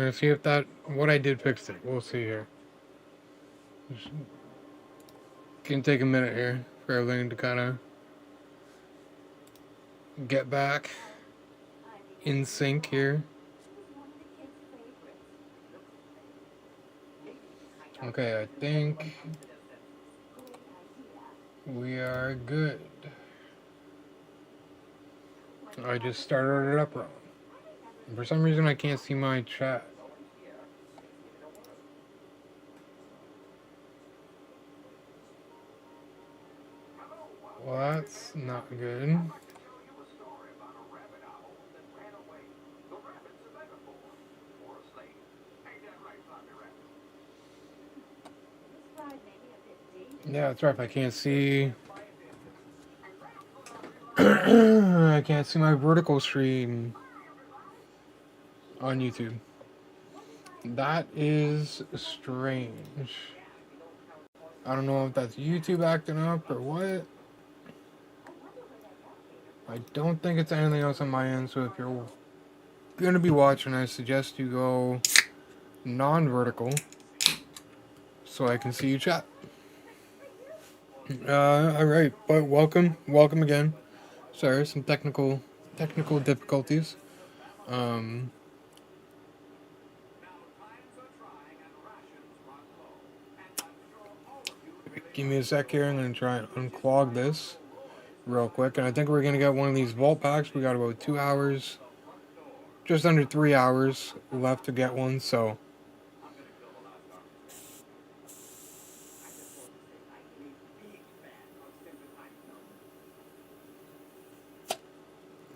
gonna see if what I did fixed it. We'll see here. Can take a minute here for everything to kind of get back in sync here. Okay, I think we are good. I just started it up wrong. For some reason, I can't see my chat. Well, that's not good. Yeah, that's right. If I can't see, I can't see my vertical stream on YouTube. That is strange. I don't know if that's YouTube acting up or what. I don't think it's anything else on my end, so if you're going to be watching, I suggest you go non-vertical so I can see you chat. Alright, but welcome again. Sorry, some technical difficulties. Give me a sec here, I'm going to try and unclog this real quick, and I think we're going to get one of these vault packs. We got about 2 hours, just under 3 hours left to get one, so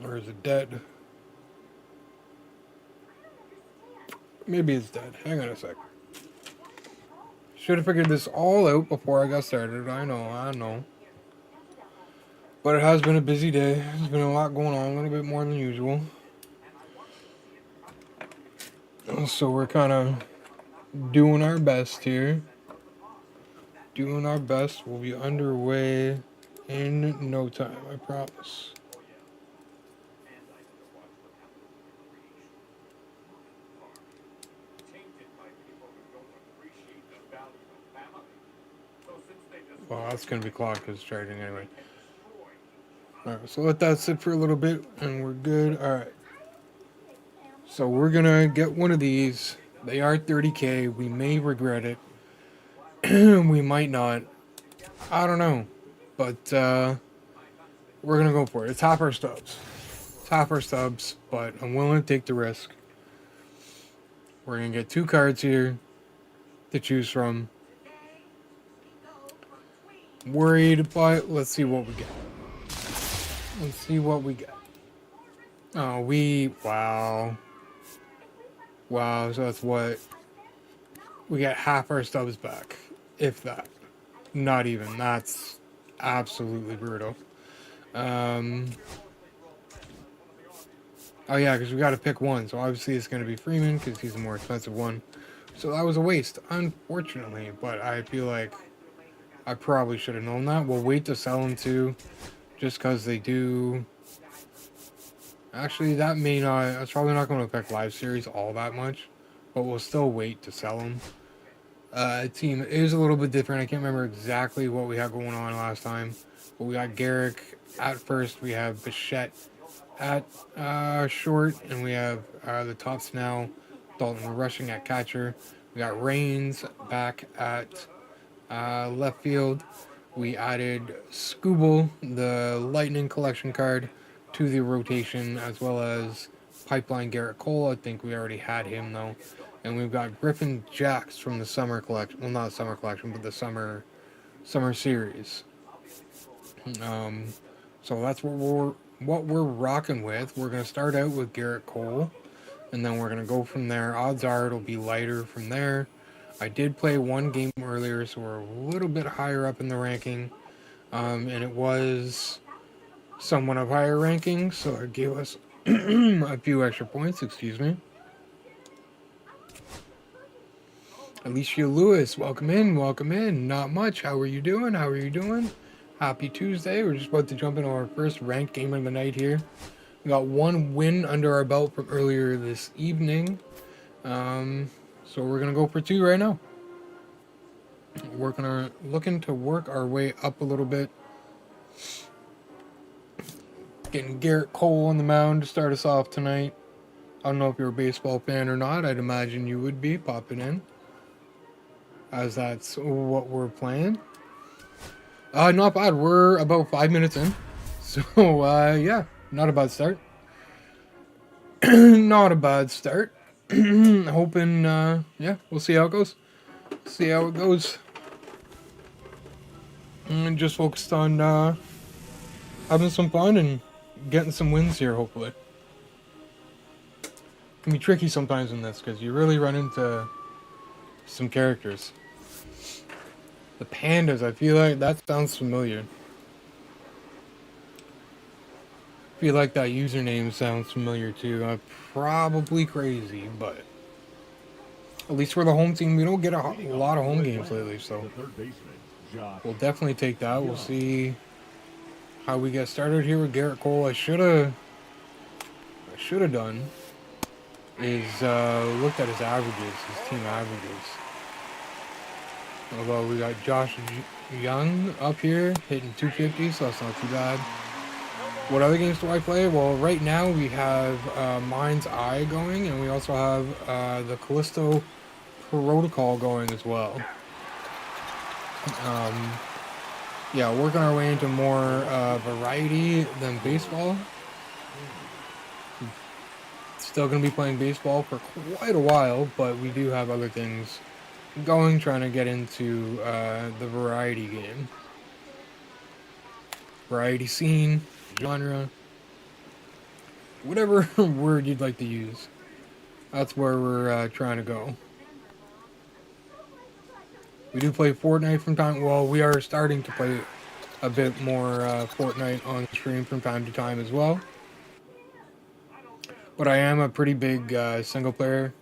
or is it dead? Maybe it's dead. Hang on a sec. Should have figured this all out before I got started. I know. But it has been a busy day. There's been a lot going on, a little bit more than usual. So we're kind of doing our best here. Doing our best. We'll be underway in no time, I promise. Well, that's going to be clogged because it's charging anyway. Alright, so let that sit for a little bit and we're good. Alright. So we're going to get one of these. They are 30k. We may regret it. We might not. I don't know. But we're going to go for it. It's half our stubs. But I'm willing to take the risk. We're going to get 2 cards here to choose from. Worried, but let's see what we get. Oh, wow, so that's what? We get half our stubs back. If that. Not even. That's absolutely brutal. Oh yeah, because we got to pick one. So obviously it's going to be Freeman because he's the more expensive one. So that was a waste, unfortunately. But I feel like I probably should have known that. We'll wait to sell them too, just because they do. Actually, that's probably not going to affect live series all that much, but we'll still wait to sell them. Team is a little bit different. I can't remember exactly what we had going on last time, but we got Garrick at first. We have Bichette at short, and we have the tops now. Dalton rushing at catcher. We got Reigns back at left field. We added Scooble, the Lightning collection card, to the rotation, as well as Pipeline Garrett Cole. I think we already had him though. And we've got Griffin Jacks from the summer collection. Well, not summer collection, but the summer series. So that's what we're rocking with. We're gonna start out with Garrett Cole, and then we're gonna go from there. Odds are it'll be lighter from there. I did play one game earlier, so we're a little bit higher up in the ranking, and it was somewhat of higher ranking, so it gave us a few extra points. Excuse me. Alicia Lewis, welcome in. Not much. How are you doing? Happy Tuesday. We're just about to jump into our first ranked game of the night here. We got one win under our belt from earlier this evening. So we're gonna go for 2 right now. Looking to work our way up a little bit. Getting Garrett Cole on the mound to start us off tonight. I don't know if you're a baseball fan or not. I'd imagine you would be popping in, as that's what we're playing. Not bad. We're about 5 minutes in. So, yeah, not a bad start. Not a bad start. Hoping, yeah, we'll see how it goes. See how it goes. And just focused on having some fun and getting some wins here, hopefully. It can be tricky sometimes in this because you really run into some characters. The pandas, I feel like that sounds familiar. I feel like that username sounds familiar too. I'm probably crazy, but at least for the home team, we don't get a lot of home games lately, so we'll definitely take that. We'll see how we get started here with Garrett Cole. I should have done is looked at his averages, his team averages. Although we got Josh Young up here hitting 250, so that's not too bad. What other games do I play? Well, right now we have Mind's Eye going, and we also have the Callisto Protocol going as well. Yeah, working our way into more variety than baseball. Still going to be playing baseball for quite a while, but we do have other things going, trying to get into the variety game. Variety scene, genre, whatever word you'd like to use. That's where we're trying to go. We do play Fortnite from time. Well, we are starting to play a bit more Fortnite on stream from time to time as well. But I am a pretty big single player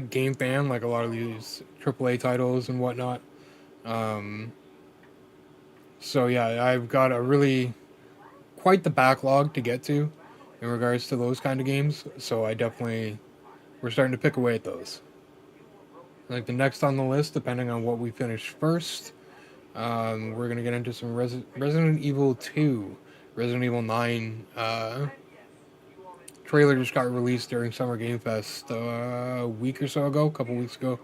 game fan, like a lot of these AAA titles and whatnot. So yeah, I've got quite the backlog to get to in regards to those kind of games. So we're starting to pick away at those. Like the next on the list, depending on what we finish first, we're gonna get into some Resident Evil 2, Resident Evil 9. Trailer just got released during Summer Game Fest a week or so ago, a couple weeks ago.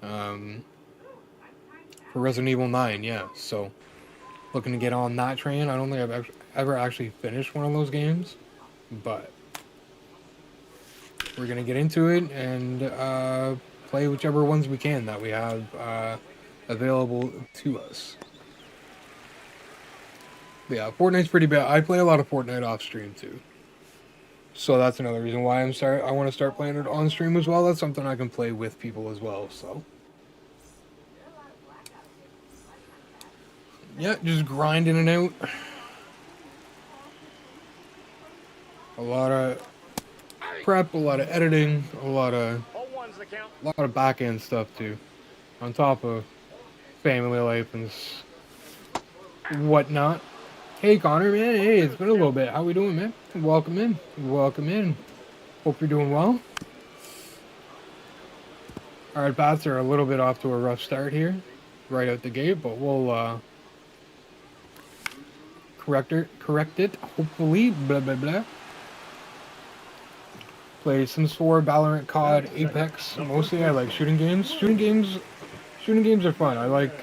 For Resident Evil 9, yeah. So looking to get on that train. I don't think I've ever actually finished one of those games, but we're gonna get into it and play whichever ones we can that we have available to us. But yeah, Fortnite's pretty bad. I play a lot of Fortnite off stream too, so that's another reason why I want to start playing it on stream as well. That's something I can play with people as well. So yeah, just grinding it out. A lot of prep, a lot of editing, a lot of back end stuff too, on top of family life and whatnot. Hey Connor, man. Hey, it's been a little bit. How we doing, man? Welcome in. Welcome in. Hope you're doing well. All right, bats are a little bit off to a rough start here, right out the gate, but we'll correct it. Hopefully, blah blah blah. Play Sims 4, Valorant, COD, Apex. Mostly, I like shooting games. Shooting games are fun. I like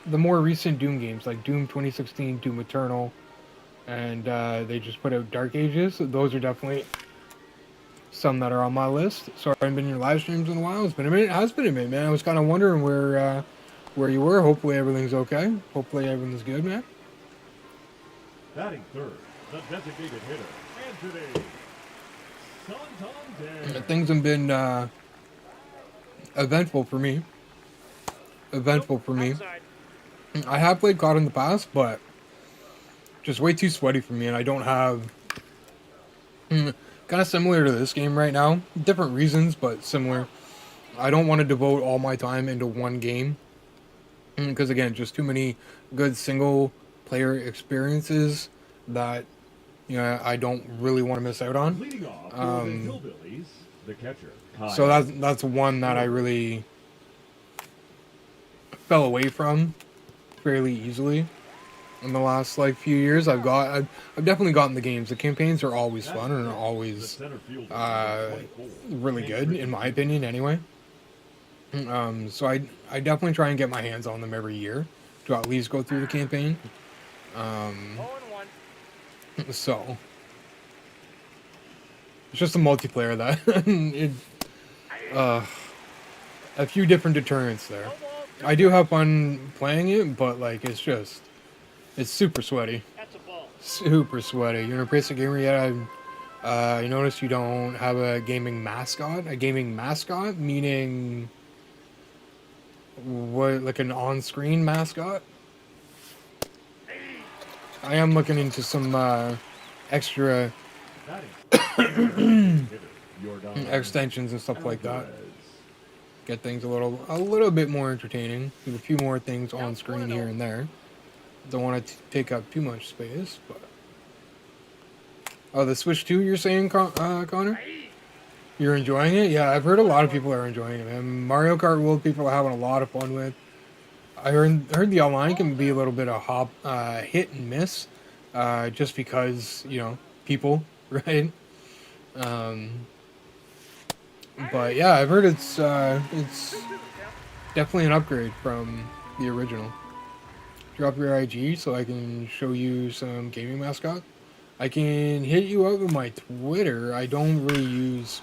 the more recent Doom games, like Doom 2016, Doom Eternal, and they just put out Dark Ages. Those are definitely some that are on my list. Sorry, I haven't been in your live streams in a while. It's been a minute. It has been a minute, man. I was kind of wondering where you were. Hopefully everything's okay. Hopefully everything's good, man. Batting third, the designated hitter, Anthony Santander. Things have been eventful for me. I have played COD in the past, but just way too sweaty for me, and I don't have... kind of similar to this game right now. Different reasons, but similar. I don't want to devote all my time into one game. Because, again, just too many good single-player experiences that I don't really want to miss out on. Leading off for the Um, Hillbillies, the catcher, so Kyle. that's one that I really fell away from fairly easily in the last like few years. I've definitely gotten the games. The campaigns are always Batting fun and are fifth, the always center fielder, number uh, 24, really good Henry in my Jr. opinion. Anyway, so I definitely try and get my hands on them every year to at least go through the campaign. Um, so it's just a multiplayer that it, uh, a few different deterrents there. I do have fun playing it, but like it's super sweaty. Super sweaty. You're a basic gamer yet? You notice you don't have a gaming mascot. A gaming mascot meaning what? Like an on-screen mascot? I am looking into some extra Batting sixth, the designated hitter, Jordan extensions and stuff like that. Alvarez. Get things a little bit more entertaining. With a few more things on screen here and there. Don't want to take up too much space, but oh, the Switch 2 you're saying, Connor? You're enjoying it? Yeah, I've heard a lot of people are enjoying it, man. Mario Kart World people are having a lot of fun with. I heard the online can be a little bit of hit and miss, just because people, right? Um, but yeah, I've heard it's definitely an upgrade from the original. Drop your IG so I can show you some gaming mascot. I can hit you up with my Twitter. I don't really use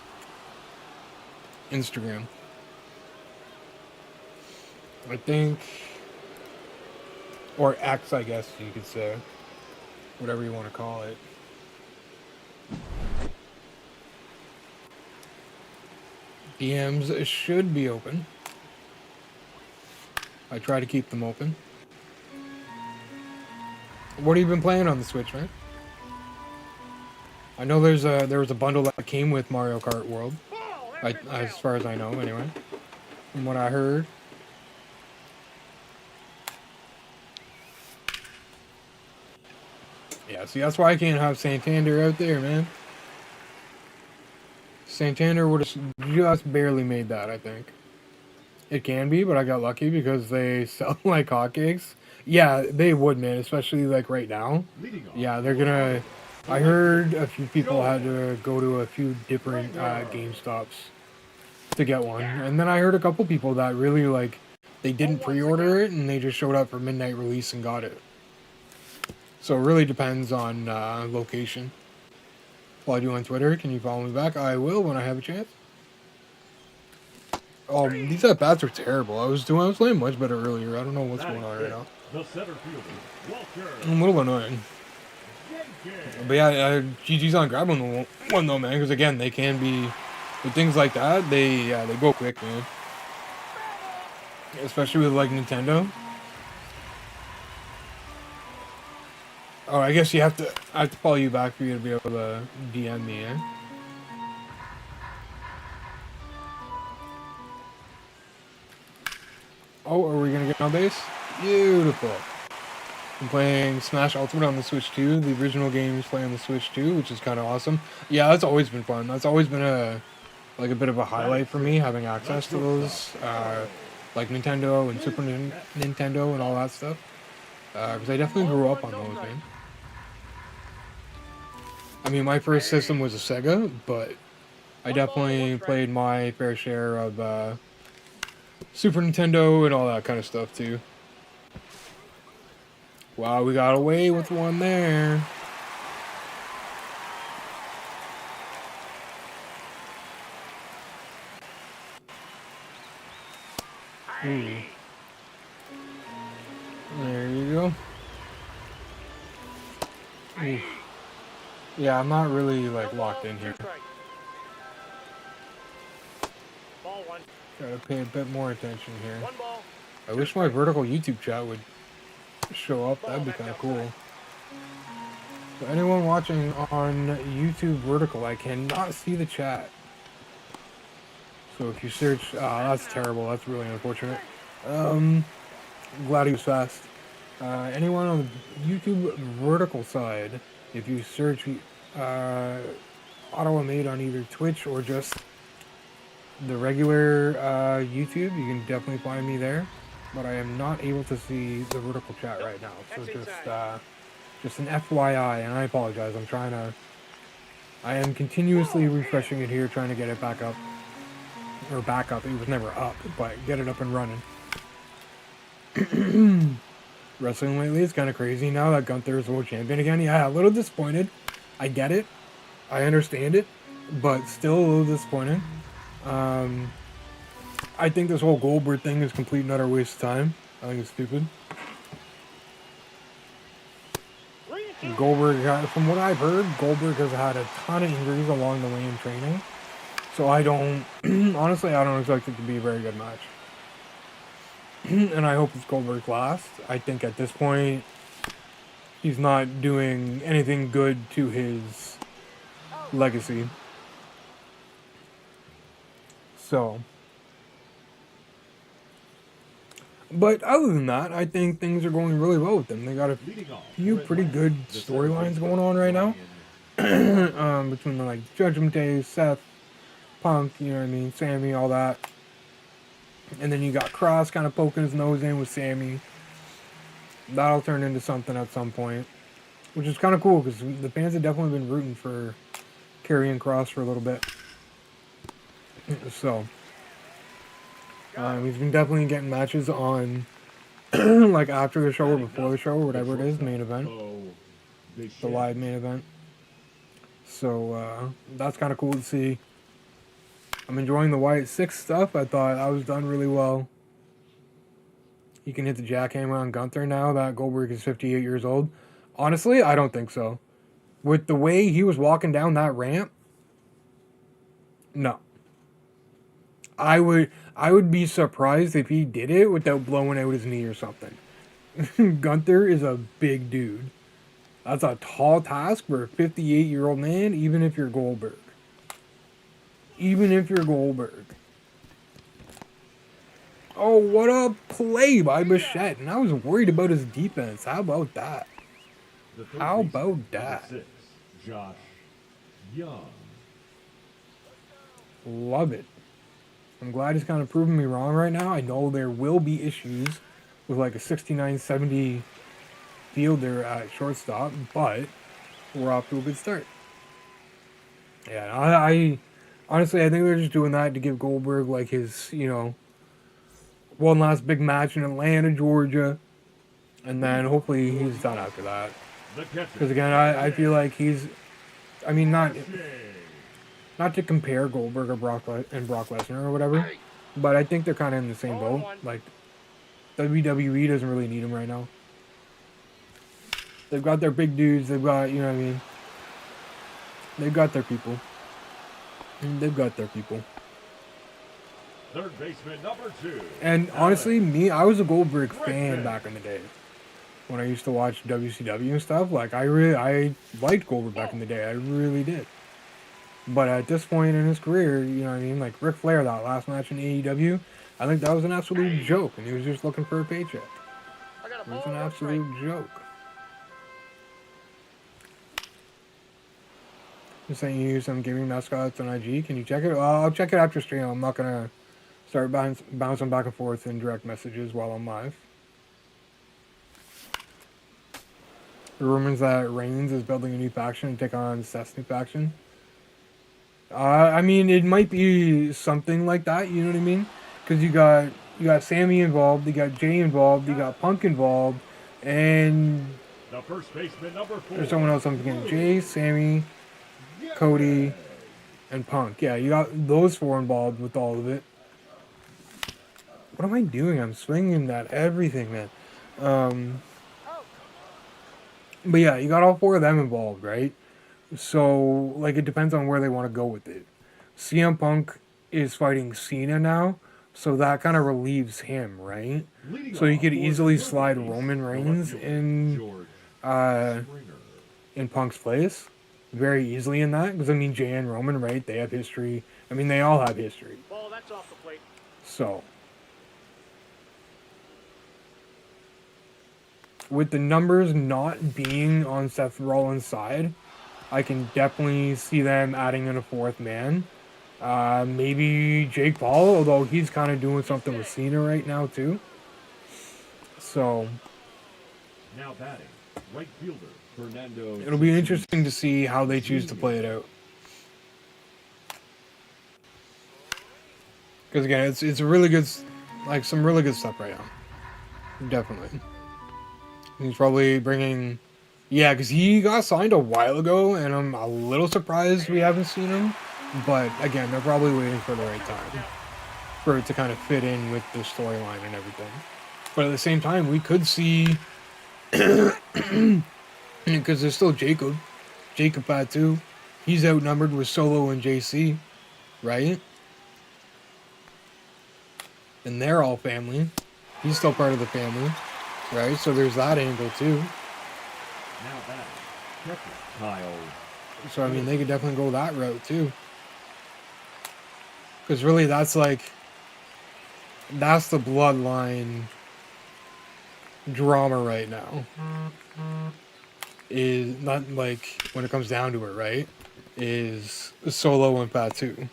Instagram. I think, or X, I guess you could say, whatever you want to call it. DMs should be open. I try to keep them open. What have you been playing on the Switch, man? I know there was a bundle that came with Mario Kart World, as far as I know, anyway. From what I heard. Yeah, see, that's why I can't have Santander out there, man. Santander would have just barely made that, I think. It can be, but I got lucky because they sell like hotcakes. Yeah, they would, man, especially like right now. Leading off Yeah, they're for gonna. Iowa, the I left heard fielder, a few people had Joe to go to a few different Springer. GameStops to get one, and then I heard a couple people that really like they didn't pre-order it and they just showed up for midnight release and got it. So it really depends on location. Follow you on Twitter. Can you follow me back? I will when I have a chance. Oh, these at bats are terrible. I was playing much better earlier. I don't know what's going Batting on right fifth, now. the center fielder, Walter I'm a little annoying. But Jenkins. yeah, GG's on grabbing one though, man. Because again, they can be with things like that. They go quick, man. Especially with like Nintendo. Oh, I guess I have to follow you back for you to be able to DM me, eh? Oh, are we gonna get on base? Beautiful. I'm playing Smash Ultimate on the Switch 2. The original games play on the Switch 2, which is kind of awesome. Yeah, that's always been fun. That's always been a bit of a Batting highlight for me sixth, having the access to shortstop, those, Carl like Nintendo and Nintendo and all that stuff. Because I definitely grew up on those, man. I mean, my first system was a Sega, but I definitely played my fair share of Super Nintendo and all that kind of stuff too. Wow, we got away with one there. Ooh. There you go. Ooh. Yeah, I'm not really like locked in here. Gotta pay a bit more attention here. I wish my vertical YouTube chat would show up. That'd be kind of cool. So anyone watching on YouTube vertical, I cannot see the chat. So if you search, that's terrible. That's really unfortunate. I'm glad he was fast. Anyone on the YouTube vertical side, If you search Ottawa Made on either Twitch or just the regular YouTube, you can definitely find me there. But I am not able to see the vertical chat right now, so just an FYI, and I apologize. I am continuously refreshing it here, trying to get it back up, or back up. It was never up, but get it up and running. Wrestling lately is kind of crazy now that Gunther is world champion again. Yeah, a little disappointed. I get it. I understand it, but still a little disappointing. I think this whole Goldberg thing is complete and utter waste of time. I think it's stupid. Goldberg, from what I've heard, Goldberg has had a ton of injuries along the way in training. So I don't, honestly, I don't expect it to be a very good match. And I hope it's Goldberg's last. I think at this point, he's not doing anything good to his legacy. So. But other than that, I think things are going really well with them. They got a few pretty good storylines going on right now. Between the, like, Judgment Day, Seth, Punk, you know what I mean, Sammy, all that. And then you got Cross kind of poking his nose in with Sammy. That'll turn into something at some point. Which is kind of cool, because the fans have definitely been rooting for Karrion Kross for a little bit. So, he's been definitely getting matches on, like, after the show or before the show, or whatever it is, main event. The live main event. So, that's kind of cool to see. I'm enjoying the Wyatt 6 stuff. I thought I was done really well. You can hit the jackhammer on Gunther now that Goldberg is 58 years old. Honestly, I don't think so. With the way he was walking down that ramp, no. I would be surprised if he did it without blowing out his knee or something. Gunther is a big dude. That's a tall task for a 58-year-old man, even if you're Goldberg. Even if you're Goldberg. Oh, what a play by Bichette. And I was worried about his defense. How about that? How about that? Josh Young. Love it. I'm glad he's kind of proving me wrong right now. I know there will be issues with like a 69-70 fielder at shortstop, but we're off to a good start. Yeah, I honestly, I think they're just doing that to give Goldberg like his, you know, one last big match in Atlanta, Georgia, and then hopefully he's done after that. Because again, I feel like he's, I mean, not to compare Goldberg or Brock Lesnar or whatever, but I think they're kind of in the same boat. Like, WWE doesn't really need him right now. They've got their big dudes. They've got, you know what I mean? They've got their people. They've got their people. Third baseman number 2. And honestly, I was a Goldberg fan back in the day. When I used to watch WCW and stuff, like I liked Goldberg back in the day. I really did. But at this point in his career, you know what I mean? Like Ric Flair, that last match in AEW, I think that was an absolute joke, and he was just looking for a paycheck. It was an absolute joke. I'm saying you use some gaming mascots on IG. Can you check it? Well, I'll check it after stream. I'm not gonna start bouncing back and forth in direct messages while I'm live. The rumors that Reigns is building a new faction to take on Seth's new faction. I mean, it might be something like that. You know what I mean? Because you got Sammy involved, you got Jay involved, you got Punk involved, and the first baseman number 4. There's someone else I'm thinking. Jay, Sammy, Cody, and Punk. Yeah, you got those 4 involved with all of it. What am I doing? I'm swinging at everything, man. But yeah, you got all 4 of them involved, right? So, like, it depends on where they want to go with it. CM Punk is fighting Cena now, so that kind of relieves him, right? So you could easily slide Roman Reigns in Punk's place very easily in that, because I mean, Jay and Roman, right? They have history. I mean, they all have history. Ball, that's off the plate. So, with the numbers not being on Seth Rollins' side, I can definitely see them adding in a fourth man. Maybe Jake Paul, although he's kind of doing something with Cena right now too. So Now batting, right fielder Fernando. it'll be interesting to see how they choose to play it out. Because again, it's a really good, like some really good stuff right now. Definitely. He's probably bringing, yeah, because he got signed a while ago, and I'm a little surprised we haven't seen him. But again, they're probably waiting for the right time for it to kind of fit in with the storyline and everything. But at the same time, we could see, because there's still Jacob Fatu. He's outnumbered with Solo and JC, right? And they're all family. He's still part of the family, right? So there's that angle too. Now batting, catcher Kyle. So I mean, they could definitely go that route too. Because really, that's the bloodline drama right now. Is not like when it comes down to it, right? Is Solo and Fatu.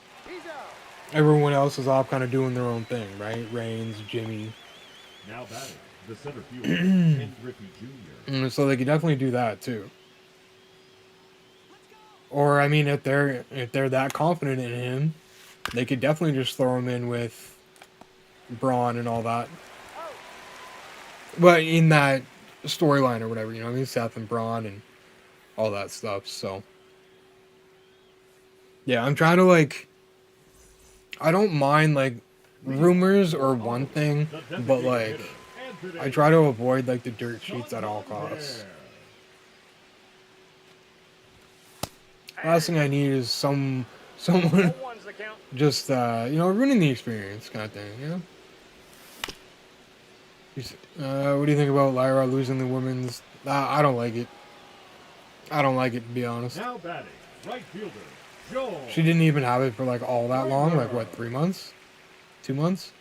Everyone else is all kind of doing their own thing, right? Reigns, Jimmy. Now batting, the center fielder Ken Griffey Jr. So they could definitely do that too. Or I mean, if they're that confident in him, they could definitely just throw him in with Braun and all that. But in that storyline or whatever, you know what I mean? Seth and Braun and all that stuff. So yeah, I'm trying to like, I don't mind like rumors or one thing, but like I try to avoid like the dirt sheets at all costs. Last thing I need is someone just ruining the experience kind of thing, you know. What do you think about Lyra losing the women's? I don't like it. I don't like it, to be honest. Now batting, right fielder Joel. She didn't even have it for like all that long, like what, 3 months? 2 months?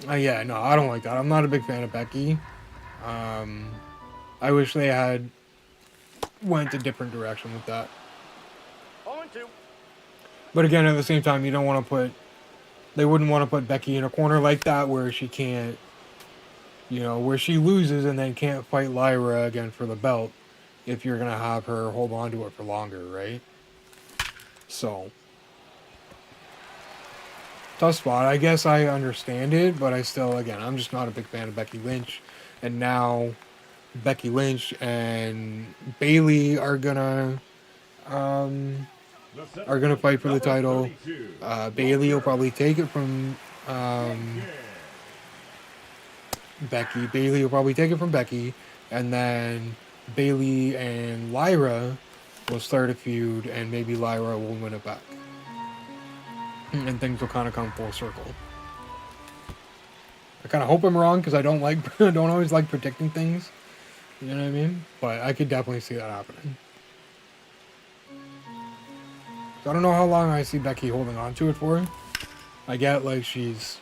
Yeah, no, I don't like that. I'm not a big fan of Becky. I wish they had went a different direction with that. But again, at the same time, you don't want to put, they wouldn't want to put Becky in a corner like that where she can't, where she loses and then can't fight Lyra again for the belt if you're going to have her hold on to it for longer, right? So, tough spot. I guess I understand it, but I still, again, I'm just not a big fan of Becky Lynch. And now Becky Lynch and Bayley are gonna fight for the title. Bayley will probably take it from Becky. Bayley will probably take it from Becky, and then Bayley and Lyra will start a feud, and maybe Lyra will win it back, and things will kind of come full circle. I kind of hope I'm wrong because I don't always like predicting things. You know what I mean? But I could definitely see that happening. So I don't know how long I see Becky holding on to it for. I get like she's,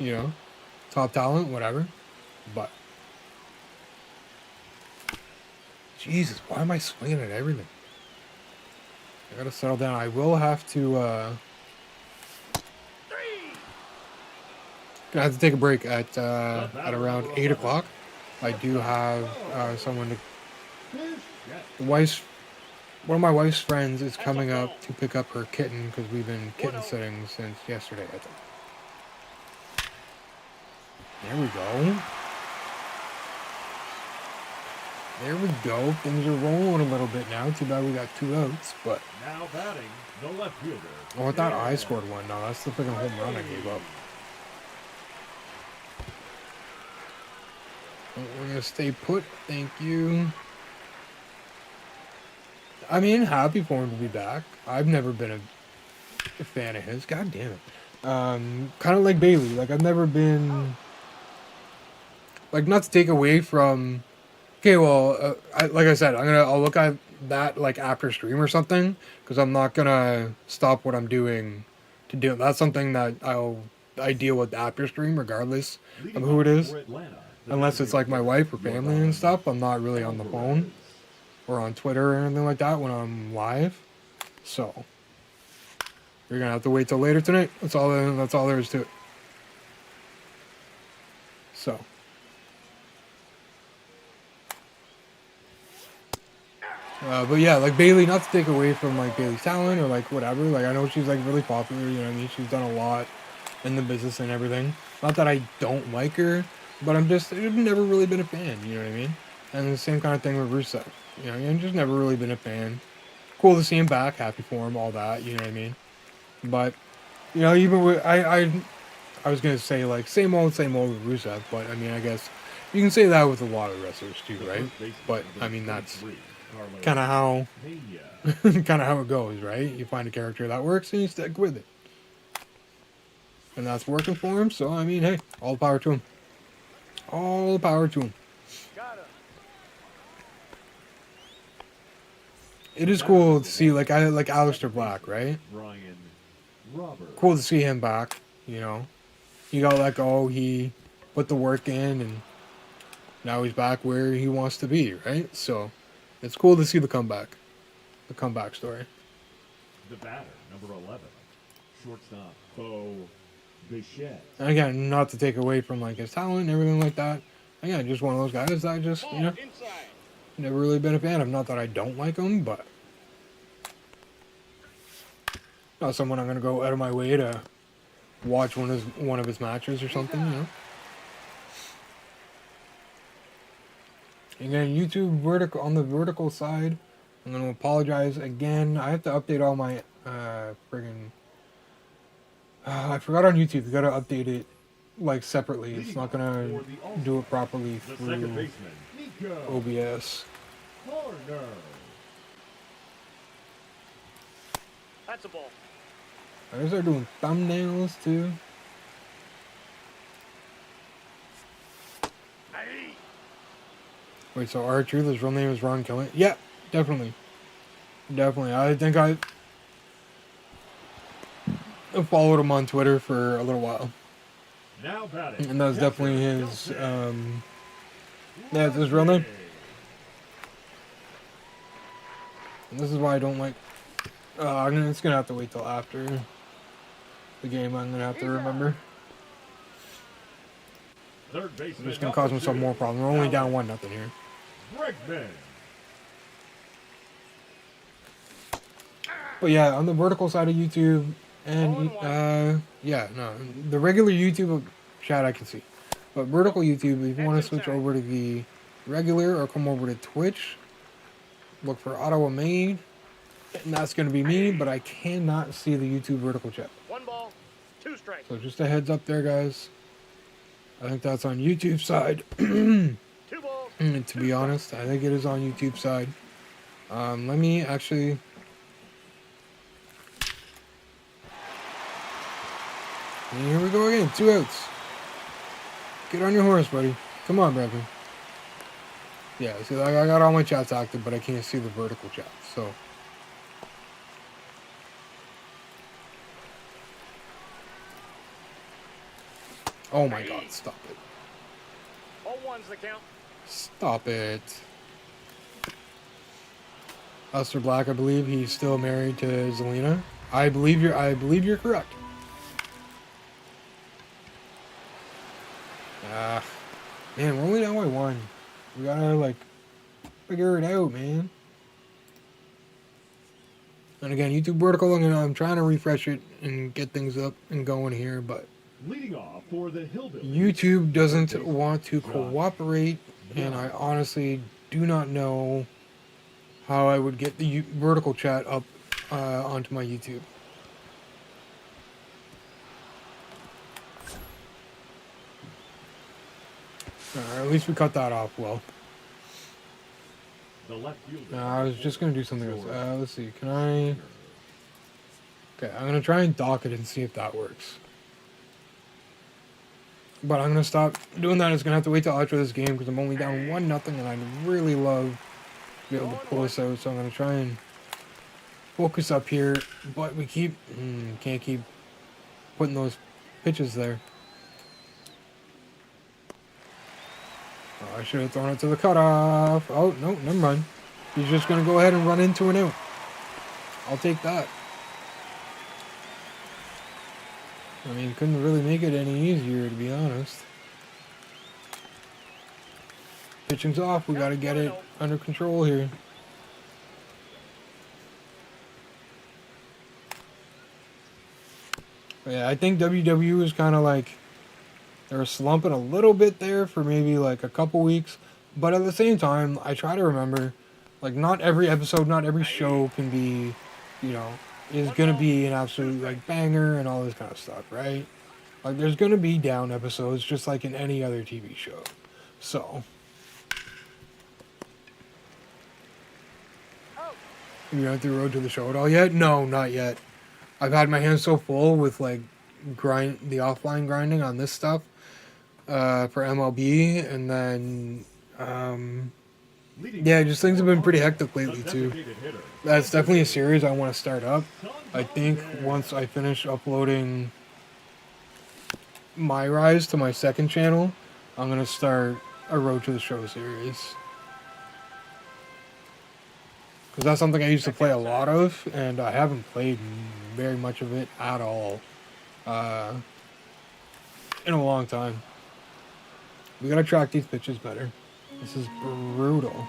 top talent, whatever. But Jesus, why am I swinging at everything? I gotta settle down. I will have to gonna have to take a break at around 8 o'clock. I do have someone one of my wife's friends is coming up to pick up her kitten because we've been kitten sitting since yesterday, I think. There we go. There we go. Things are rolling a little bit now. Too bad we got 2 outs, but now batting, the left fielder. Oh, I thought I scored one. No, that's the freaking home run I gave up. We're gonna stay put. Thank you. I mean, happy for him to be back. I've never been a fan of his. God damn it. Kind of like Bayley. Like I've never been. Like not to take away from. Okay, well, like I said, I'll look at that like after stream or something because I'm not gonna stop what I'm doing to do. That's something that I deal with after stream regardless of who it is. Unless it's like my wife or family and stuff, I'm not really on the phone or on Twitter or anything like that when I'm live. So you're gonna have to wait till later tonight. That's all there is to it. So but yeah, like Bailey, not to take away from like Bailey's talent or like whatever. Like I know she's like really popular, you know what I mean? She's done a lot in the business and everything. Not that I don't like her, but I've never really been a fan, you know what I mean? And the same kind of thing with Rusev. You know, I've just never really been a fan. Cool to see him back, happy for him, all that, you know what I mean? But, you know, even with, I was going to say, like, same old with Rusev, but I mean, I guess you can say that with a lot of wrestlers too, right? But, I mean, that's kind of how, kind of how it goes, right? You find a character that works and you stick with it. And that's working for him, so, I mean, hey, all the power to him. All the power to him. It is cool to see, like, I like Aleister Black, right? Cool to see him back, you know? He got let go, he put the work in, and now he's back where he wants to be, right? So, it's cool to see the comeback story. The batter, number 11, shortstop Bo Bichette. And again, not to take away from like his talent and everything like that. Again, just one of those guys that I just, you know, never really been a fan of. Not that I don't like him, but not someone I'm gonna go out of my way to watch one of his matches or something, you know. Again, YouTube vertical on the vertical side. I'm gonna apologize again. I have to update all my friggin'. I forgot on YouTube. You gotta update it like separately. It's not gonna do it properly through OBS. That's a ball. I guess they're doing thumbnails too. Wait, so R-Truth, his real name is Ron Killen? Yeah, definitely. Definitely. I think I followed him on Twitter for a little while. Now batting. And that's definitely his, that's his real name. And this is why I don't like, it's gonna have to wait till after the game. I'm gonna have to remember. Third baseman. I'm just gonna cause myself more problems. We're only down 1-0 here. Bregman. But yeah, on the vertical side of YouTube, and yeah, no, the regular YouTube chat I can see, but vertical YouTube, if you want to switch over to the regular or come over to Twitch, look for Ottawa Maid, and that's gonna be me. But I cannot see the YouTube vertical chat. 1 ball, 2 strikes. So just a heads up there, guys. I think that's on YouTube side. 2 balls. And to be honest, I think it is on YouTube side. Let me actually. And here we go again. 2 outs. Get on your horse, buddy. Come on, brother. Yeah, see, I got all my chats active, but I can't see the vertical chat. So. Oh my God! Stop it. All 1's the count. Stop it. Aleister Black, I believe he's still married to Zelina. I believe you're correct. Man, we're only down by 1. We gotta like figure it out, man. And again, YouTube vertical, I'm trying to refresh it and get things up and going here, but Leading off for the Hillbillies. YouTube doesn't want to cooperate, and I honestly do not know how I would get the vertical chat up onto my YouTube. At least we cut that off well. The left fielder. I was just going to do something else. Let's see. Can I... Okay, I'm going to try and dock it and see if that works. But I'm going to stop doing that. It's going to have to wait till after this game because I'm only down 1-0 and I'd really love to be able to pull this out. So I'm going to try and focus up here. But we can't keep putting those pitches there. Oh, I should have thrown it to the cutoff. Oh, no, never mind. He's just going to go ahead and run into an out. I'll take that. I mean, couldn't really make it any easier, to be honest. Pitching's off. We got to get it under control here. But yeah, I think WW is kind of like... They were slumping a little bit there for maybe like a couple weeks. But at the same time, I try to remember, like, not every episode, not every show can be, you know, is going to be an absolute, like, banger and all this kind of stuff, right? Like, there's going to be down episodes just like in any other TV show. So, have you went through Road to the Show at all yet? No, not yet. I've had my hands so full with, like, the offline grinding on this stuff for MLB, and then, yeah, just things have been pretty hectic lately, too. That's definitely a series I want to start up. I think once I finish uploading my rise to my second channel, I'm going to start a Road to the Show series. Because that's something I used to play a lot of, and I haven't played very much of it at all in a long time. We gotta track these pitches better. This is brutal.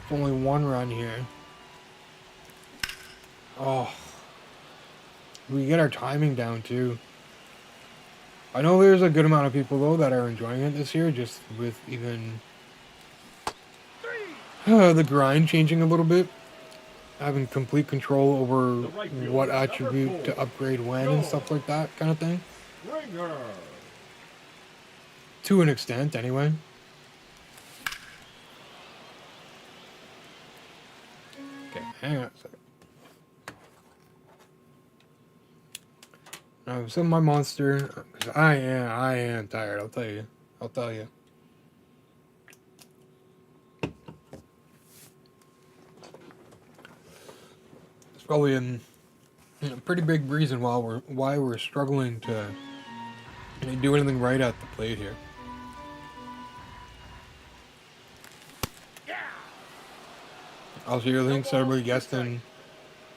It's only one run here. Oh. We get our timing down too. I know there's a good amount of people though that are enjoying it this year, just with even the grind changing a little bit. Having complete control over what attribute to upgrade when and stuff like that kind of thing. To an extent, anyway. Okay, hang on a second. Now, some of my monster, because I am tired, I'll tell you. I'll tell you. It's probably a pretty big reason why we're struggling to do anything right at the plate here. Also, your links everybody guessing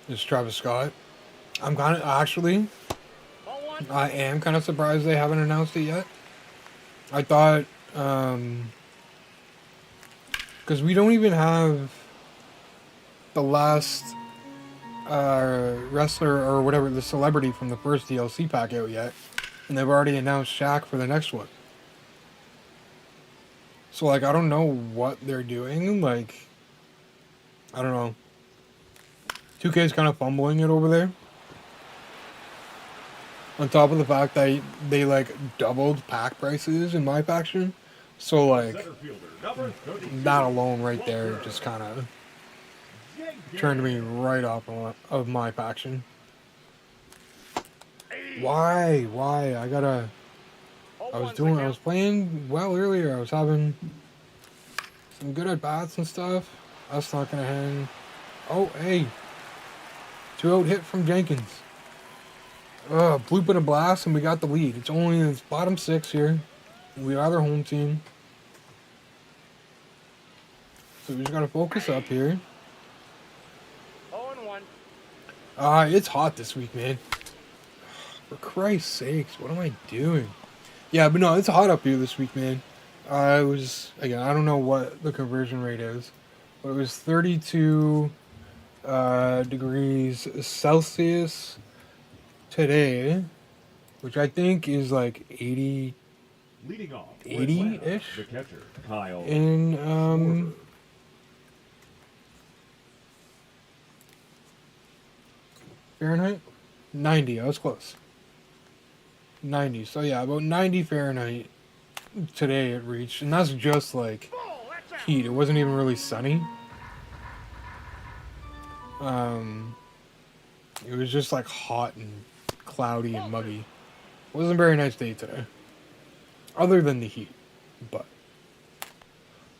is Travis Scott. I'm kind of actually, I am kind of surprised they haven't announced it yet. I thought, because we don't even have the last wrestler or whatever, the celebrity from the first DLC pack out yet, and they've already announced Shaq for the next one. So like, I don't know what they're doing. Like, I don't know. 2K's kind of fumbling it over there. On top of the fact that they like doubled pack prices in my faction. So like, that alone right there just kind of turned me right off of my faction. Why? I was playing well earlier. I was having some good at-bats and stuff. That's not gonna hang. Oh, hey. 2-out hit from Jenkins. Bloop and a blast, and we got the lead. It's bottom 6 here. We are their home team. So we just gotta focus up here. 0-1. It's hot this week, man. For Christ's sakes, what am I doing? Yeah, but no, it's hot up here this week, man. I don't know what the conversion rate is, but it was 32 degrees Celsius today, which I think is like 80, Leading off, 80-ish the catcher, Kyle in Fahrenheit. 90. I was close. 90. So yeah, about 90 Fahrenheit today it reached, and that's just like heat. It wasn't even really sunny. It was just like hot and cloudy and muggy. It wasn't a very nice day today, other than the heat. But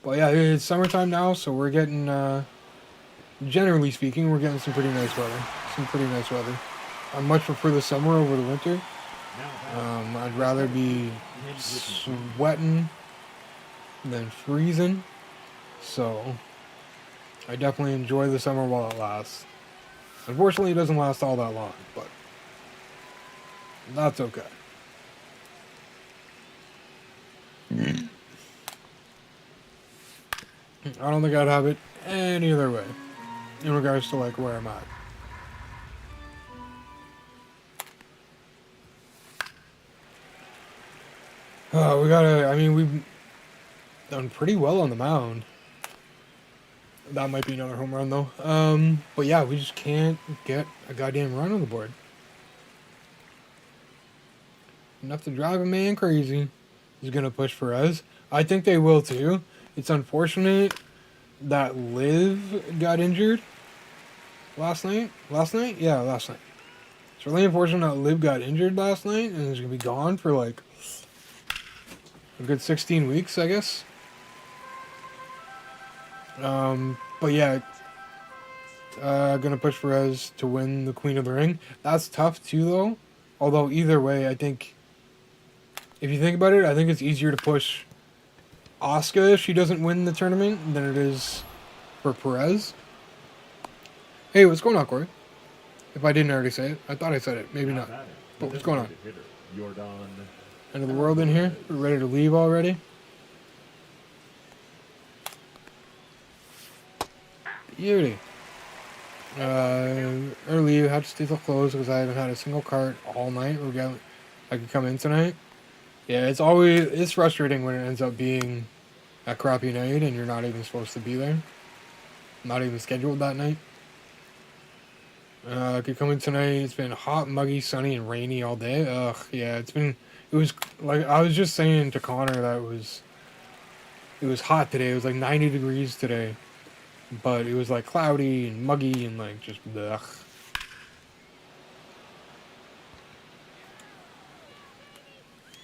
yeah, it's summertime now, so we're getting, generally speaking, we're getting some pretty nice weather. I much prefer the summer over the winter. I'd rather be sweating and then freezing. So I definitely enjoy the summer while it lasts. Unfortunately, it doesn't last all that long, but that's okay. I don't think I'd have it any other way in regards to like where I'm at. We gotta. I mean, we've done pretty well on the mound. That might be another home run though. But yeah, we just can't get a goddamn run on the board. Enough to drive a man crazy. He's gonna push Perez. I think they will too. It's unfortunate that Liv got injured last night. Last night? Yeah, last night. It's really unfortunate that Liv got injured last night and is gonna be gone for like a good 16 weeks, I guess. But yeah, gonna push Perez to win the Queen of the Ring. That's tough too, though. Although either way, I think if you think about it, I think it's easier to push Asuka if she doesn't win the tournament than it is for Perez. Hey, what's going on, Corey? If I didn't already say it, I thought I said it. Maybe not. But what's going on? End of the world in here? We're ready to leave already? Beauty. Early, you had to stay till close because I haven't had a single cart all night. I could come in tonight. Yeah, it's frustrating when it ends up being a crappy night and you're not even supposed to be there. Not even scheduled that night. I could come in tonight. It's been hot, muggy, sunny, and rainy all day. Ugh, yeah, it was like, I was just saying to Connor that it was hot today. It was like 90 degrees today. But it was like cloudy and muggy and like just ugh.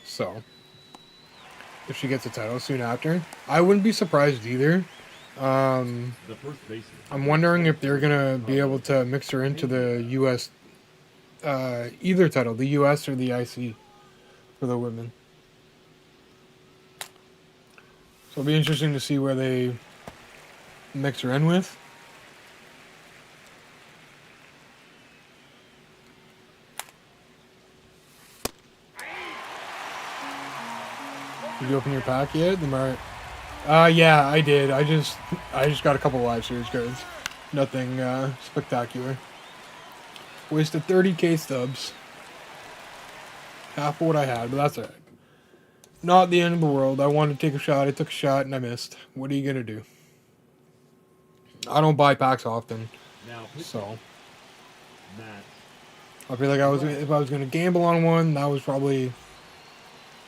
So, if she gets a title soon after, I wouldn't be surprised either. I'm wondering if they're gonna be able to mix her into the U.S. Either title, the U.S. or the IC for the women. So it'll be interesting to see where they mix her in with. Did you open your pack yet? Yeah, I did. I just got a couple live series cards. Nothing spectacular. Wasted 30k stubs. Half of what I had, but that's alright. Not the end of the world. I wanted to take a shot. I took a shot and I missed. What are you gonna do? I don't buy packs often, so I feel like if I was gonna gamble on one, that was probably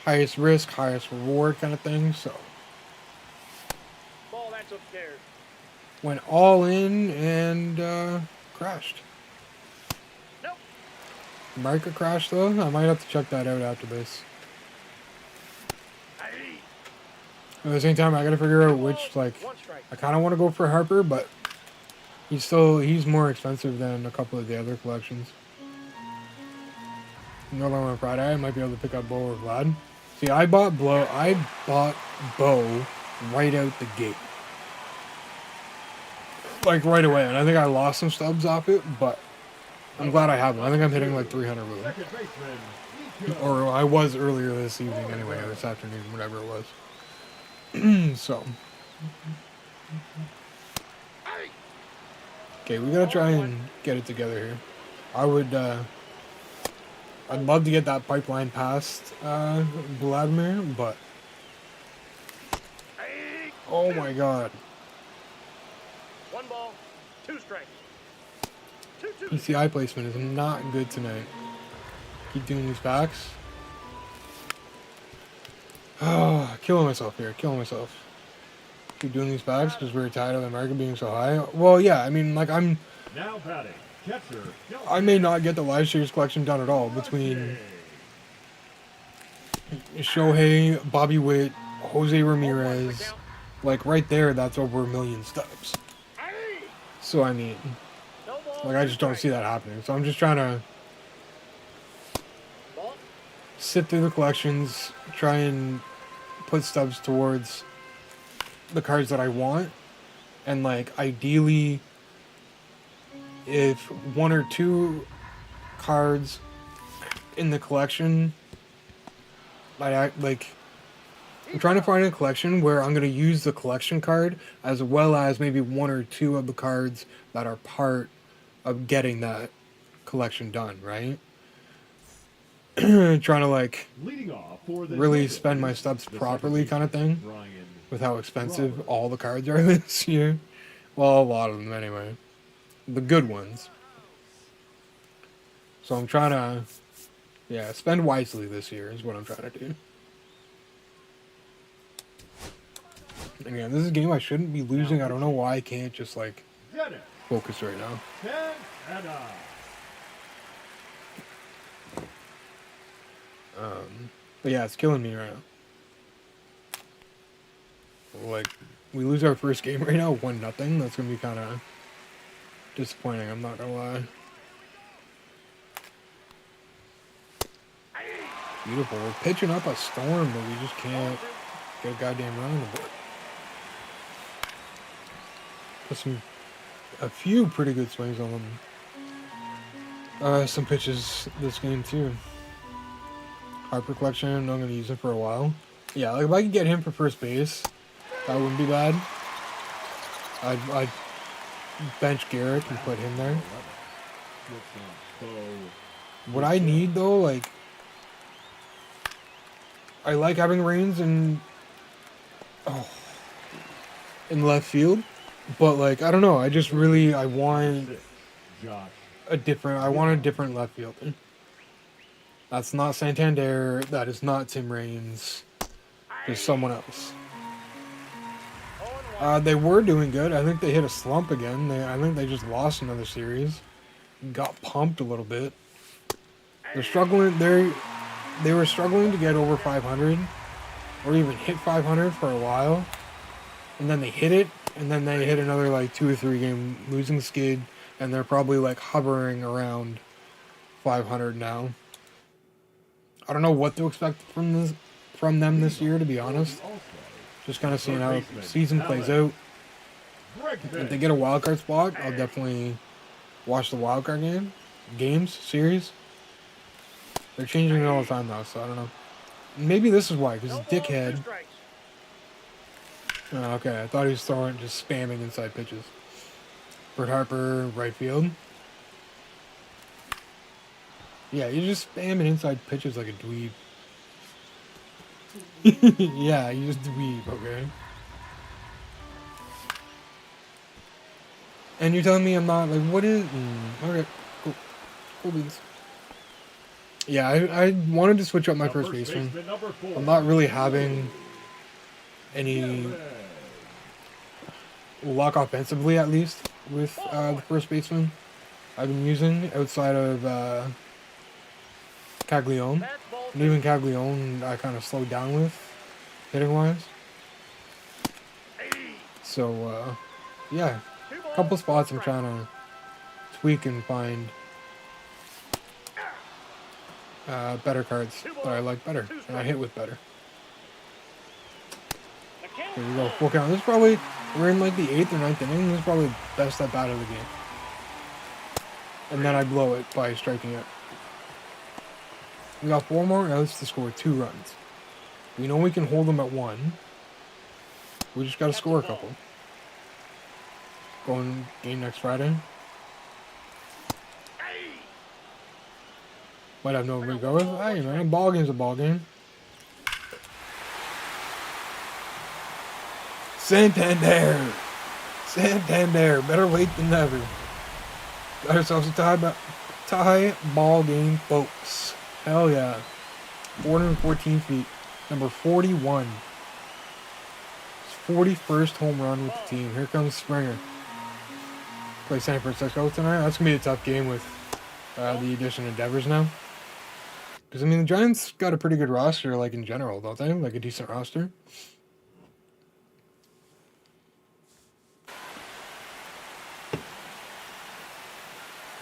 highest risk, highest reward kind of thing. So Ball, that's upstairs. Went all in and crashed. Nope. America crashed though. I might have to check that out after this. At the same time, I gotta figure out which, like, I kind of want to go for Harper, but he's more expensive than a couple of the other collections. Another one on Friday, I might be able to pick up Bo or Vlad. See, I bought Bo right out the gate. Like, right away, and I think I lost some stubs off it, but I'm glad I have them. I think I'm hitting like 300 with them. Or I was earlier this evening anyway, or this afternoon, whatever it was. So. Okay, we gotta try and get it together here. I'd love to get that pipeline past Vladimir, but oh my god. 1 ball, 2 strikes. 2-2. PCI placement is not good tonight. Keep doing these backs. Oh, killing myself here. Killing myself. Keep doing these backs because we're tired of America being so high. Well, yeah, I mean, like, I may not get the live series collection done at all between Shohei, Bobby Witt, Jose Ramirez. Like, right there, that's over 1 million stubs. So, I mean, like, I just don't see that happening. So I'm just trying to sit through the collections, try and put stubs towards the cards that I want, and like ideally, if one or two cards in the collection, like I'm trying to find a collection where I'm going to use the collection card as well as maybe one or two of the cards that are part of getting that collection done, right? Trying to like Leading off for the really Tigers, spend my stubs the properly second kind of thing Brian with how expensive Robert. all the cards are this year. Well, a lot of them anyway. The good ones. So I'm trying to, yeah, spend wisely this year is what I'm trying to do. And again, this is a game I shouldn't be losing. I don't know why I can't just like Dennis focus right now. Santana. But yeah, it's killing me right now. Like, we lose our first game right now, 1-0. That's gonna be kind of disappointing. I'm not gonna lie. Beautiful. We're pitching up a storm, but we just can't get a goddamn run on the board. Put a few pretty good swings on them. Some pitches this game too. Harper collection, I'm not gonna use him for a while. Yeah, like if I could get him for first base, that wouldn't be bad. I'd bench Garrett and put him there. What I need though, like, I like having Reigns in left field, but like I don't know, I want Josh. a different left fielder. That's not Santander. That is not Tim Raines. There's someone else. They were doing good. I think they hit a slump again. I think they just lost another series. Got pumped a little bit. They're struggling. They were struggling to get over 500, or even hit 500 for a while, and then they hit it, and then they hit another like 2 or 3 game losing skid, and they're probably like hovering around 500 now. I don't know what to expect from them this year, to be honest. Just kind of seeing how the season plays out. If they get a wild card spot, I'll definitely watch the wild card series. They're changing it all the time now, so I don't know. Maybe this is why, because dickhead. Oh, okay, I thought he was just spamming inside pitches. Bert Harper, right field. Yeah, you're just spamming inside pitches like a dweeb. Yeah, you just dweeb, okay? And you're telling me I'm not, like, what is... okay, cool. Cool beans. Yeah, I wanted to switch up my first baseman. I'm not really having any luck offensively, at least, with the first baseman I've been using outside of Caglione. And even Caglione, I kind of slowed down with, hitting-wise. So, yeah, a couple spots I'm trying to tweak and find better cards that I like better, and I hit with better. Here we go, full count. This is probably, we're in like the 8th or 9th inning. This is probably the best at bat of the game. And then I blow it by striking it. We got 4 more outs to score 2 runs. We know we can hold them at 1. We just got to score a couple. Going game next Friday. Might have nobody to go with. Hey, man, a ball game's a ball game. Santander! Santander! Better late than never. Got ourselves a tie ball game, folks. Hell yeah. 414 feet. Number 41. His 41st home run with the team. Here comes Springer. Play San Francisco tonight. That's going to be a tough game with the addition of Devers now. Because, I mean, the Giants got a pretty good roster, like, in general, don't they? Like, a decent roster.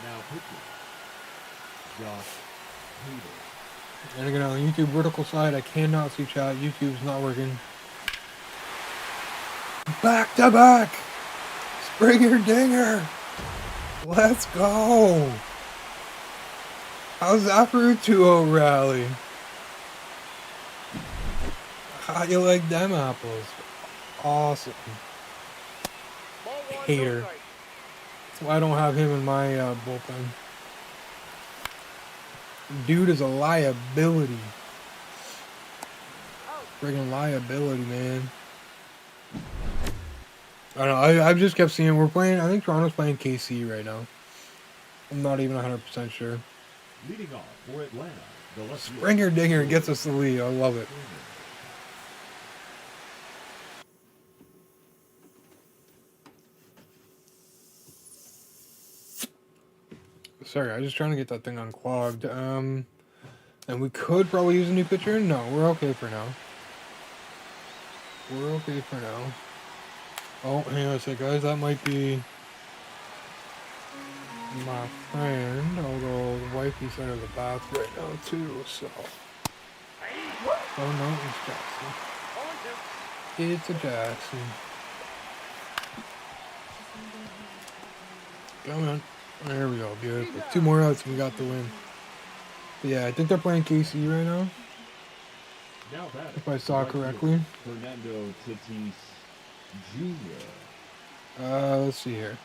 Now pitching. Josh Hader. And again, on the YouTube vertical side, I cannot see chat. YouTube's not working. Back to back. Springer dinger. Let's go. How's that for a 2-0 rally? How you like them apples? Awesome. Ball one, Hater. no strike. That's why I don't have him in my bullpen. Dude is a liability. Out. Friggin' liability, man. I don't know. I've just kept seeing we're playing. I think Toronto's playing KC right now. I'm not even 100% sure. Leading off for Atlanta, the left fielder, Springer dinger gets us the lead. I love it. Sorry, I was just trying to get that thing unclogged. And we could probably use a new pitcher. No, we're okay for now. We're okay for now. Oh, hang on a sec, guys. That might be my friend. Although the wifey's out of the bath right now too. So, oh no, it's Jackson. Ball and two. It's a Jackson. Come on. There we go. Beautiful. 2 more outs and we got the win. But yeah, I think they're playing KC right now. Now batting, If I saw right correctly. fielder, Fernando Tatis Jr. Let's see here.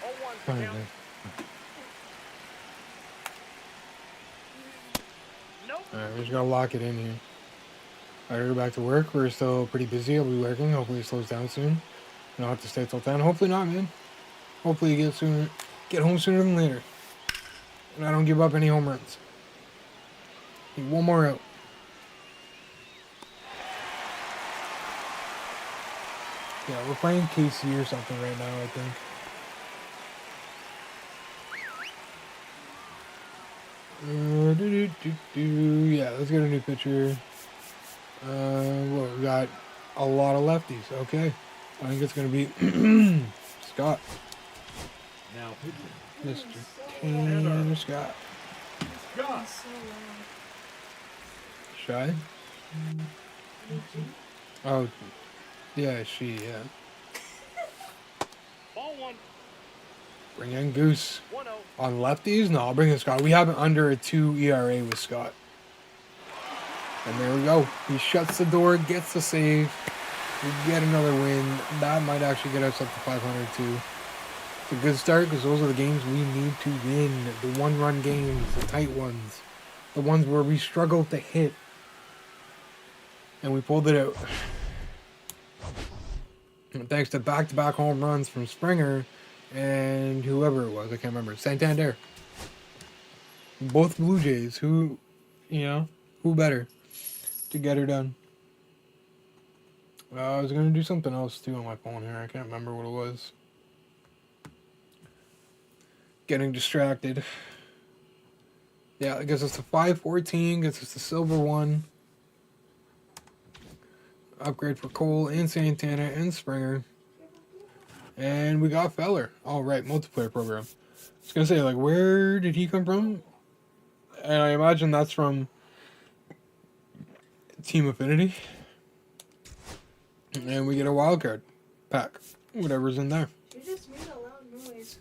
Oh, one, Fine, count. man. Nope. Alright, we just gotta lock it in here. Alright, we're back to work. We're still pretty busy. I'll be working. Hopefully it slows down soon. I don't have to stay till 10. Hopefully not, man. Hopefully you get home sooner than later. And I don't give up any home runs. Need 1 more out. Yeah, we're playing KC or something right now, I think. Yeah, let's get a new pitcher. What, we got a lot of lefties. Okay. I think it's going to be Scott. Now pitching, Mr. Tanner Scott. Scott. Shy? Oh, yeah, yeah. Ball one, Bring in Goose. 1-0. On lefties? No, I'll bring in Scott. We have it under a 2 ERA with Scott. And there we go. He shuts the door, gets the save. We get another win. That might actually get us up to 500 too. It's a good start because those are the games we need to win. The 1-run games, the tight ones. The ones where we struggle to hit. And we pulled it out. And thanks to back-to-back home runs from Springer and whoever it was. I can't remember. Santander. Both Blue Jays. Who better to get her done? I was going to do something else too on my phone here. I can't remember what it was. Getting distracted. Yeah, it gets us to 514. Gets us to silver 1. Upgrade for Cole and Santana and Springer. And we got Feller. All right, multiplayer program. I was going to say, like, where did he come from? And I imagine that's from Team Affinity. And we get a wild card pack. Whatever's in there. You just made a loud noise.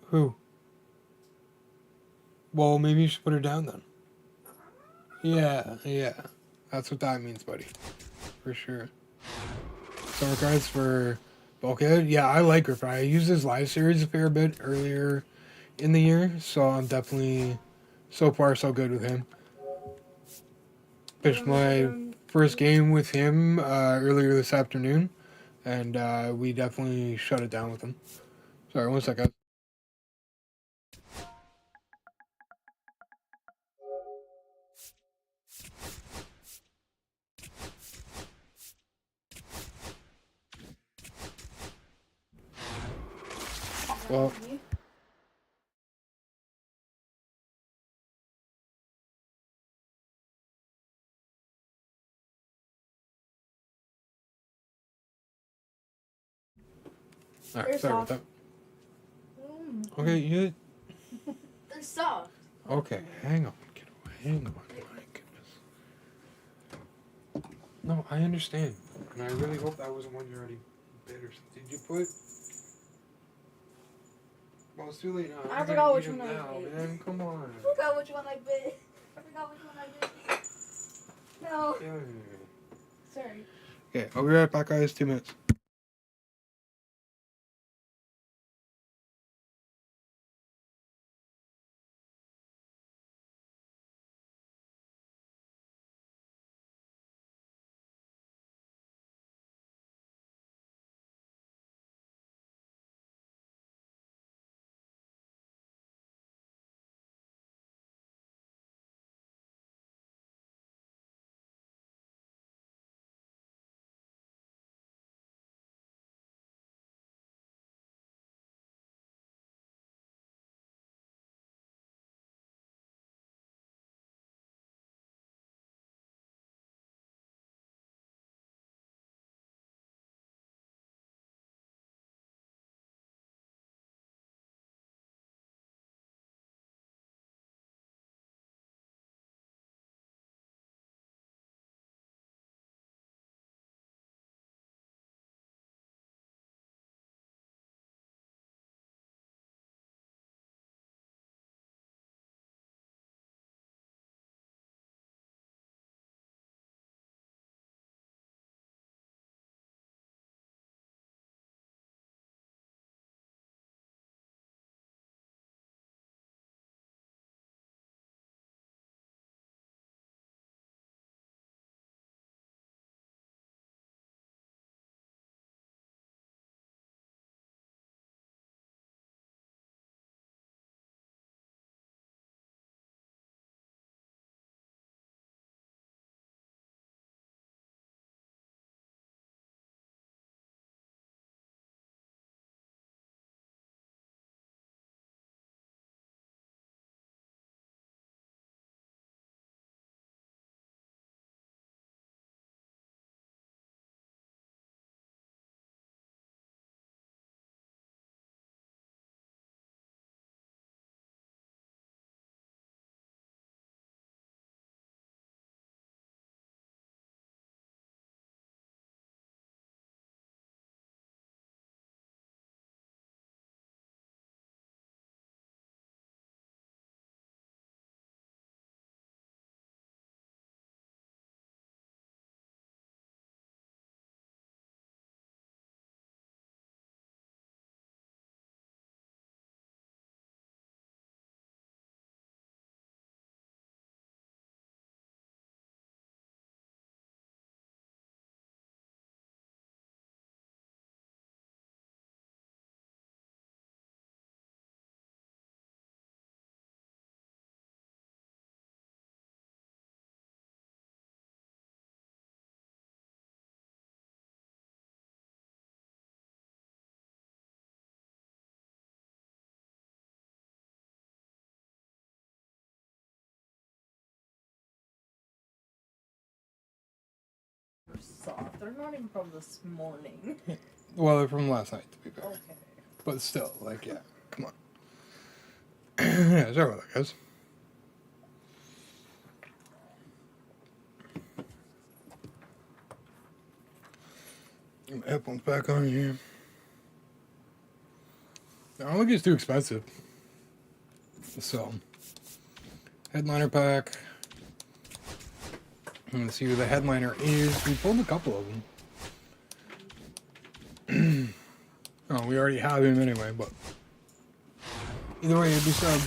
Who? Well, maybe you should put her down then. Yeah. That's what that means, buddy. For sure. Summer cards for Bulkhead. Yeah, I like Griffin. I used his live series a fair bit earlier in the year, so I'm definitely so far so good with him. Pitched my first game with him earlier this afternoon, and we definitely shut it down with him. Sorry, 1 second. Well, alright, They're sorry about soft. that. Okay, you. They're soft. Okay, hang on, kiddo. Hang on. My goodness. No, I understand. And I really hope that wasn't one you already bit or something. Did you put... Well, it's too late now. I I'm forgot gonna which eat 'em one I now, bit. man. Come on. I forgot which one I bit. I forgot which one I bit. No. Yeah. Sorry. Okay, I'll be right back, guys. 2 minutes. Soft. They're not even from this morning. Well, they're from last night, to be fair. Okay. But still, like, yeah. Come on. Yeah, sorry about that, guys. Get my headphones back on here. I don't think it's too expensive. So, headliner pack. Let's see who the headliner is. We pulled a couple of them. Oh, we already have him anyway, but either way, it'd be subs.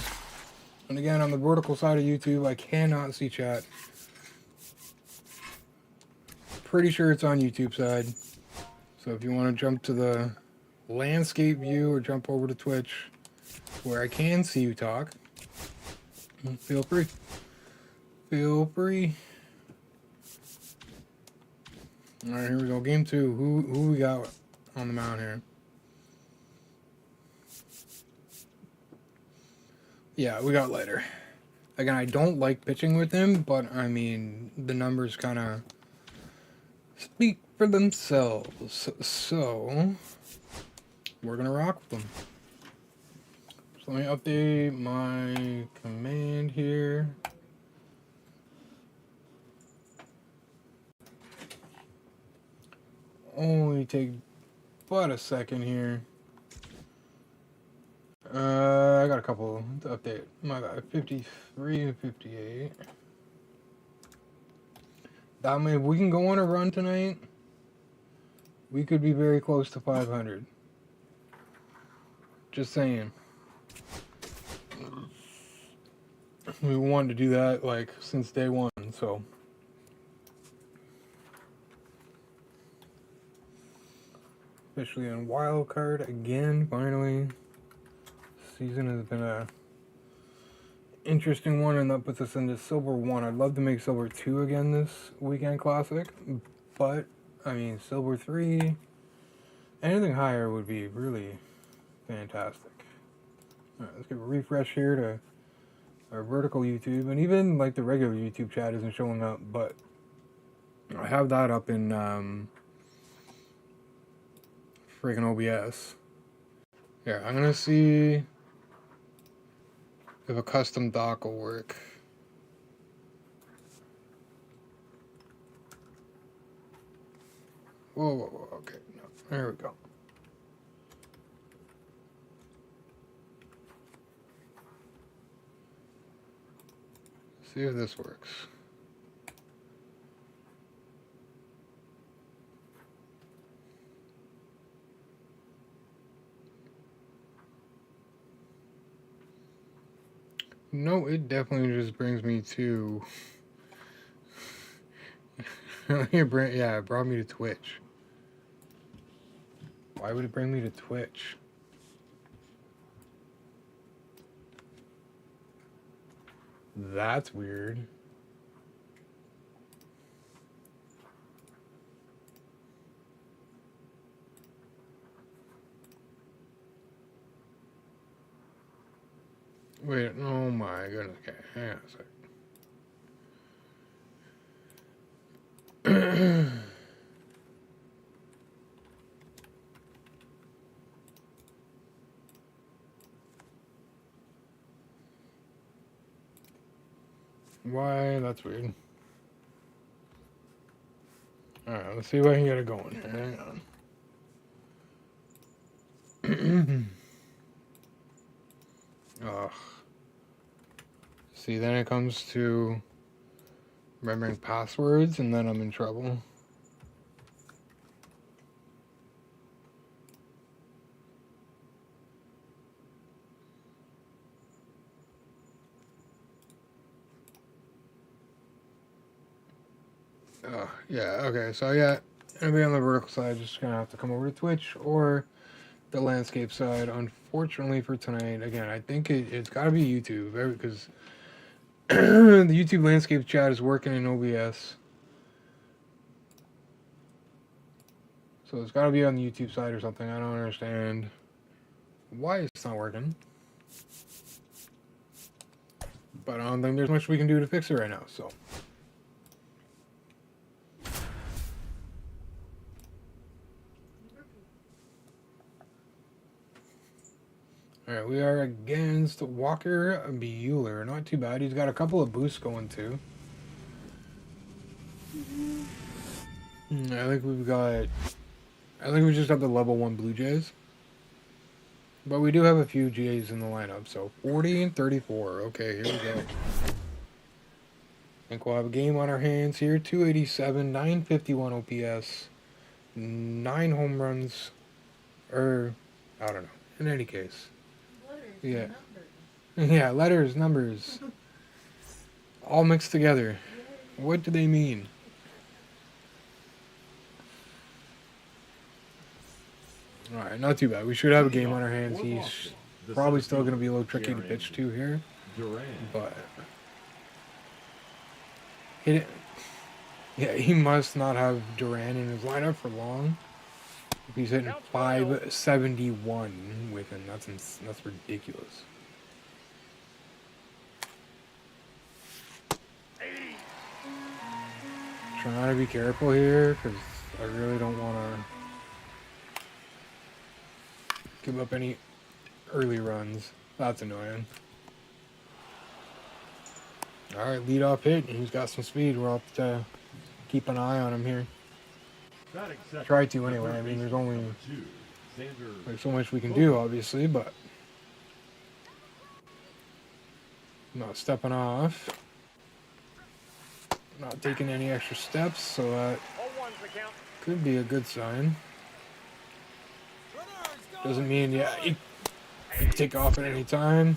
And again, on the vertical side of YouTube, I cannot see chat. Pretty sure it's on YouTube side. So if you want to jump to the landscape view or jump over to Twitch, where I can see you talk, feel free. Feel free. All right, here we go. Game 2. Who we got on the mound here? Yeah, we got Leiter. Again, I don't like pitching with him, but I mean, the numbers kind of speak for themselves. So, we're going to rock with them. So let me update my command here. Only take but a second here. I got a couple to update. My bad. 53 and 58. That means if we can go on a run tonight, we could be very close to 500. Just saying. We wanted to do that like since day one, so. Especially on wild card again, finally. Season has been a interesting one, and that puts us into Silver 1. I'd love to make Silver 2 again this weekend classic, but I mean Silver 3, anything higher would be really fantastic. Alright, let's give a refresh here to our vertical YouTube, and even like the regular YouTube chat isn't showing up, but I have that up in freaking OBS. Yeah, I'm gonna see if a custom dock will work. Whoa, okay, no, there we go. See if this works. No, it definitely just brings me to. Yeah, it brought me to Twitch. Why would it bring me to Twitch? That's weird. Wait, oh my goodness. Okay, hang on a sec. Why? That's weird. Alright, let's see if I can get it going here. Hang on. Ugh. See, then it comes to remembering passwords, and then I'm in trouble. Yeah, okay, so yeah, anybody on the vertical side just gonna have to come over to Twitch or the landscape side. Unfortunately for tonight, again, I think it's gotta be YouTube, because the YouTube landscape chat is working in OBS. So it's gotta be on the YouTube side or something. I don't understand why it's not working. But I don't think there's much we can do to fix it right now, so. Alright, we are against Walker Bueller. Not too bad. He's got a couple of boosts going too. I think we just have the level 1 Blue Jays. But we do have a few Jays in the lineup, so 40 and 34. Okay, here we go. I think we'll have a game on our hands here. 287, 951 OPS, 9 home runs, or I don't know. In any case. Yeah. Yeah, letters, numbers. All mixed together. What do they mean? Alright, not too bad. We should have a game on our hands. He's probably still going to be a little tricky to pitch to here. But he must not have Duran in his lineup for long. If he's hitting 571 with him, that's ridiculous. Trying to be careful here because I really don't want to give up any early runs. That's annoying. Alright, lead off hit. He's got some speed. We'll have to keep an eye on him here. Batting second, Try to the anyway. third I mean, there's baseman, only number 2, Xander. like so much we can do, obviously, but not stepping off. Not taking any extra steps, so that 0-1's the count. could be a good sign. Doesn't mean, yeah, you can take off at any time.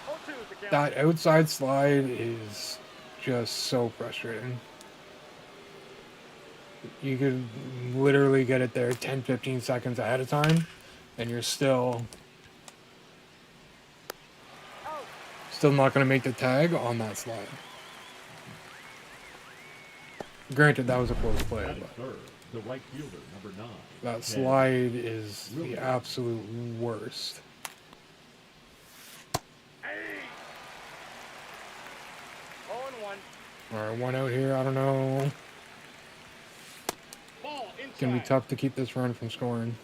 0-2's the count. That outside slide is just so frustrating. You could literally get it there 10-15 seconds ahead of time, and you're still not going to make the tag on that slide. Granted, that was a close play, Batting but third, the right fielder, number 9. that slide is the absolute worst. Hey. 0-1. Alright, one out here, I don't know. Ball inside. It's going to be tough to keep this run from scoring.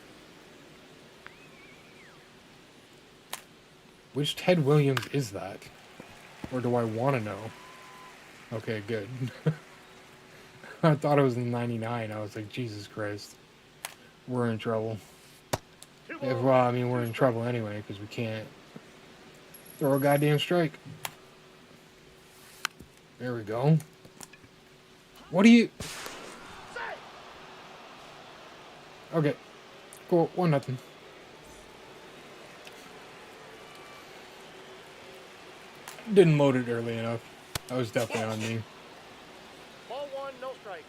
Which Ted Williams is that? Or do I want to know? Okay, good. I thought it was in 99. I was like, Jesus Christ. We're in trouble. Well, I mean, we're in trouble anyway, because we can't throw a goddamn strike. There we go. What do you... Okay. Cool. 1-0. Didn't load it early enough. That was definitely on me. Ball 1, no strike.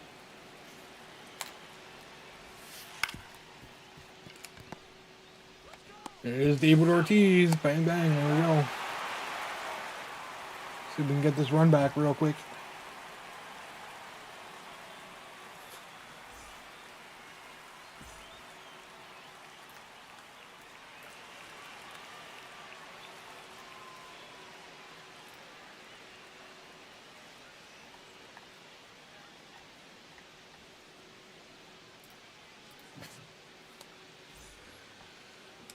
There it is, David Ortiz. Bang, bang. There we go. See if we can get this run back real quick.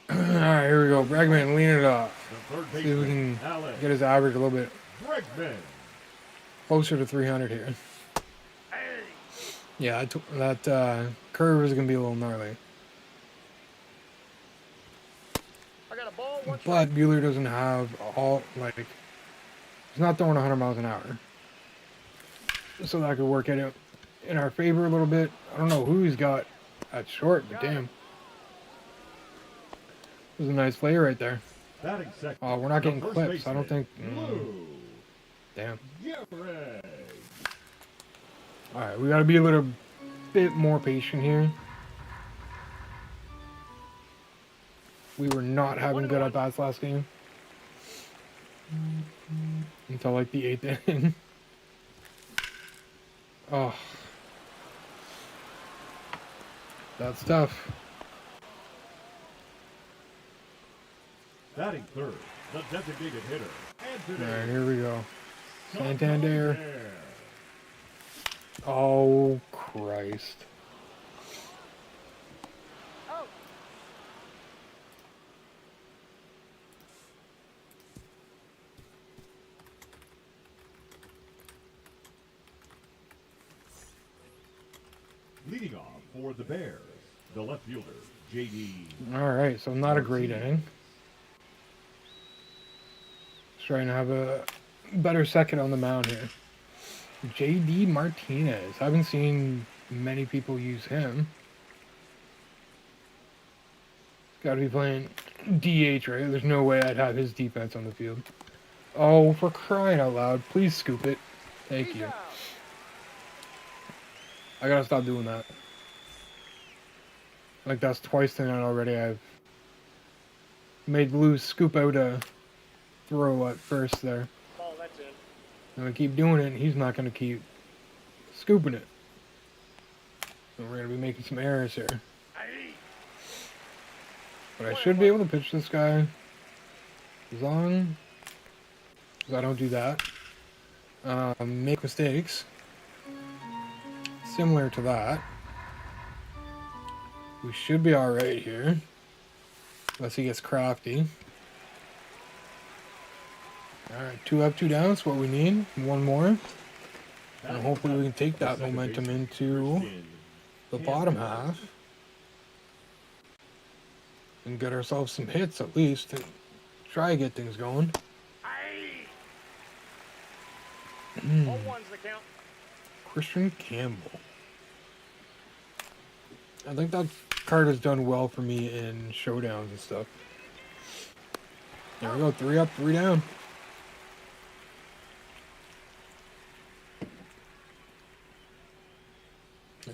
Alright, here we go. Bregman leaning it off. The third See if we baseman, can Alex get his average a little bit Bregman. closer to 300 here. Hey. Yeah, that curve is going to be a little gnarly. I got a ball, 1 strike. But Buehler doesn't have all, like, he's not throwing 100 miles an hour. So that could work it out in our favor a little bit. I don't know who he's got at short, but damn. It was a nice play right there. Batting second, Oh, we're not the getting first clips. I don't baseman, think... Blue. Damn. Jeffrey. Alright, we got to be a little bit more patient here. We were not having good at-bats last game. Until like the 8th inning. Oh. That's tough. Batting third, the designated hitter, Anthony Alright, here we go. Santander. Santander. Oh, Christ. Oh. Leading off for the Bears, the left fielder, J.D. Alright, so not a great inning. Just trying to have a better second on the mound here. J.D. Martinez. I haven't seen many people use him. Gotta be playing DH, right? There's no way I'd have his defense on the field. Oh, for crying out loud. Please scoop it. Thank you. I gotta stop doing that. Like, that's twice tonight already. I've made Lou scoop out a throw at first there. Ball, that's in. And I keep doing it, and he's not gonna keep scooping it. So we're gonna be making some errors here. Hey. But I should be able to pitch this guy. As long as I don't do that. Make mistakes. Similar to that. We should be alright here. Unless he gets crafty. Alright, 2 up, 2 down. That's what we need. One more. And Batting hopefully we can left, take that second momentum baseman, into Christian the Campbell. bottom half. And get ourselves some hits at least. And try to get things going. Aye. Hmm. All one's the count. Christian Campbell. I think that card has done well for me in showdowns and stuff. There we go, 3 up, 3 down.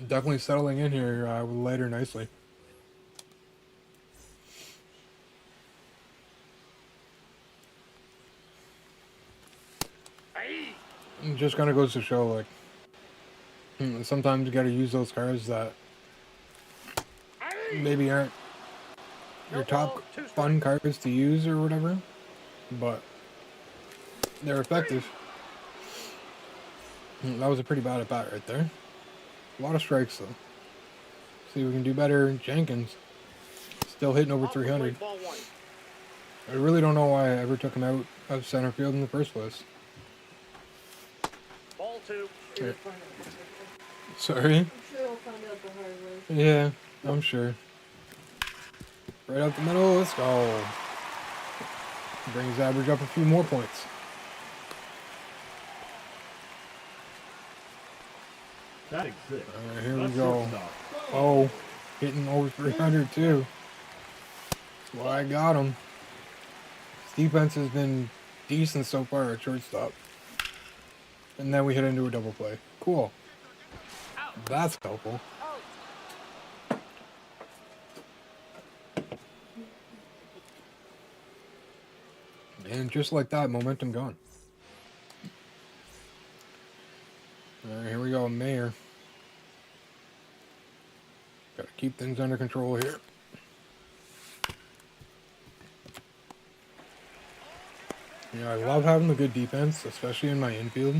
Definitely settling in here with lighter nicely. Aye. It just kind of goes to show, like, sometimes you got to use those cards that Aye. maybe aren't No your top ball, 2 fun strikes. cards to use or whatever, but they're effective. That was a pretty bad at bat right there. A lot of strikes though. See if we can do better. Jenkins still hitting over Off the plate, 300. ball 1. I really don't know why I ever took him out of center field in the first place. Ball 2. You'll Yeah. find out the hard way. Sorry. I'm sure you'll find out the hard way. Yeah, I'm sure. Right out the middle, let's go. Brings average up a few more points. Batting six. All right, here we the go. shortstop. Oh, hitting over 300 too. That's why I got him. His defense has been decent so far at shortstop. And then we hit into a double play. Cool. That's helpful. Out. And just like that, momentum gone. Alright, here we go, Mayor. Gotta keep things under control here. Yeah, I love having the good defense, especially in my infield.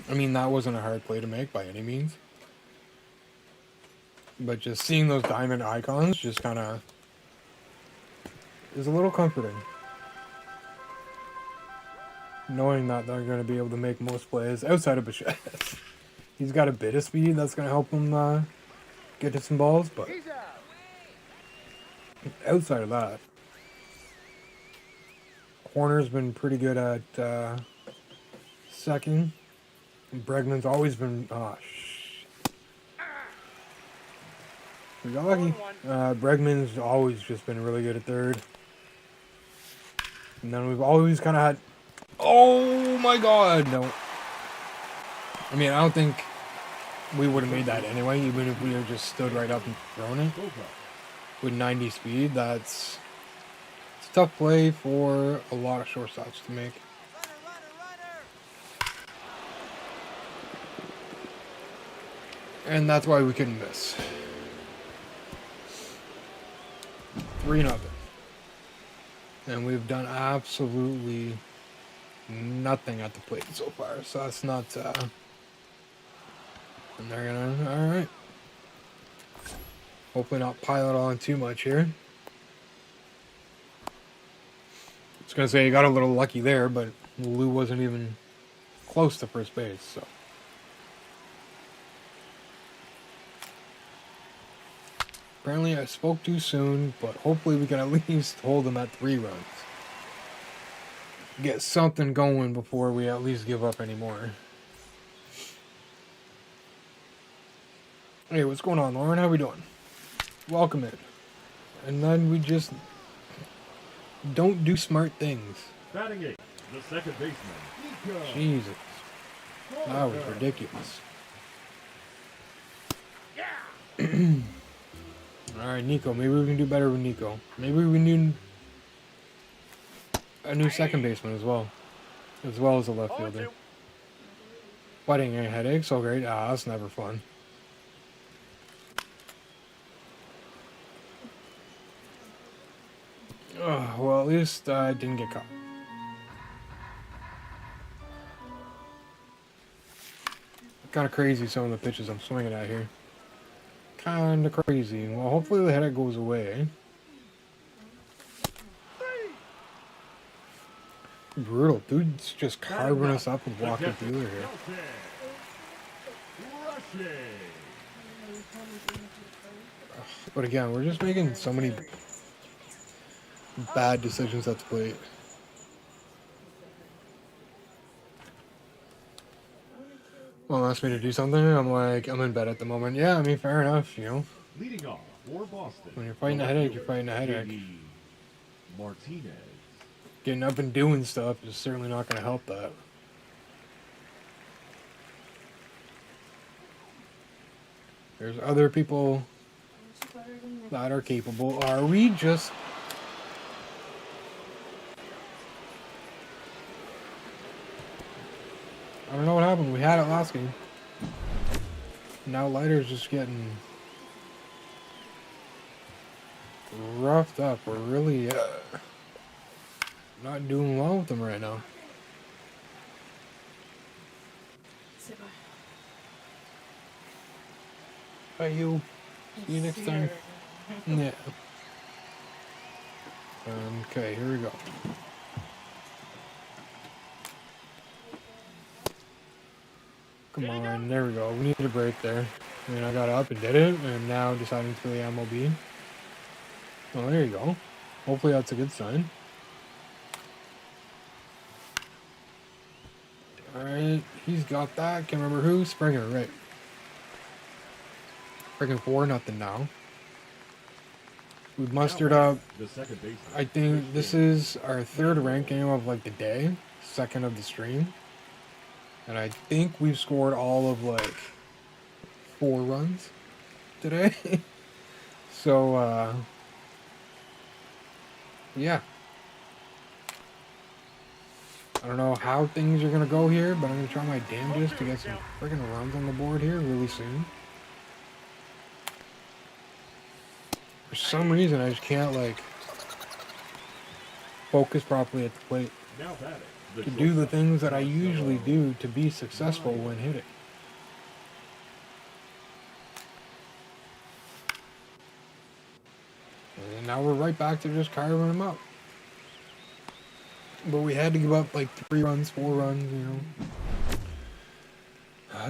I mean, that wasn't a hard play to make by any means. But just seeing those diamond icons just kind of is a little comforting. Knowing that they're going to be able to make most plays outside of Bichette. He's got a bit of speed that's going to help him get to some balls, but He's out. outside of that, Horner's been pretty good at second. Bregman's always been... We got lucky. Bregman's always just been really good at third. And then we've always kind of had... Oh my god, no. I mean, I don't think we would have made that anyway, even if we had just stood right up and thrown it. With 90 speed, it's a tough play for a lot of shortstops to make. And that's why we couldn't miss. 3-0. And we've done absolutely nothing at the plate so far. So that's not... and they're gonna... Alright. Hopefully not pile it on too much here. I was gonna say you got a little lucky there, but Lou wasn't even close to first base, so... Apparently I spoke too soon, but hopefully we can at least hold them at 3 runs. Get something going before we at least give up anymore. Hey, what's going on, Lauren? How we doing? Welcome in. And then we just don't do smart things. Batting eight, the second baseman, Nico. Jesus. That was ridiculous. Yeah. Alright, Nico. Maybe we can do better with Nico. Maybe we need a new second baseman as well. As well as a left Ball fielder. 2. Fighting a headache, so great. Ah, that's never fun. Well, at least I didn't get caught. Kind of crazy some of the pitches I'm swinging at here. Kind of crazy. Well, hopefully the headache goes away. Brutal. Dude's just Batting carving up, us up with the Walker Desert Wheeler here. Nelson. Rushing. But again, we're just making so many bad decisions at the plate. Well, asked me to do something, I'm like, I'm in bed at the moment. Yeah, I mean, fair enough, you know. Leading off for Boston. When you're fighting a headache, you're fighting a headache. JD Martinez. Getting up and doing stuff is certainly not going to help that. There's other people that are capable. Are we just... I don't know what happened. We had it last game. Now Lighter's just getting roughed up. We're really not doing well with them right now. Bye, you. See you next time. Yeah. Okay, here we go. Come on, there we go. We need a break there. I mean, I got up and did it, and now deciding to play the MLB. Oh, there you go. Hopefully that's a good sign. Alright, he's got that. Can't remember who. Springer, right. Freaking 4-0 now. We've mustered up, The second baseman. I think this is our third ranked game of like the day, second of the stream. And I think we've scored all of like 4 runs today. So, yeah. I don't know how things are going to go here, but I'm going to try my damnedest to get some freaking runs on the board here really soon. For some reason, I just can't, like, focus properly at the plate Now batting. The to do the shortstop, things that I Marcelo. usually do to be successful when hitting. And now we're right back to just carving them up. But we had to give up like 3 runs, 4 runs, you know.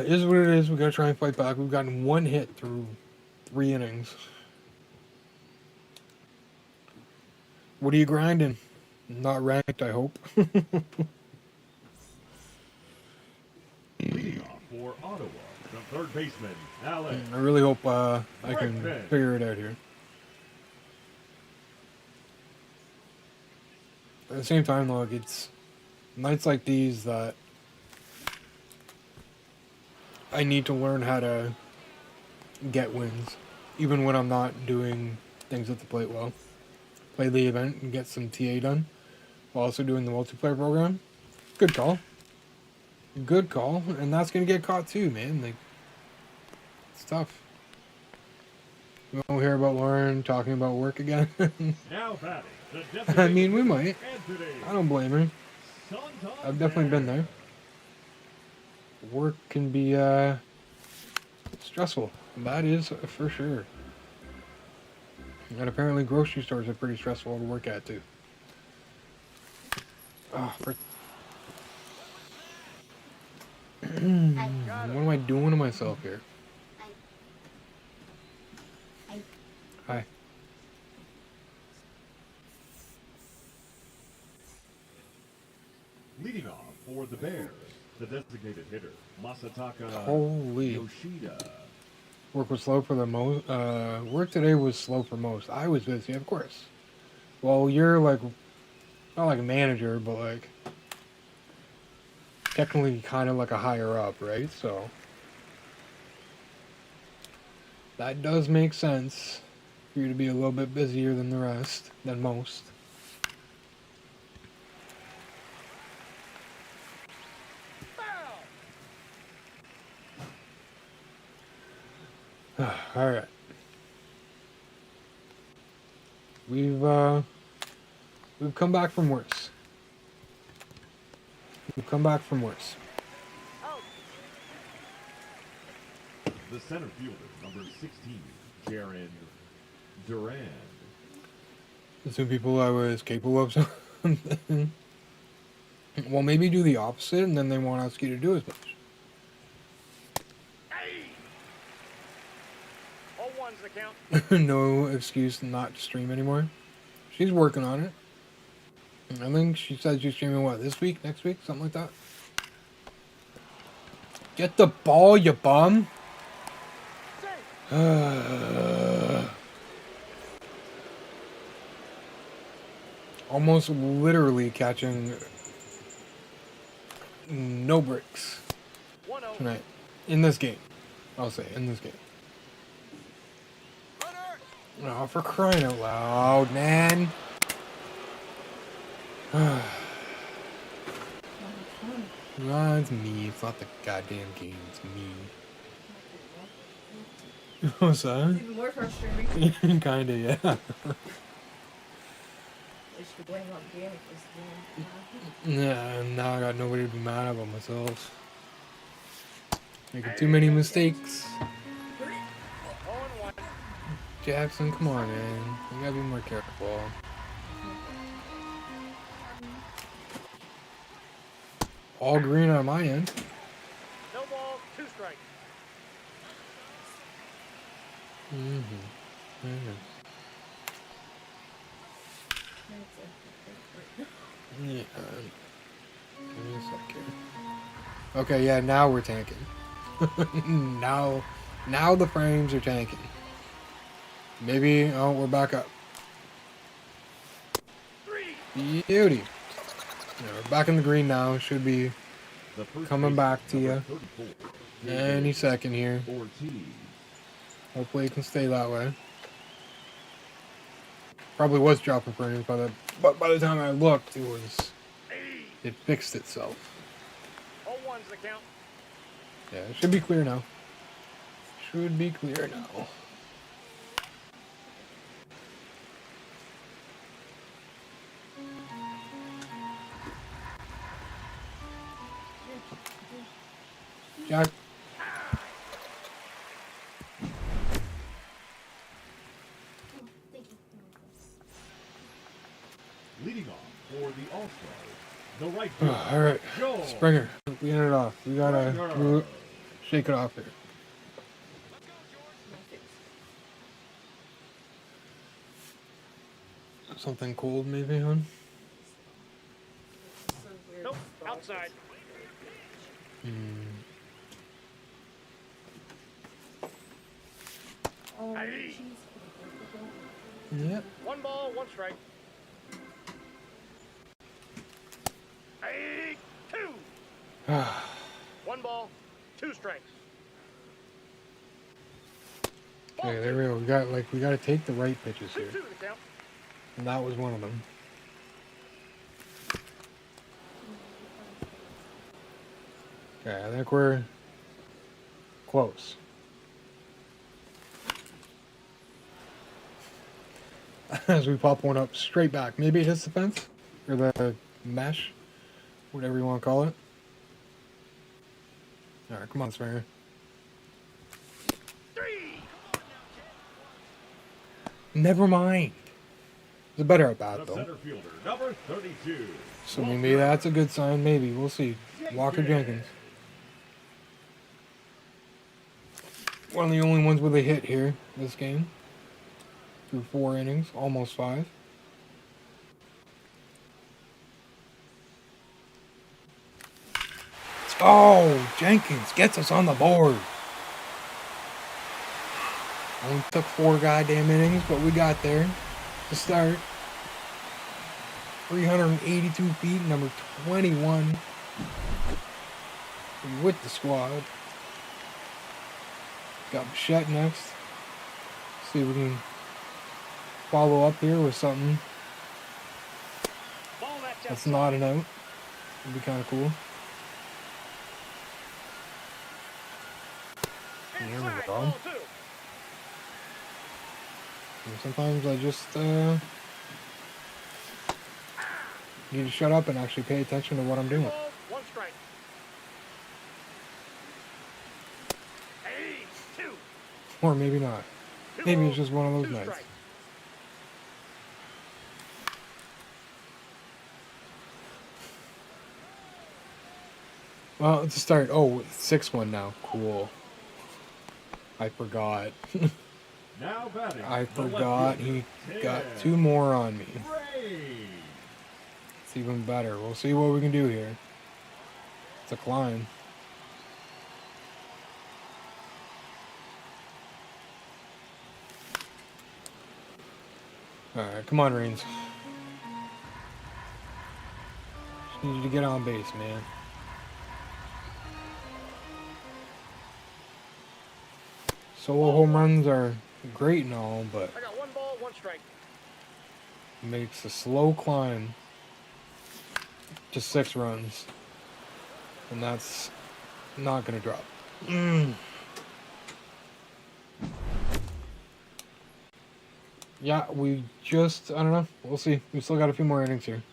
It is what it is. We gotta try and fight back. We've gotten 1 hit through 3 innings. What are you grinding? Not ranked, I hope. Leading off for Ottawa, the third baseman, Alex. I really hope I can figure it out here. At the same time, look, it's nights like these that I need to learn how to get wins, even when I'm not doing things at the plate well. Play the event and get some TA done, while also doing the multiplayer program. Good call. Good call, and that's gonna get caught too, man. Like, it's tough. We won't hear about Lauren talking about work again. Now batting. The I mean, we might. Anthony I don't blame her. Santander. I've definitely been there. Work can be stressful. That is for sure. And apparently grocery stores are pretty stressful to work at too. Oh, what am I doing to myself here? Hi. Leading off for the Bears, the designated hitter, Masataka Holy. Yoshida. Work was slow for the most. Work today was slow for most. I was busy, of course. Well, you're like, not like a manager, but like, technically kind of like a higher up, right? So, that does make sense for you to be a little bit busier than the rest, than most. All right. We've come back from worse. We've come back from worse. The center fielder, number 16, Jaron Duran. Some people I was capable of something. Well, maybe do the opposite, and then they won't ask you to do as much. Hey! All ones the count. No excuse not to stream anymore. She's working on it. I think she said she's streaming, what, this week, next week, something like that? Get the ball, you bum! Almost literally catching no bricks 1-0. tonight. In this game. I'll say, in this game. Oh, for crying out loud, man. No, it's me. It's not the goddamn game. It's me. What's It's that? even more frustrating. Kinda, yeah. I should blame on game if it's game. Yeah, now I got nobody to be mad at but myself. Making too many mistakes. 0-1. Jackson, come on, man. You gotta be more careful. All green on my end. No ball, 2 strikes. Mm-hmm. Yeah. Give me a second. Okay, yeah, now we're tanking. now the frames are tanking. Maybe, oh, we're back up. 3. Beauty. Yeah, we're back in the green now. Should be The first coming baseman, back to number you 34, any second here. Ortiz. Hopefully it can stay that way. Probably was dropping frames but by the time I looked, it fixed itself. All ones the count. Yeah, it should be clear now. Should be clear now. Jack. Thank you. Leading off for the All-Stars, the right fielder, All right, Joe Springer. We end it off. We gotta Springer. shake it off here. Something cold, maybe, hon? So weird. Nope, outside. Oh, Hey. jeez. Yep. 1 ball, 1 strike. Hey, 2. 1 ball, 2 strikes. Ball Okay, there we go. We gotta take the right pitches 2-2 here. the count. And that was one of them. Okay, I think we're close. As we pop one up straight back. Maybe it hits the fence? Or the mesh? Whatever you want to call it. Alright, come on, Springer. 3. Never mind. It's a better at bat, The though. center fielder, number 32. So maybe that's a good sign. Maybe. We'll see. Walker Jenkins. One of the only ones with a hit here this game. Through 4 innings. Almost 5. Oh, Jenkins gets us on the board. Only took 4 goddamn innings, but we got there to start. 382 feet, number 21 with the squad. Got Bichette next. See if we can follow up here with something Ball that's that's outside. not an out. Would be kind of cool. There we Inside, go. ball 2. And sometimes I just need to shut up and actually pay attention to what I'm doing. Ball, 1 strike. Hey, 2. Or maybe not. 2 Maybe balls, it's just one of those 2 nights. strikes. Well, let's start. Oh, 6-1 now. Cool. I forgot. Now batting. I the left forgot fielder, he Tim got 2 more on me. Ray. It's even better. We'll see what we can do here. It's a climb. Alright, come on, Reigns. Just need you to get on base, man. Solo home runs are great and all, but I got 1 ball, 1 strike. it makes a slow climb to 6 runs. And that's not going to drop. Yeah, we just, I don't know. We'll see. We still got a few more innings here.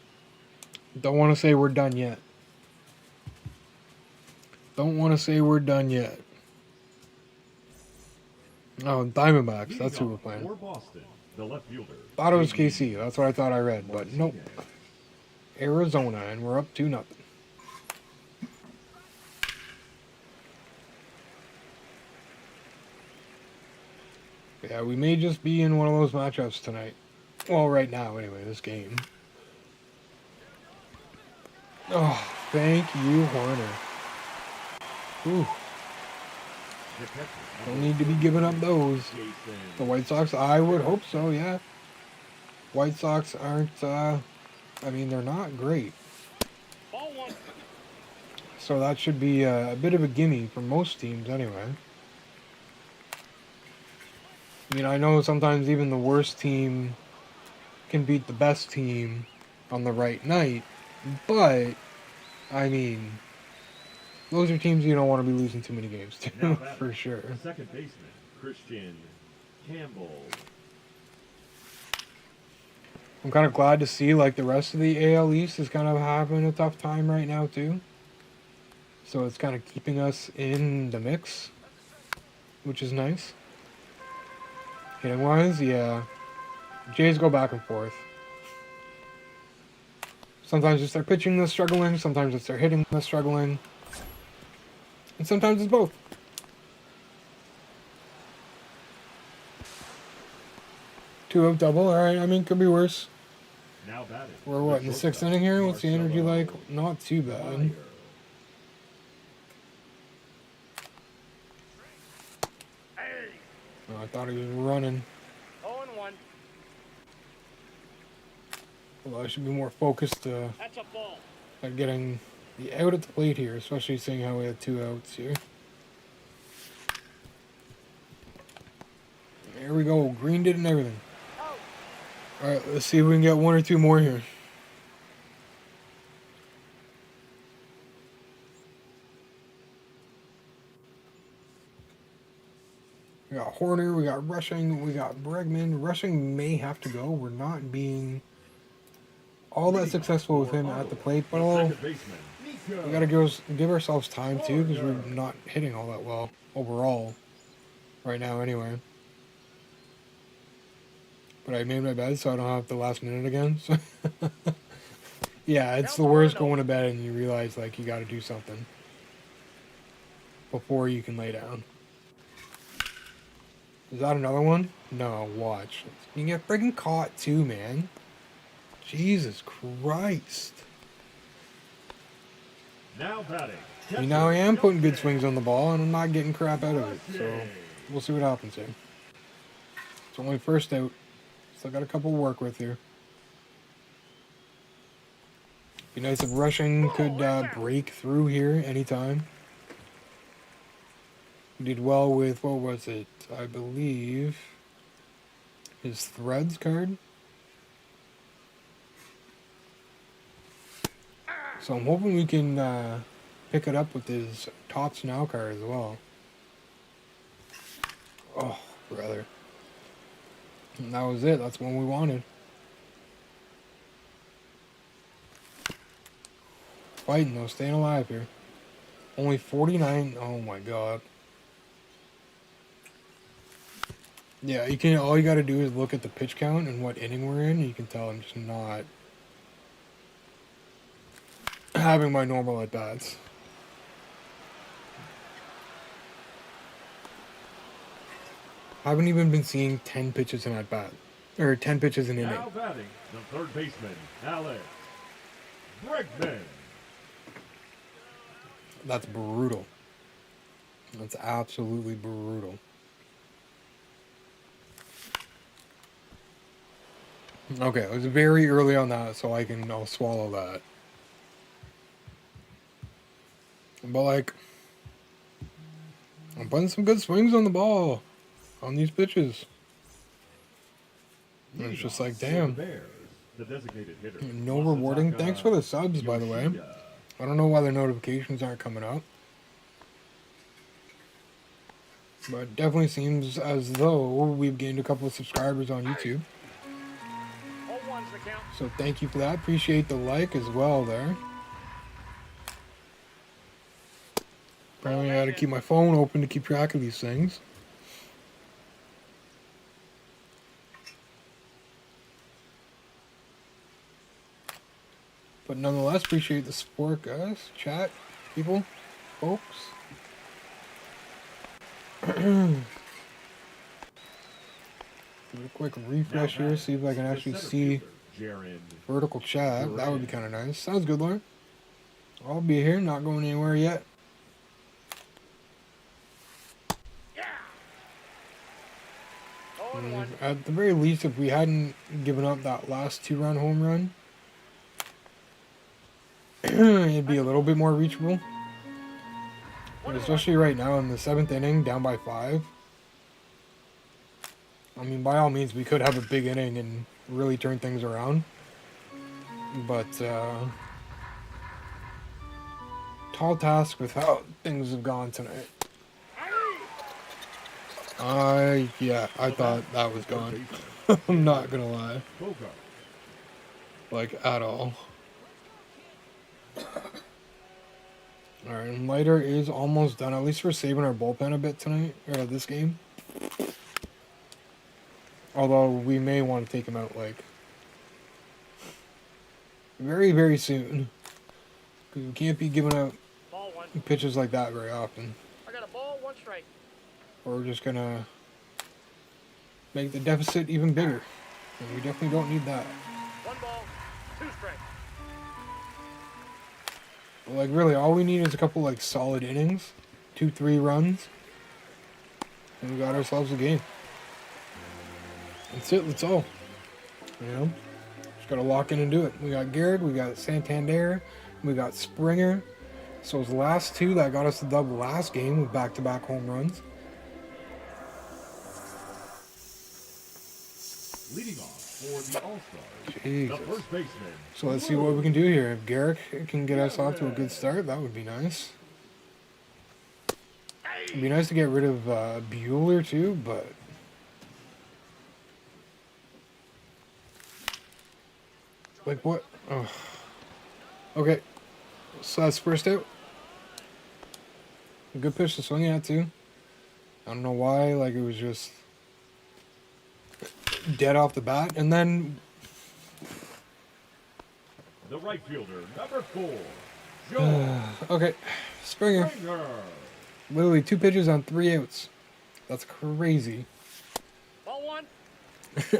Don't want to say we're done yet. Don't want to say we're done yet. Oh, Diamondbacks. That's who we're playing. For Boston, the left fielder. Thought it was KC. That's what I thought I read. But nope. Arizona, and we're up 2-0. Yeah, we may just be in one of those matchups tonight. Well, right now, anyway, this game. Oh, thank you, Horner. Ooh, don't need to be giving up those. The White Sox, I would hope so, yeah. White Sox aren't, I mean, they're not great. Ball 1. So that should be a bit of a gimme for most teams, anyway. I mean, I know sometimes even the worst team can beat the best team on the right night, but, I mean, those are teams you don't want to be losing too many games to, for sure. Second baseman, Christian Campbell. I'm kind of glad to see, like, the rest of the AL East is kind of having a tough time right now, too. So it's kind of keeping us in the mix, which is nice. Hitting-wise, yeah. Jays go back and forth. Sometimes it's their pitching that's struggling, sometimes it's their hitting that's struggling. And sometimes it's both. Two-out double, alright, I mean, could be worse. Now batting. We're what, in the 6th inning here? What's the energy like? Not too bad. Hey. Oh, I thought he was running. 0-1. Although I should be more focused That's a ball. at getting the out at the plate here, especially seeing how we had 2 outs here. There we go, greened it and everything. Out. Alright, let's see if we can get 1 or 2 more here. We got Horner, we got Rushing, we got Bregman. Rushing may have to go. We're not being all that successful with him at the plate, but we gotta give ourselves time too, because we're not hitting all that well overall right now anyway. But I made my bed so I don't have the last minute again. So yeah, it's the worst going to bed and you realize like you gotta do something before you can lay down. Is that another one? No, watch. You can get friggin' caught too, man. Jesus Christ. Now batting. I mean, now I am putting good swings on the ball and I'm not getting crap out of it. So we'll see what happens here. It's only first out. Still got a couple to work with here. Be nice if Rushing could break through here anytime. We did well with, what was it? I believe his Threads card. So I'm hoping we can pick it up with his Tots Now card as well. Oh, brother. And that was it. That's what we wanted. Fighting though, staying alive here. Only 49. Oh my god. Yeah, you can. All you got to do is look at the pitch count and what inning we're in. You can tell I'm just not having my normal at bats. Haven't even been seeing 10 pitches in at bat. Or 10 pitches in inning. Now batting, the third baseman, Alex Bregman. That's brutal. That's absolutely brutal. Okay, it was very early on that, so I'll swallow that. But like, I'm putting some good swings on the ball on these pitches. And it's just like, damn. Bears, the designated hitter. No rewarding. Thanks for the subs, by the way. Yoshida. I don't know why the notifications aren't coming up. But it definitely seems as though we've gained a couple of subscribers on YouTube. All ones the count. So thank you for that. Appreciate the like as well there. Apparently I gotta keep my phone open to keep track of these things. But nonetheless, appreciate the support, guys. Chat, people, folks. Do a quick refresh here, see if I can actually see vertical chat. That would be kind of nice. Sounds good, Lauren. I'll be here, not going anywhere yet. At the very least, if we hadn't given up that last 2-run home run, it'd be a little bit more reachable. But especially right now in the 7th inning, down by 5. I mean, by all means, we could have a big inning and really turn things around. But, tall task with how things have gone tonight. Yeah, I thought that was gone. I'm not gonna lie. Like, at all. Alright, and Lighter is almost done. At least we're saving our bullpen a bit tonight, or this game. Although, we may want to take him out, like, very, very soon. Because we can't be giving out Ball one. pitches like that very often. I got a ball, one strike. Or we're just gonna make the deficit even bigger. And we definitely don't need that. One ball, two strikes. But like really, all we need is a couple like solid innings, 2-3 runs, and we got ourselves a game. That's it. That's all. You know, just gotta lock in and do it. We got Garrett, we got Santander, we got Springer. So it's the last two that got us the dub last game with back-to-back home runs. Leading off for the All-Stars, Jesus. the first baseman. So let's see what we can do here. If Garrick can get us off to a good start, that would be nice. It'd be nice to get rid of Bueller too, but like what? Oh. Okay, so that's first out. A good pitch to swing at too. I don't know why. Like it was just dead off the bat, and then The right fielder, number 4, Joe okay, Springer. Springer. Literally 2 pitches on 3 outs. That's crazy. Ball one.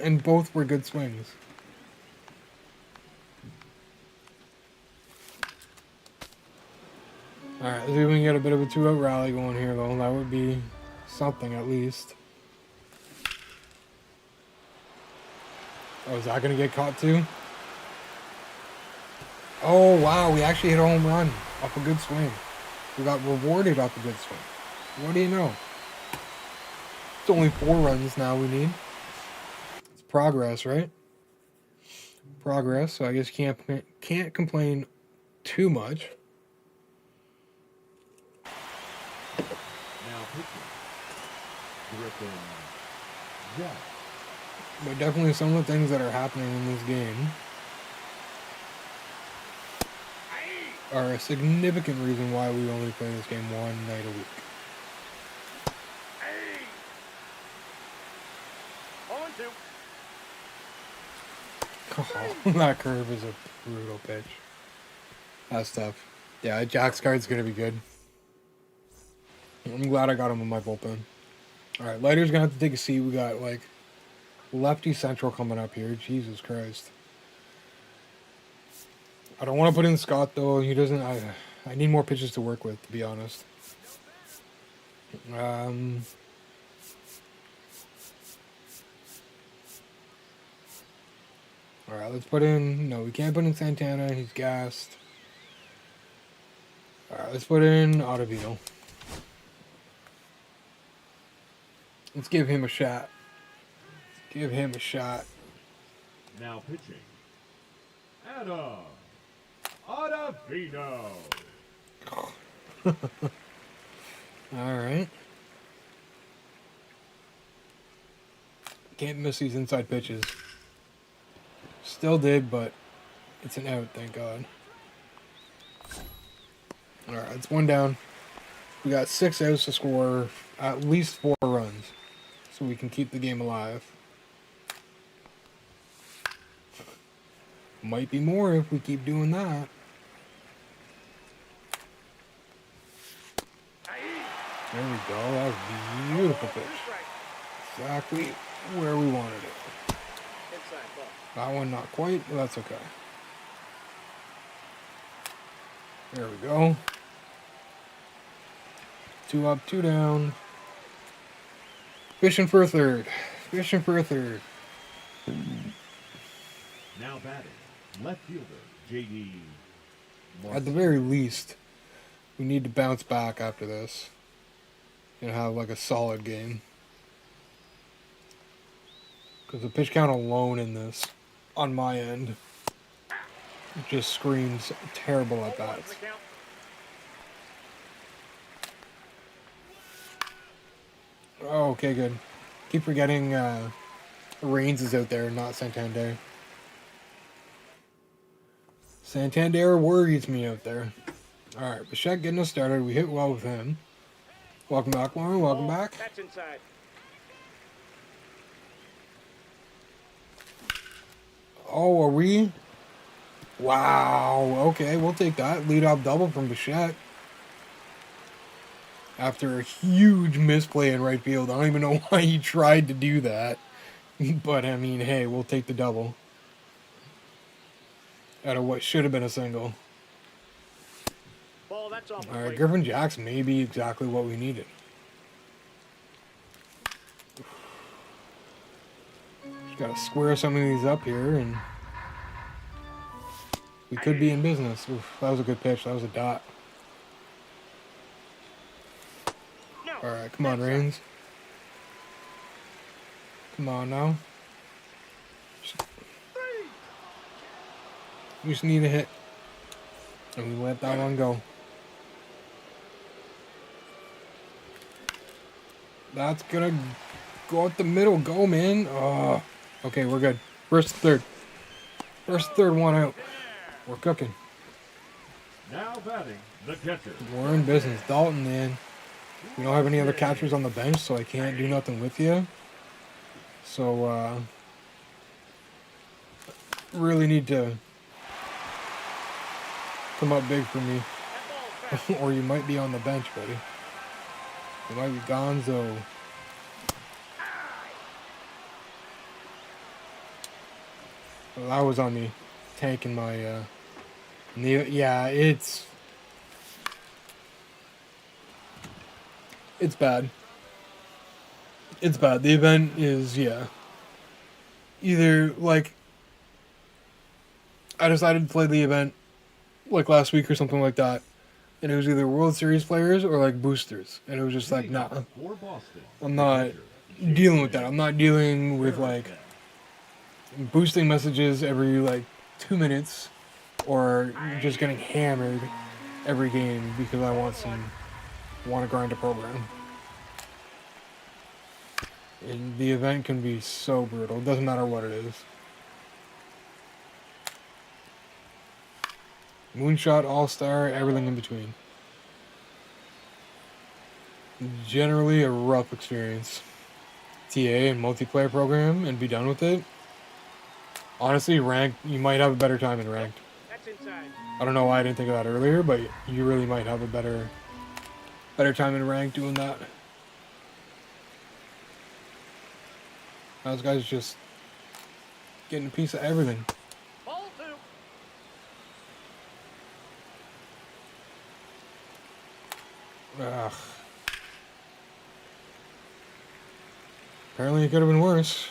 And both were good swings. Alright, let's see if we can get a bit of a 2-out rally going here, though. That would be something, at least. Oh, is that going to get caught, too? Oh, wow, we actually hit a home run off a good swing. We got rewarded off a good swing. What do you know? It's only 4 runs now we need. It's progress, right? Progress, so I guess can't complain too much. Now pitching, Griffin Jack. But definitely some of the things that are happening in this game are a significant reason why we only play this game one night a week. Ball one, two. Oh, that curve is a brutal pitch. That's tough. Yeah, Jack's card's gonna be good. I'm glad I got him in my bullpen. All right, Lighter's gonna have to take a seat. We got like lefty central coming up here. Jesus Christ. I don't want to put in Scott though. He doesn't. I need more pitches to work with, to be honest. Um. All right, let's put in. No, we can't put in Santana. He's gassed. All right, let's put in Ottavino. Let's give him a shot. Give him a shot. Now pitching. Adam Ottavino. All right. Can't miss these inside pitches. Still did, but it's an out, thank God. All right, it's one down. We got 6 outs to score at least 4 runs, so we can keep the game alive. Might be more if we keep doing that. There we go. That was a beautiful pitch. Exactly where we wanted it. Inside ball. That one not quite, but that's okay. There we go. 2 up, 2 down. Fishing for a third. Fishing for a third. Now batting. Left fielder, J.D. At the very least, we need to bounce back after this and have like a solid game. Because the pitch count alone in this, on my end, just screams terrible at bats. Oh, okay, good. Keep forgetting Reigns is out there, not Santander. Santander worries me out there. Alright, Bichette getting us started. We hit well with him. Welcome back, Lauren. Welcome back. That's inside. Oh, are we? Wow. Okay, we'll take that. Lead off double from Bichette. After a huge misplay in right field. I don't even know why he tried to do that. But, I mean, hey, we'll take the double. Out of what should have been a single. Ball, that's off the Alright, plate. Griffin Jackson may be exactly what we needed. Just gotta square some of these up here, and we could be in business. Oof, that was a good pitch. That was a dot. No. Alright, come on, Reigns. Come on now. We just need a hit. And we let that one go. That's gonna go out the middle. Go, man. Oh. Okay, we're good. First and third. First and third, one out. We're cooking. Now batting, the catcher. We're in business. Dalton, man. We don't have any other catchers on the bench, so I can't do nothing with you. So, really need to come up big for me. Or you might be on the bench, buddy. You might be gonzo. Well, that was on me. Tanking my, yeah, it's bad. It's bad. The event is, yeah. Either, like, I decided to play the event, like, last week or something like that. And it was either World Series players or, like, boosters. And it was just like, nah. For Boston. I'm not dealing with that. I'm not dealing with, like, boosting messages every, like, 2 minutes. Or just getting hammered every game because I want to grind a program. And the event can be so brutal. It doesn't matter what it is. Moonshot, All-Star, everything in between. Generally a rough experience. TA and multiplayer program and be done with it. Honestly, ranked, you might have a better time in ranked. That's inside. I don't know why I didn't think of that earlier, but you really might have a better time in ranked doing that. Those guys just getting a piece of everything. Ball 2. Ugh. Apparently it could have been worse.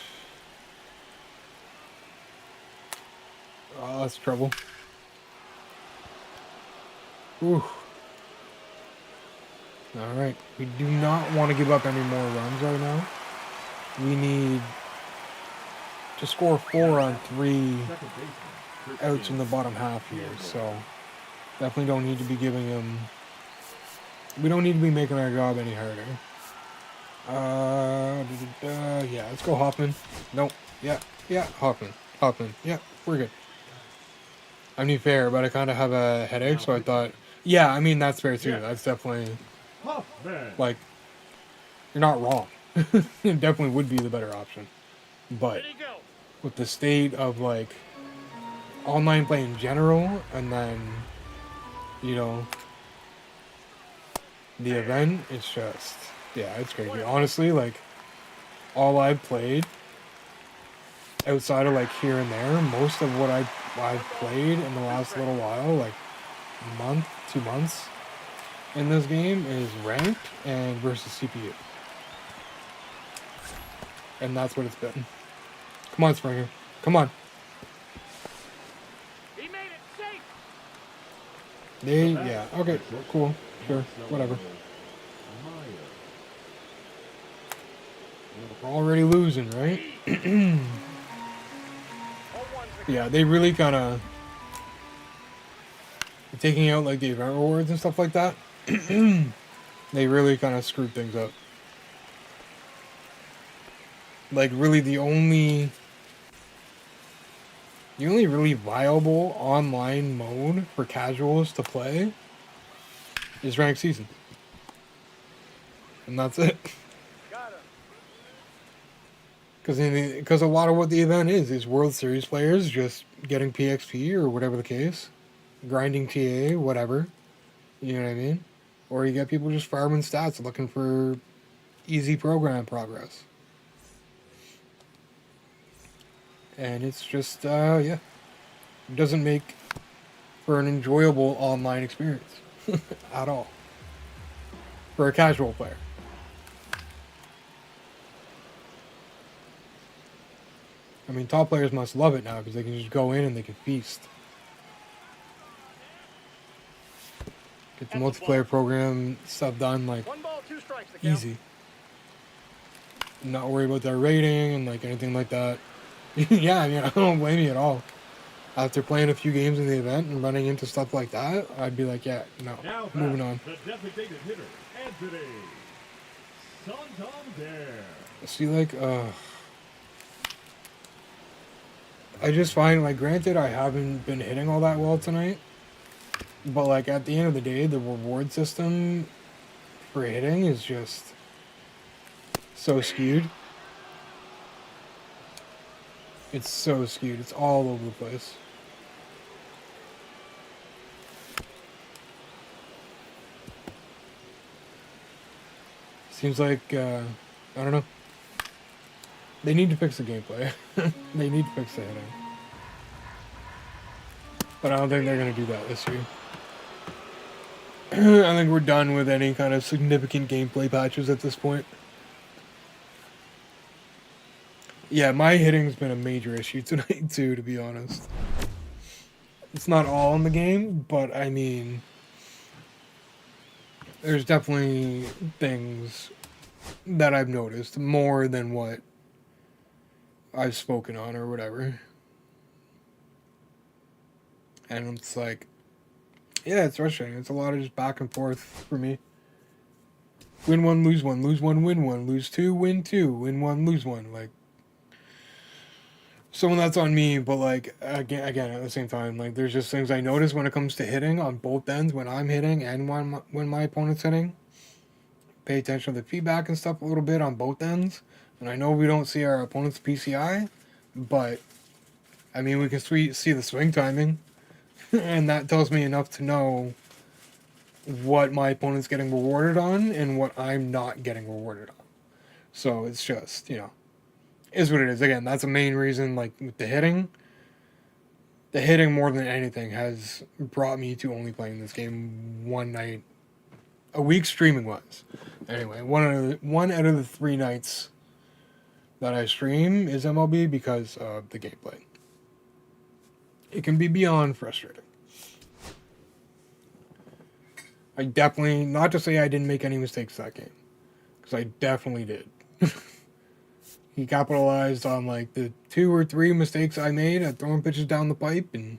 Oh, that's trouble. Ooh. Alright. We do not want to give up any more runs right now. We need to score 4 on 3 Second baseman, outs in the bottom half here, so definitely don't need to be giving him... We don't need to be making our job any harder. Yeah, let's go Hoffman. Nope. Yeah, Hoffman. Yeah, we're good. I mean, fair, but I kind of have a headache, so I thought... Yeah, I mean, that's fair, too. Yeah. That's definitely... Hoffman. Like, you're not wrong. It definitely would be the better option. But Ready, go. with the state of, like, online play in general, and then, you know, the event, it's just... Yeah, it's crazy. Honestly, like, all I've played, outside of, like, here and there, most of what I've played in the last little while, like, month, 2 months, in this game is ranked and versus CPU. And that's what it's been. Come on, Springer. Come on. He made it safe. Yeah, okay, cool. Sure, whatever. We're already losing, right? Yeah, they really kind of... Taking out, like, the event rewards and stuff like that, they really kind of screwed things up. Like, really, the only really viable online mode for casuals to play is ranked season. And that's it. Got him. Because a lot of what the event is World Series players just getting PXP or whatever the case, grinding TA, whatever. You know what I mean? Or you get people just farming stats looking for easy program progress. And it's just, yeah, it doesn't make for an enjoyable online experience at all for a casual player. I mean, top players must love it now because they can just go in and they can feast. Get the multiplayer program stuff done, like, 1 ball, 2 strikes. The count. easy. Not worry about their rating and, like, anything like that. Yeah, I mean, I don't blame you at all. After playing a few games in the event and running into stuff like that, I'd be like, yeah, no, Now moving on. the designated hitter, Anthony Santander. See, like, I just find, like, granted, I haven't been hitting all that well tonight, but, like, at the end of the day, the reward system for hitting is just so skewed. It's so skewed. It's all over the place. Seems like, I don't know. They need to fix the gameplay. They need to fix the hitting. But I don't think they're going to do that this year. I think we're done with any kind of significant gameplay patches at this point. Yeah, my hitting's been a major issue tonight too, to be honest. It's not all in the game, but I mean... There's definitely things that I've noticed more than what I've spoken on or whatever. And it's like, yeah, it's frustrating. It's a lot of just back and forth for me. Win one, lose one, lose one, win one, lose two, win two, win one, lose one. Like, some of that's on me, but like, again, at the same time, like, there's just things I notice when it comes to hitting on both ends, when I'm hitting and when my opponent's hitting. Pay attention to the feedback and stuff a little bit on both ends. And I know we don't see our opponent's PCI, but, I mean, we can see the swing timing. And that tells me enough to know what my opponent's getting rewarded on and what I'm not getting rewarded on. So it's just, you know, is what it is. Again, that's the main reason. Like with the hitting more than anything has brought me to only playing this game one night a week streaming wise. Anyway, one out of the 3 nights that I stream is MLB because of the gameplay. It can be beyond frustrating. I definitely, not to say I didn't make any mistakes that game, because I definitely did. He capitalized on like the 2 or 3 mistakes I made at throwing pitches down the pipe, and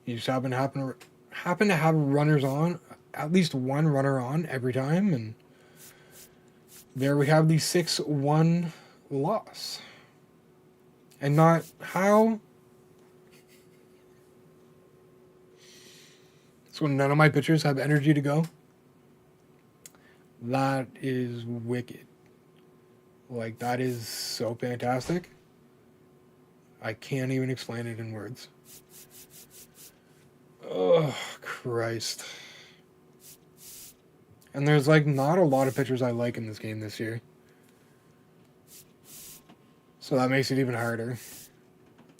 he just happened to have runners on, at least one runner on every time, and there we have the 6-1 loss. And not how. So none of my pitchers have energy to go. That is wicked. Like, that is so fantastic. I can't even explain it in words. Oh, Christ. And there's, like, not a lot of pitchers I like in this game this year. So that makes it even harder.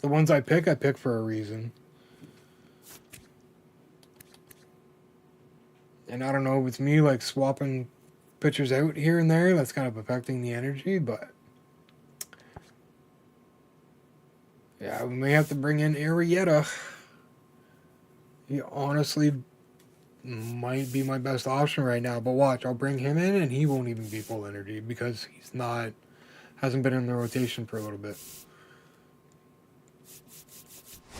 The ones I pick for a reason. And I don't know if it's me, like, swapping pitchers out here and there that's kind of affecting the energy, but yeah, we may have to bring in Arrieta. He honestly might be my best option right now, but watch, I'll bring him in and he won't even be full energy because hasn't been in the rotation for a little bit.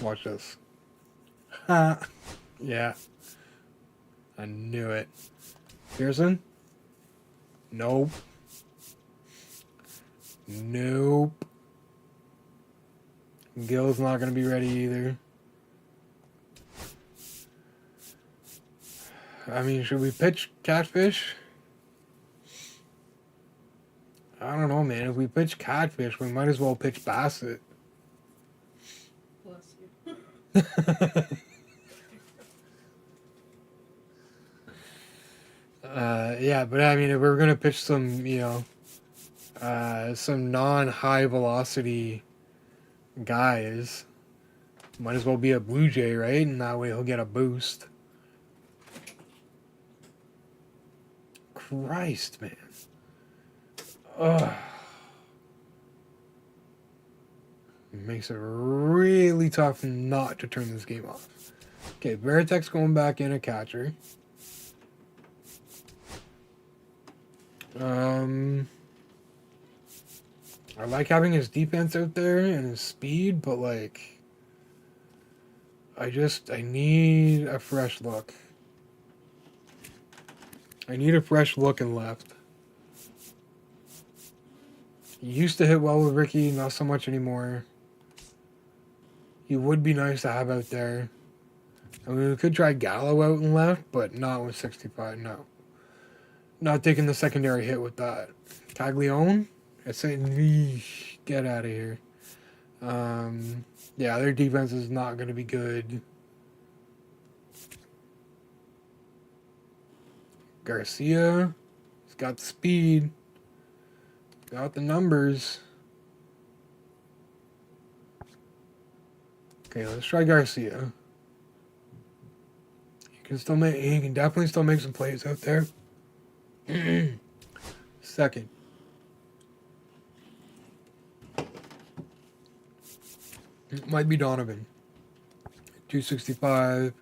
Watch this. Yeah, I knew it. Pearson? Nope. Nope. Gill's not going to be ready either. I mean, should we pitch Catfish? I don't know, man. If we pitch Catfish, we might as well pitch Bassett. Bless you. Yeah, but I mean, if we're going to pitch some, some non-high velocity guys, might as well be a Blue Jay, right? And that way he'll get a boost. Christ, man. Ugh. It makes it really tough not to turn this game off. Okay, Veritek's going back in a catcher. I like having his defense out there and his speed, but like, I need a fresh look. I need a fresh look in left. He used to hit well with Ricky, not so much anymore. He would be nice to have out there. I mean, we could try Gallo out in left, but not with 65, no. Not taking the secondary hit with that. Taglione? I say, get out of here. Yeah, their defense is not going to be good. Garcia, he's got the speed, got the numbers. Okay, let's try Garcia. He can definitely still make some plays out there. Second. It might be Donovan. 265.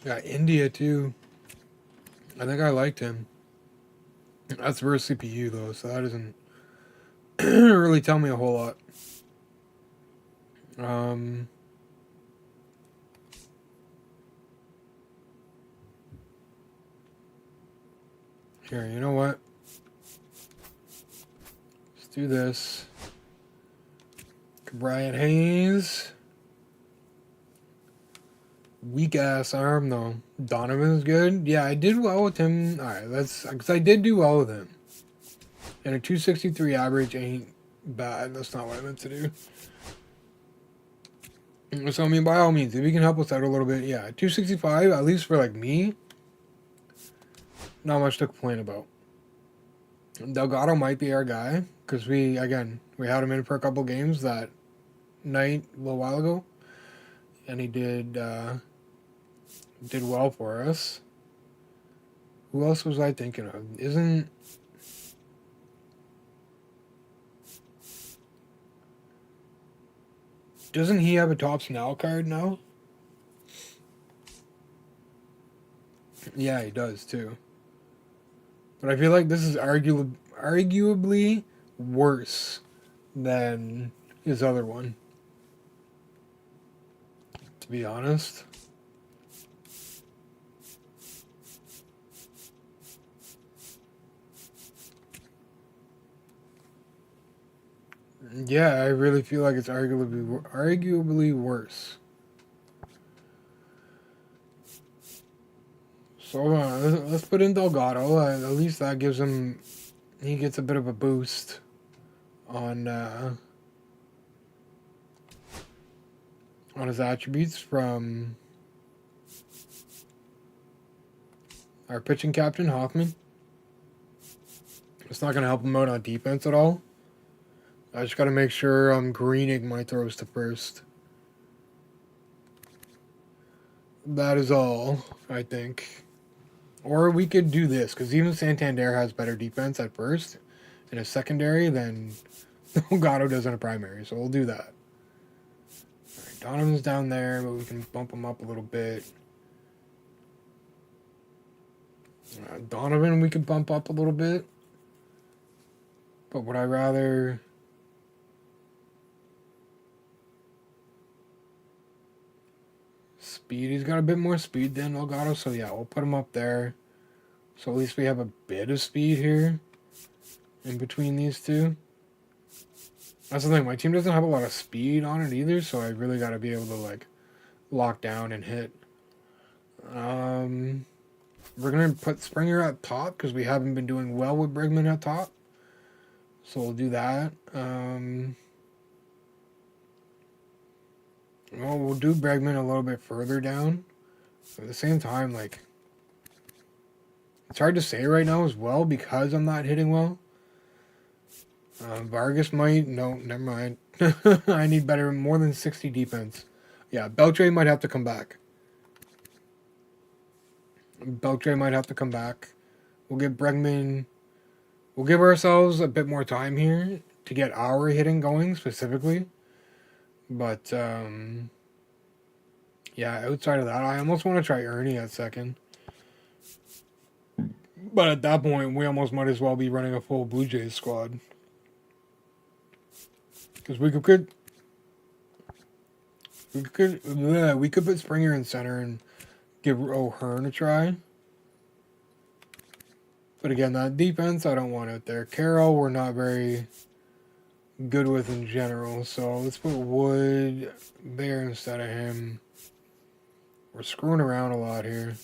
Got India too. I think I liked him. That's versus CPU though, so that doesn't really tell me a whole lot. Here, you know what? Let's do this. Brian Hayes. Weak ass arm though. Donovan's good. Yeah, I did well with him. Alright, because I did do well with him. And a 263 average ain't bad. That's not what I meant to do. So I mean, by all means, if you can help us out a little bit, yeah, 265 at least for like me. Not much to complain about. Delgado might be our guy because we had him in for a couple games that night a little while ago, and he did well for us. Who else was I thinking of? Doesn't he have a Tops Now card now? Yeah, he does too. But I feel like this is arguably worse than his other one, to be honest. Yeah, I really feel like it's arguably worse. So let's put in Delgado. At least that gives him, he gets a bit of a boost on his attributes from our pitching captain Hoffman. It's not going to help him out on defense at all. I just got to make sure I'm greening my throws to first. That is all, I think. Or we could do this, because even Santander has better defense at first in a secondary than Delgado does in a primary, so we'll do that. Alright, Donovan's down there, but we can bump him up a little bit. Donovan we could bump up a little bit. But would I rather... Speed, he's got a bit more speed than Delgado, so yeah, we'll put him up there. So at least we have a bit of speed here in between these two. That's the thing, my team doesn't have a lot of speed on it either, so I really got to be able to like lock down and hit. We're going to put Springer at top because we haven't been doing well with Bregman at top. So we'll do that. Well, we'll do Bregman a little bit further down. At the same time, like, it's hard to say right now as well because I'm not hitting well. Vargas might. No, never mind. I need better, more than 60 defense. Yeah, Beltre might have to come back. Beltre might have to come back. We'll give Bregman... We'll give ourselves a bit more time here to get our hitting going specifically. But, yeah, outside of that, I almost want to try Ernie at second. But at that point, we almost might as well be running a full Blue Jays squad. Because we could put Springer in center and give O'Hearn a try. But again, that defense, I don't want out there. Carroll, we're not very good with in general. So let's put Wood there instead of him. We're screwing around a lot here.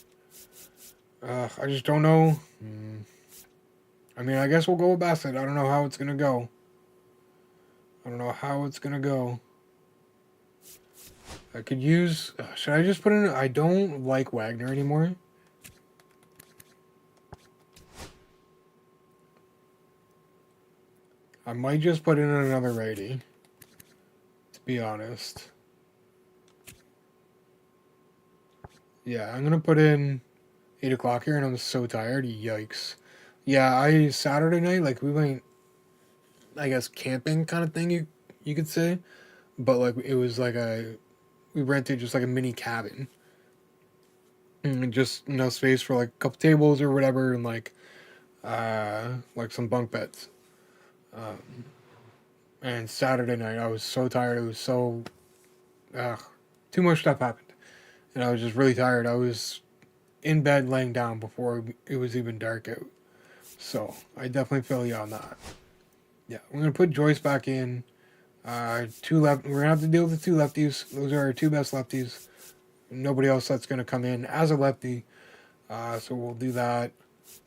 I just don't know. I mean, I guess we'll go with Bassett. I don't know how it's going to go. I could use... should I just put in... I don't like Wagner anymore. I might just put in another righty. To be honest. Yeah, I'm going to put in 8 o'clock here and I'm so tired. Yikes. Yeah, Saturday night, like, we went, I guess, camping kind of thing, you could say. But, like, it was like we rented just like a mini cabin. And just enough space for, like, a couple tables or whatever and, like some bunk beds. And Saturday night, I was so tired. It was so... too much stuff happened. And I was just really tired. I was in bed laying down before it was even dark out. So, I definitely feel you on that. Yeah, we're going to put Joyce back in. We're going to have to deal with the two lefties. Those are our two best lefties. Nobody else that's going to come in as a lefty. So we'll do that.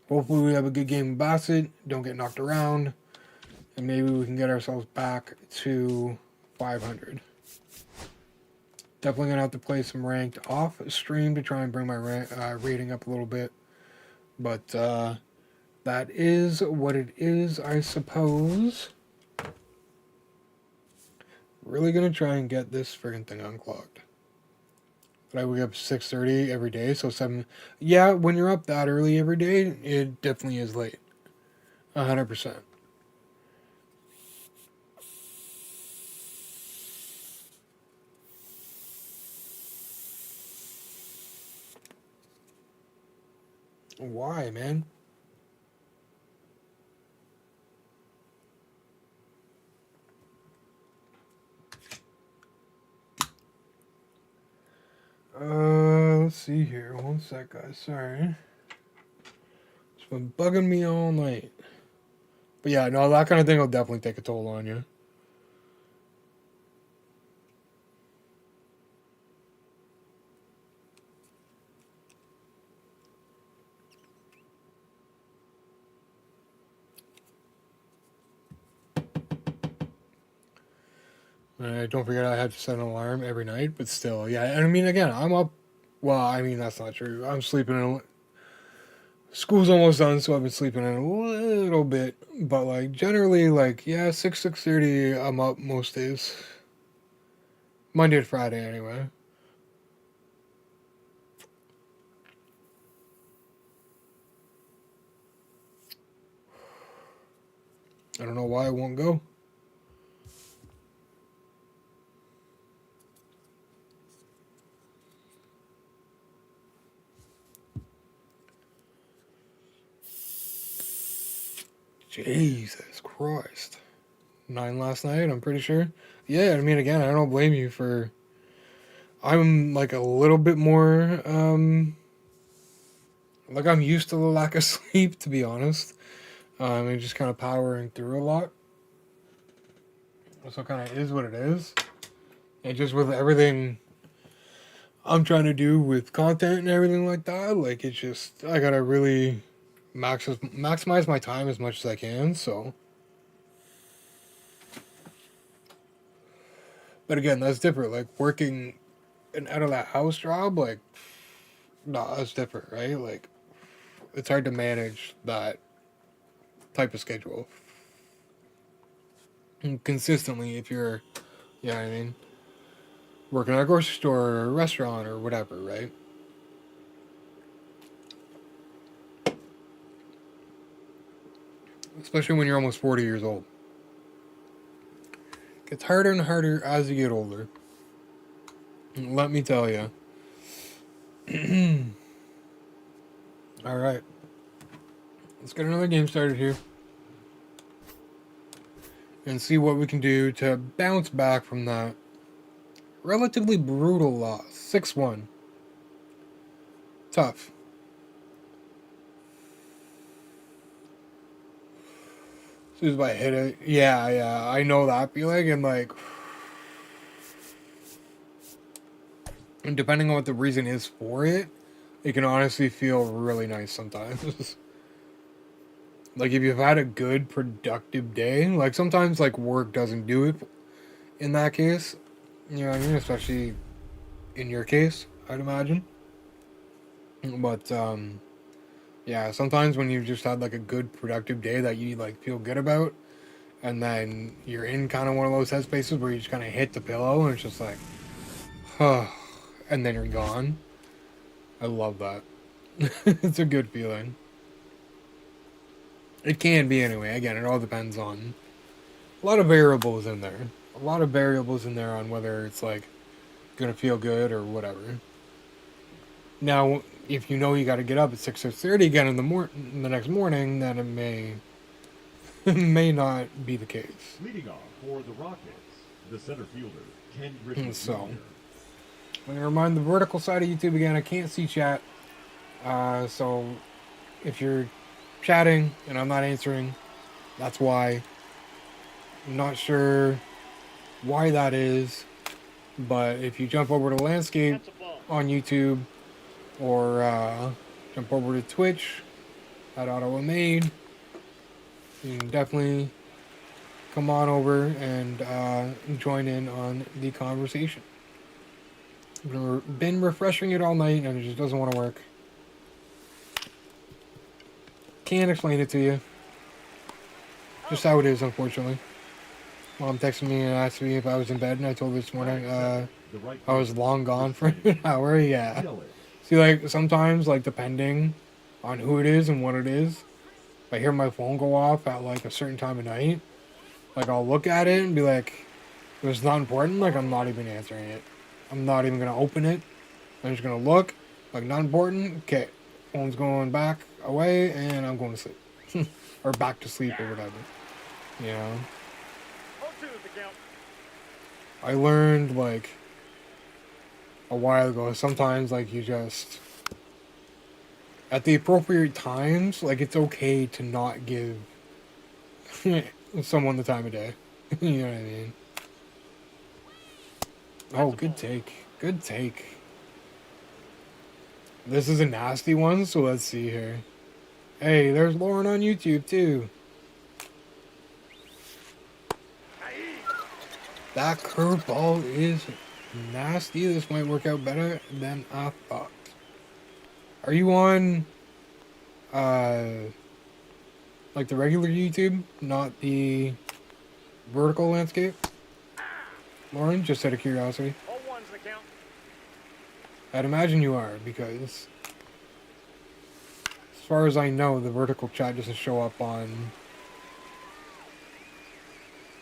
Hopefully we have a good game with Bassett. Don't get knocked around. And maybe we can get ourselves back to 500. Definitely going to have to play some ranked off stream to try and bring my rating up a little bit. But that is what it is, I suppose. Really gonna try and get this friggin' thing unclogged. But I wake up 6:30 every day, so 7. Yeah, when you're up that early every day, it definitely is late. 100%. Why, man? Let's see here. One sec, guys. Sorry. It's been bugging me all night. But yeah, no, that kind of thing will definitely take a toll on you. Don't forget I have to set an alarm every night, but still, yeah. And I mean, again, I'm up. Well, I mean, that's not true. I'm sleeping in. School's almost done, so I've been sleeping in a little bit. But like generally, like yeah, 6:30, I'm up most days. Monday to Friday, anyway. I don't know why it won't go. Jesus Christ. 9 last night, I'm pretty sure. Yeah, I mean, again, I don't blame you for. I'm like a little bit more. Like I'm used to the lack of sleep, to be honest. And just kind of powering through a lot. So kind of is what it is. And just with everything I'm trying to do with content and everything like that, like it's just I gotta really maximize my time as much as I can. So, but again, that's different. Like working an out of that house job, like nah, that's different, right? Like it's hard to manage that type of schedule and consistently if you're, you know what I mean, working at a grocery store or a restaurant or whatever, right? Especially when you're almost 40 years old. It gets harder and harder as you get older. Let me tell you. All right. Let's get another game started here. And see what we can do to bounce back from that relatively brutal loss. 6-1. Tough. As soon as I hit it. Yeah, I know that feeling. And like, and depending on what the reason is for it, it can honestly feel really nice sometimes. Like if you've had a good productive day, like sometimes like work doesn't do it in that case. You know what I mean? Especially in your case, I'd imagine. But yeah, sometimes when you've just had like a good productive day that you like feel good about, and then you're in kind of one of those headspaces where you just kind of hit the pillow and it's just like, huh, and then you're gone. I love that. It's a good feeling. It can be anyway. Again, it all depends on a lot of variables in there. A lot of variables in there on whether it's like gonna feel good or whatever. Now, if you know you got to get up at 6:30 again in the next morning, then it may not be the case. Leading off for the Rockets, the center fielder, Ken Griffey So, Jr. let me remind the vertical side of YouTube again. I can't see chat, so if you're chatting and I'm not answering, that's why. I'm not sure why that is, but if you jump over to landscape That's a ball. on YouTube or jump over to Twitch at AutoMade, you can definitely come on over and join in on the conversation. I've been refreshing it all night and it just doesn't want to work. Can't explain it to you. Just how it is, unfortunately. Mom texted me and asked me if I was in bed, and I told her this morning The right I was fielder, long gone for Christian an hour. Yeah. Yelich. See, like, sometimes, like, depending on who it is and what it is, if I hear my phone go off at, like, a certain time of night, like, I'll look at it and be like, if it's not important, like, I'm not even answering it. I'm not even going to open it. I'm just going to look, like, not important. Okay. Phone's going back away, and I'm going to sleep. Or back to sleep or whatever. You know? 0-2 is the count. I learned, like, a while ago, sometimes, like, you just, at the appropriate times, like, it's okay to not give someone the time of day. You know what I mean? Oh, good take. Good take. This is a nasty one, so let's see here. Hey, there's Lauren on YouTube, too. That curveball is nasty. This might work out better than I thought. Are you on, like the regular YouTube, not the vertical landscape? Lauren, just out of curiosity. 0-1's the count. I'd imagine you are, because as far as I know, the vertical chat doesn't show up on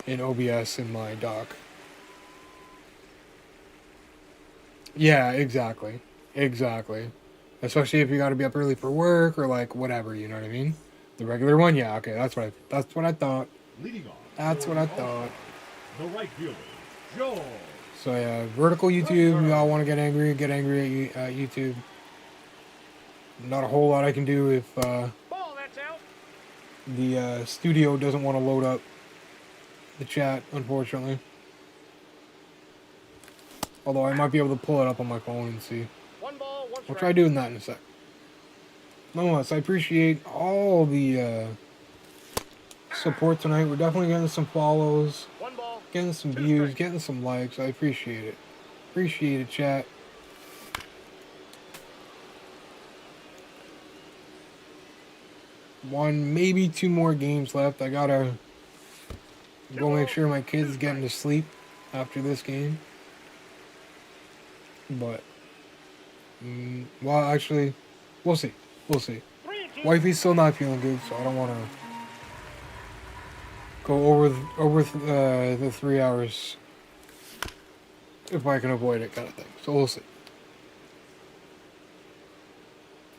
in OBS in my dock. Yeah, exactly. Exactly. Especially if you gotta be up early for work or like whatever, you know what I mean? The regular one, yeah, okay, that's what I thought. Leading off. That's for what I the All-Star, thought. The right fielder, Joel. So yeah, vertical YouTube, you all want to get angry at YouTube. Not a whole lot I can do if Ball, that's out. the studio doesn't want to load up the chat, unfortunately. Although I might be able to pull it up on my phone and see. 1 ball, 1 I'll strike. try doing that in a sec. Nonetheless, I appreciate all the support tonight. We're definitely getting some follows, 1 ball, getting some 2 views, strikes. getting some likes. I appreciate it. Appreciate it, chat. One, maybe 2 more games left. I gotta go make sure my kid's getting to sleep after this game. But, well, actually, we'll see. We'll see. 3-2. Wifey's still not feeling good, so I don't want to go over the 3 hours if I can avoid it, kind of thing. So we'll see.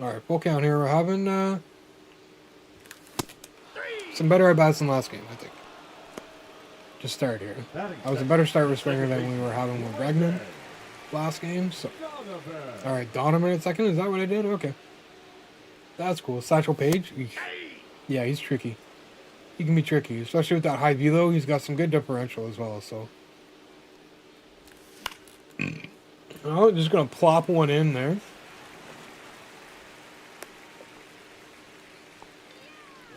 All right, full count here. We're having some better at bats than last game, I think. Just start here. Batting That was a second, better start with Springer second than we were baseman, having with Bregman Donovan. last game. So, Donovan. all right, Donovan at second. Is that what I did? Okay, that's cool. Satchel Paige. Yeah, he's tricky. He can be tricky, especially with that high velo. He's got some good differential as well. So, oh, just gonna plop one in there.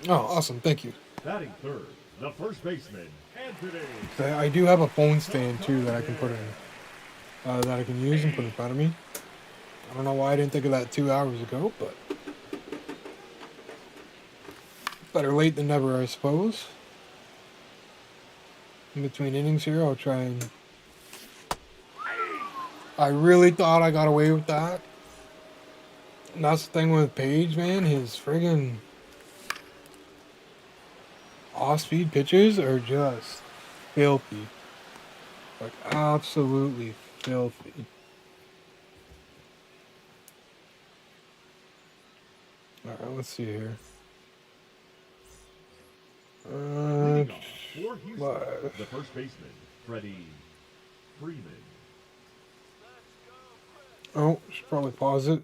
Oh, awesome! Thank you. Batting third, the first baseman, Anthony. I do have a phone stand too that I can put in, that I can use and put in front of me. I don't know why I didn't think of that 2 hours ago, but better late than never, I suppose. In between innings here, I'll try and. I really thought I got away with that. And that's the thing with Page, man. His friggin' off-speed pitches are just filthy. Like, absolutely filthy. Alright, let's see here. Leading off for Houston, live. the first baseman, Freddie Freeman. Oh, should probably pause it.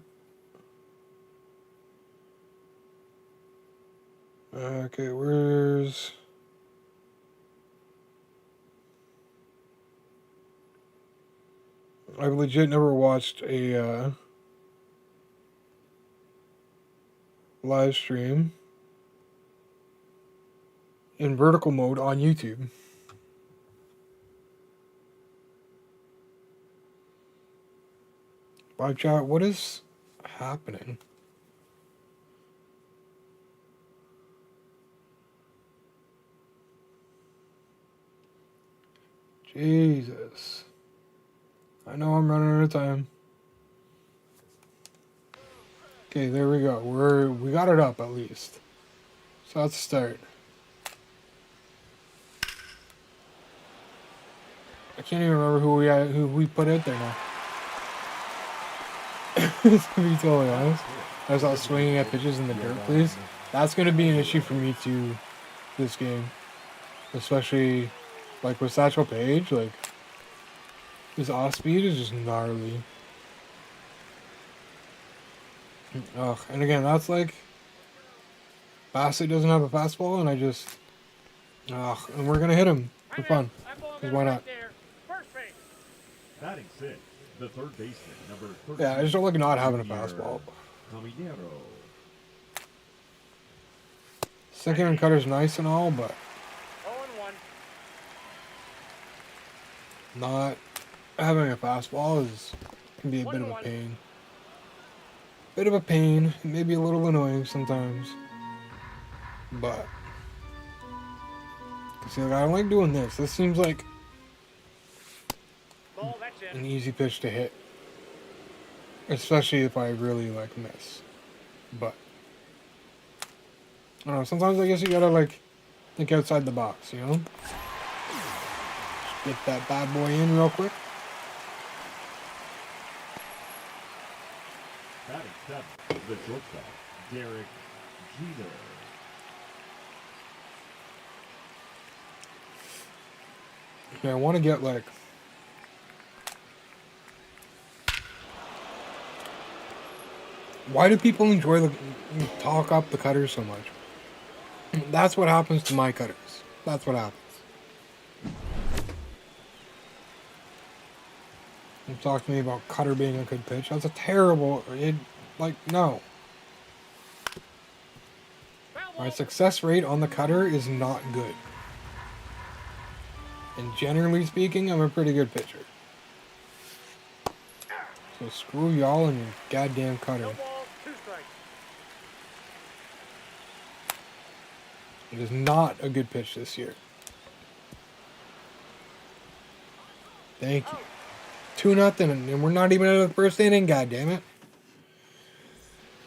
Okay, where's... I've legit never watched a live stream in vertical mode on YouTube. Live chat, what is happening? Jesus. I know I'm running out of time. Okay, there we go. We got it up at least. So let's start. I can't even remember who we put out there now. To be totally honest, I was out swinging at pitches in the dirt, please. That's going to be an issue for me too this game, especially like with Satchel Paige. Like his off speed is just gnarly. Ugh, and again, that's like Bassett doesn't have a fastball, and I just and we're gonna hit him for fun. Because why not? Batting six, the third baseman, number 13. Yeah, I just don't like not having a fastball. Caminero. Second and cutter's nice and all, but 0-1. not having a fastball can be a bit of a 1-1. pain. Bit of a pain, maybe a little annoying sometimes. But see, like, I don't like doing this. This seems like Ball, that's an in. easy pitch to hit, especially if I really like miss. But I don't know. Sometimes I guess you gotta like think outside the box, you know. Just get that bad boy in real quick. Batting seven, the shortstop, Derek Jeter. Okay, I want to get like why do people enjoy the talk up the cutters so much? That's what happens to my cutters. That's what happens. Don't talk to me about cutter being a good pitch. That's a terrible. No. My success rate on the cutter is not good. And generally speaking, I'm a pretty good pitcher. So screw y'all and your goddamn cutter. No ball, 2 strikes. It is not a good pitch this year. Thank you. 2-0, and we're not even out of the first inning, goddammit.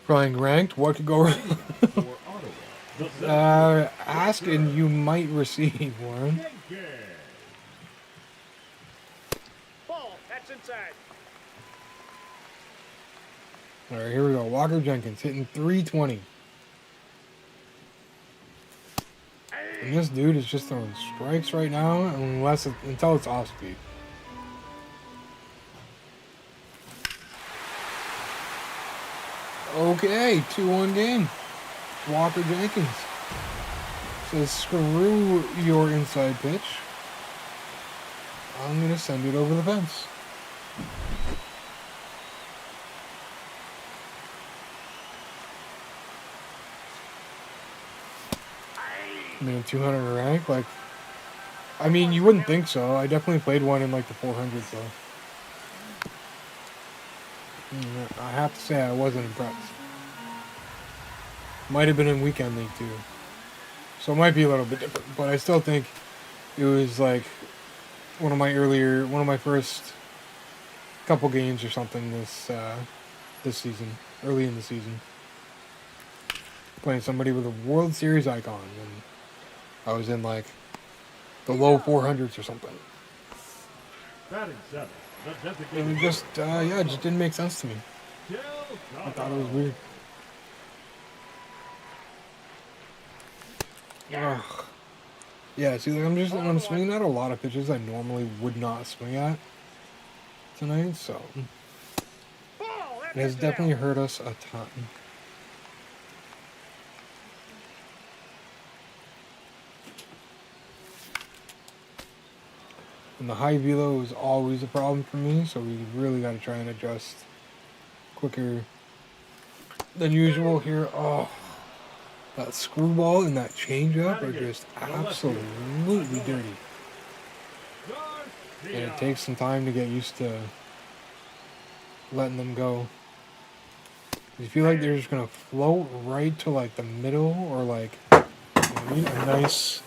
Playing ranked, what could go wrong? For Ottawa, the Ask and you might receive one. Jenkins. Ball, that's inside. Alright, here we go. Walker Jenkins hitting 320. And this dude is just throwing strikes right now until it's off speed. Okay, 2-1 game. Walker Jenkins says, screw your inside pitch. I'm going to send it over the fence. I mean, 200 rank, like, I mean, you wouldn't think so. I definitely played one in like the 400s though. I have to say I wasn't impressed. Might have been in weekend league too, so it might be a little bit different. But I still think it was like one of my first couple games or something this season, early in the season, playing somebody with a World Series icon, and I was in like the low 400s or something. Batting seven, the It designated was just it just didn't make sense to me. I thought it was weird. Ugh. Yeah, see, like I'm swinging at a lot of pitches I normally would not swing at tonight, so Ball, it has that's definitely hurt us a ton. And the high velo is always a problem for me, so we really got to try and adjust quicker than usual here. Oh, that screwball and that changeup are just absolutely dirty. And it takes some time to get used to letting them go. You feel like they're just gonna float right to like the middle, or like a nice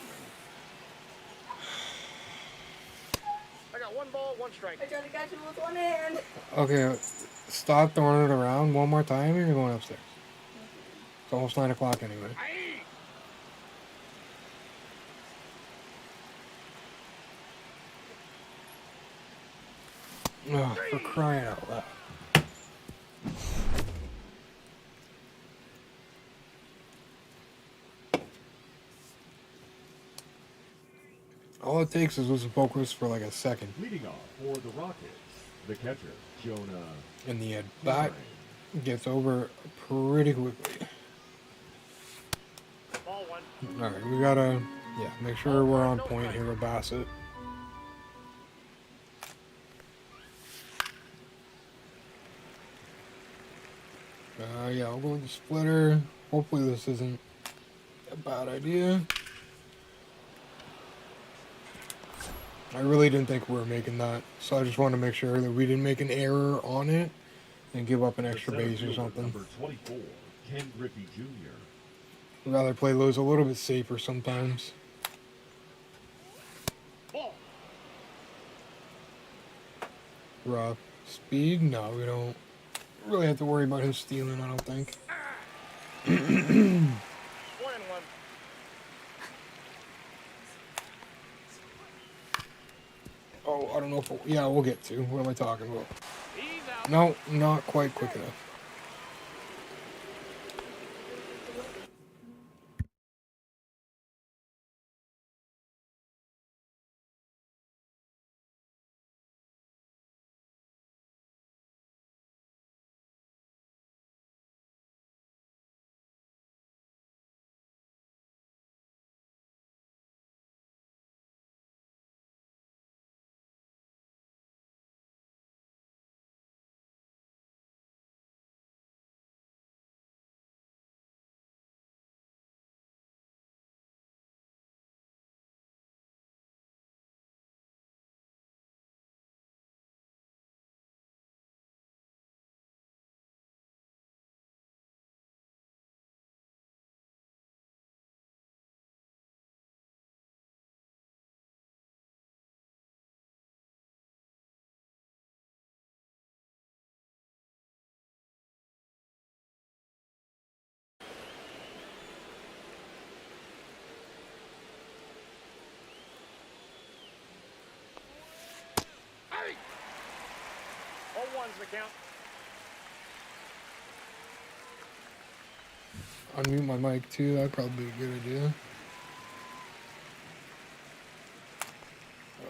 One ball, one strike. I tried to catch him with one hand. Okay, stop throwing it around one more time and you're going upstairs. It's almost 9 o'clock anyway. Aye. Ugh, for crying out loud. All it takes is losing focus for like a second. Leading off for the Rockets, the catcher, Jonah. And the bat gets over pretty quickly. Ball one. Alright, we gotta, make sure we're on point here with Bassett. Yeah, I'll go with the splitter. Hopefully this isn't a bad idea. I really didn't think we were making that, so I just wanted to make sure that we didn't make an error on it and give up an extra The center base or fielder, something. Number 24, Ken Griffey Jr. I'd rather play those a little bit safer sometimes. Ball. Rough. Speed? No, we don't really have to worry about him stealing, I don't think. 1-1. Oh, I don't know if... yeah, we'll get to. What am I talking about? He's out. No, not quite quick enough. Aye. 0-1's the count. Unmute my mic too, that'd probably be a good idea.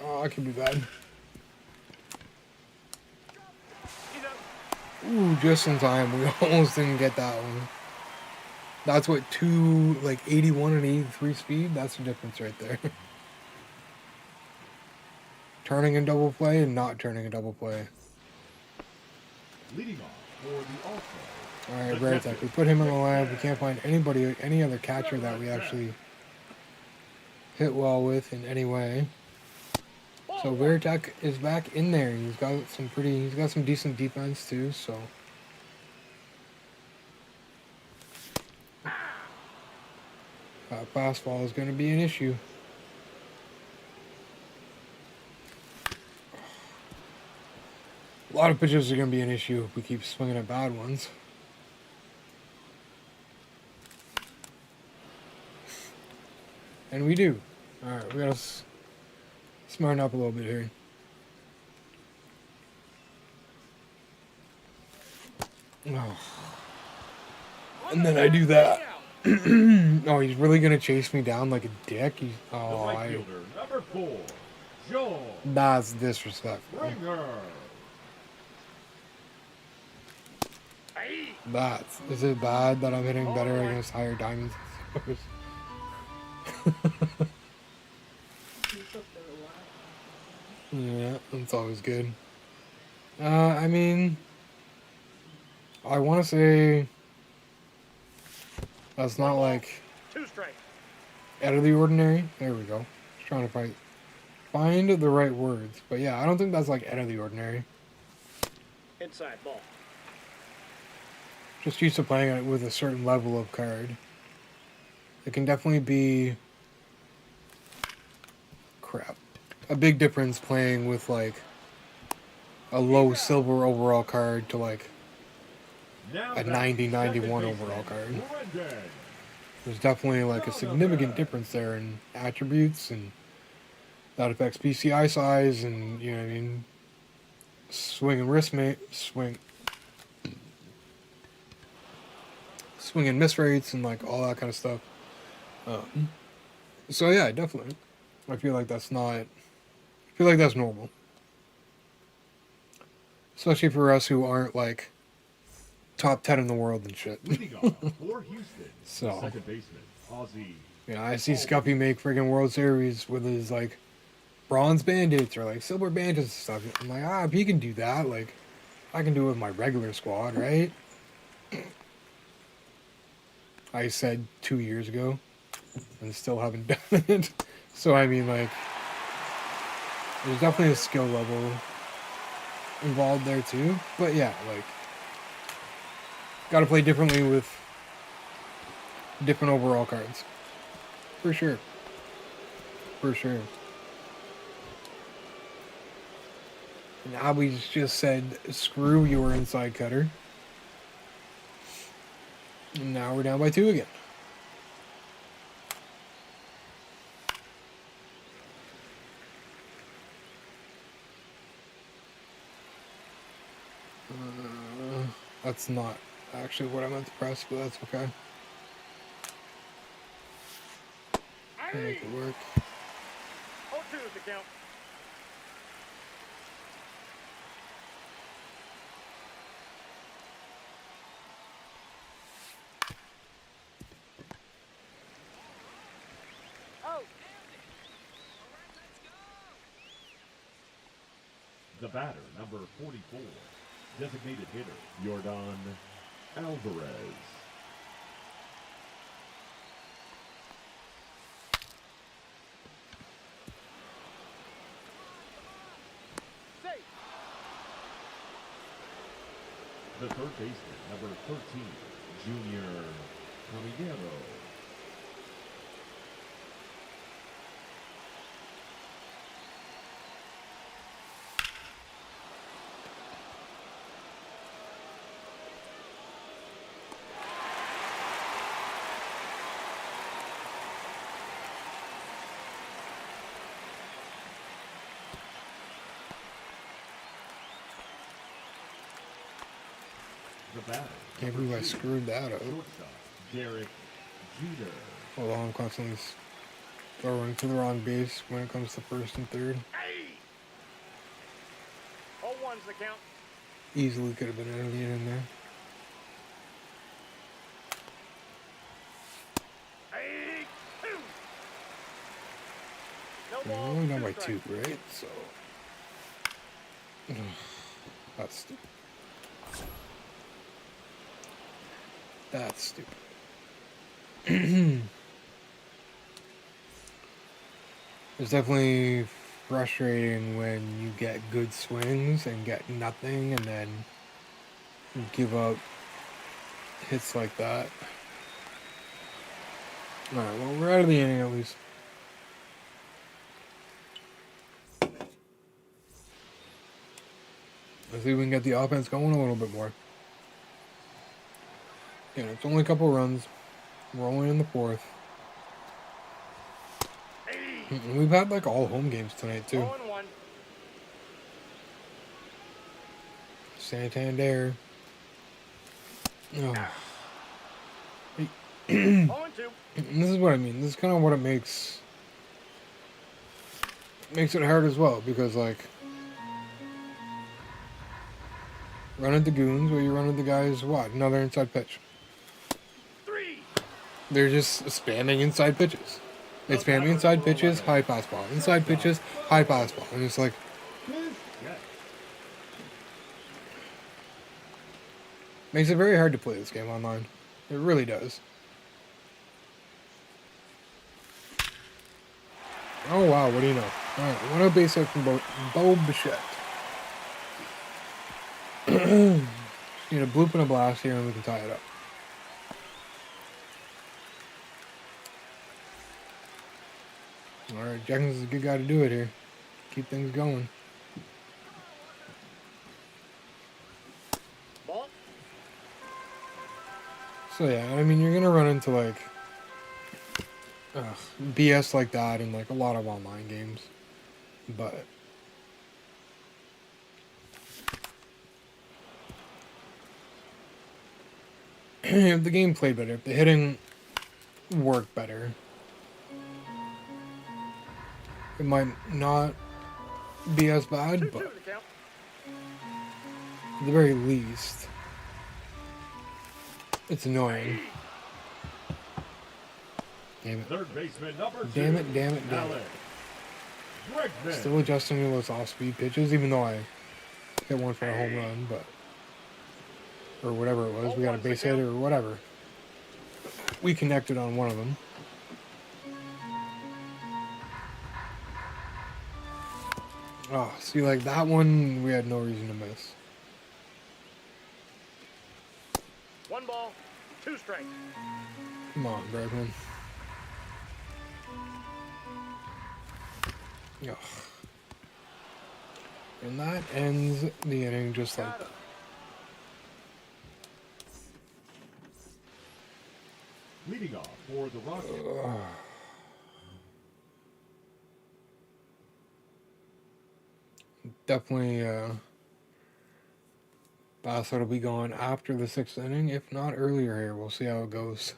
Oh, I could be bad. He's out. Ooh, just in time. We almost didn't get that one. That's what 81 and 83 speed? That's the difference right there. Turning a double play and not turning a double play. Leading off for the All-Star. Alright, the Veritek, we put him in the lab. We can't find any other catcher that we actually hit well with in any way. So Veritek is back in there. He's got some decent defense too, so. Fastball is going to be an issue. A lot of pitches are going to be an issue if we keep swinging at bad ones. And we do. Alright, we gotta smarten up a little bit here. Oh. And then I do that. Oh, he's really gonna chase me down like a dick? The right fielder, number 4, Joe That's disrespectful. Springer. Is it bad that I'm hitting better against higher diamonds? Yeah, that's always good. I mean, I want to say that's not like 2 strikes. out of the ordinary. There we go. Just trying to find the right words, but yeah, I don't think that's like out of the ordinary. Inside ball. Just used to playing it with a certain level of card. It can definitely be crap. a big difference playing with like a low silver overall card to like Now a that's 90, second 91 baseman, overall card. Brendan. There's definitely like a significant difference there in attributes, and that affects PCI size and, you know what I mean, swing and swing and miss rates and like all that kind of stuff. So yeah, definitely. I feel like that's not. I feel like that's normal, especially for us who aren't like top 10 in the world and shit. Leading off for Houston, So, second baseman, Ozzy. you know, I see Scuffy make friggin' World Series with his like bronze bandits or like silver bandits and stuff. I'm like, if he can do that, like I can do it with my regular squad, right? I said 2 years ago and still haven't done it. So I mean, like, there's definitely a skill level involved there too. But yeah, like, gotta play differently with different overall cards. For sure. For sure. And Abby's just said, screw your inside cutter. And now we're down by 2 again. That's not actually what I meant to press, but that's okay. I'll make it work. 0-2 is the count. Oh, The batter, number 44, designated hitter, Yordan Alvarez. safe. The third baseman, number 13, Junior Camillero. The batter, Can't number believe I 2, screwed that up. shortstop, Derek Jeter. Although I'm constantly throwing to the wrong base when it comes to first and third. Hey! 0-1's the count. Easily could have been anything in there. Hey! 2. No We're ball, only down 2 by strikes. 2, right? So. That's stupid. That's stupid. It's definitely frustrating when you get good swings and get nothing and then give up hits like that. Alright, well, we're out of the inning at least. Let's see if we can get the offense going a little bit more. Again, it's only a couple runs. We're only in the fourth. Hey! And we've had like all home games tonight too. 0-1. Santander. Oh. 0-2. And this is what I mean. This is kind of what it makes it hard as well, because like running the goons where you running the guys what? Another inside pitch. 3. They're just spamming inside pitches. They spam inside pitches, high pass ball. Inside pitches, high pass ball. And it's like Yes. makes it very hard to play this game online. It really does. Oh wow, what do you know? Alright, one out base hit from Bo Bichette. Need a bloop and a blast here and we can tie it up. Alright, Jackson's a good guy to do it here. keep things going. Ball. So yeah, I mean, you're gonna run into like BS like that in like a lot of online games, but if the game played better, if the hitting worked better, it might not be as bad, 2-2 but the count. at the very least, it's annoying. Damn it. Third baseman number 2. Damn it, damn it, damn it. Alex Bregman. Still adjusting to those off-speed pitches, even though I hit one for a home run, but... Or whatever it was, we got a base hit or whatever. We connected on one of them. Oh, see, like that one, we had no reason to miss. 1 ball, 2 strikes. Come on, Bregman. Ugh. And that ends the inning just like that. Leading off for the Rockets. Definitely, Bassett will be gone after the 6th inning, if not earlier here. We'll see how it goes.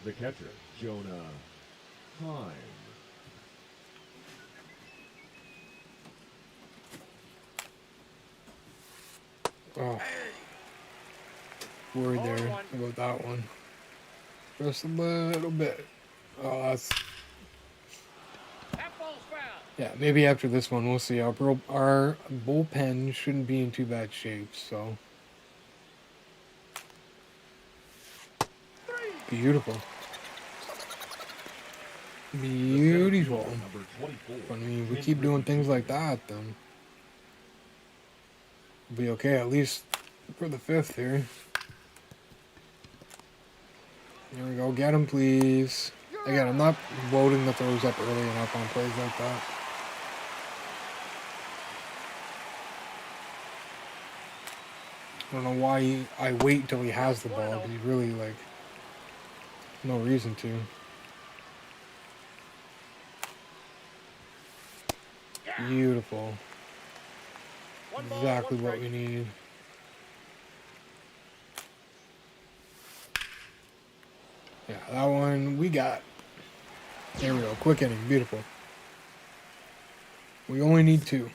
The catcher, Jonah Heim. Oh. Worried there about that one. Just a little bit. Oh, that's... That ball's foul. Yeah, maybe after this one, we'll see. Our bullpen shouldn't be in too bad shape, so... Beautiful. Beautiful. Number 24. I mean, we keep doing things like that, then we'll be okay, at least for the 5th here. There we go. Get him, please. Again, I'm not loading the throws up early enough on plays like that. I don't know why I wait till he has the ball, because he really, like, no reason to. Beautiful. Exactly what we need. Yeah, that one we got. There we go. Quick inning. Beautiful. We only need 2.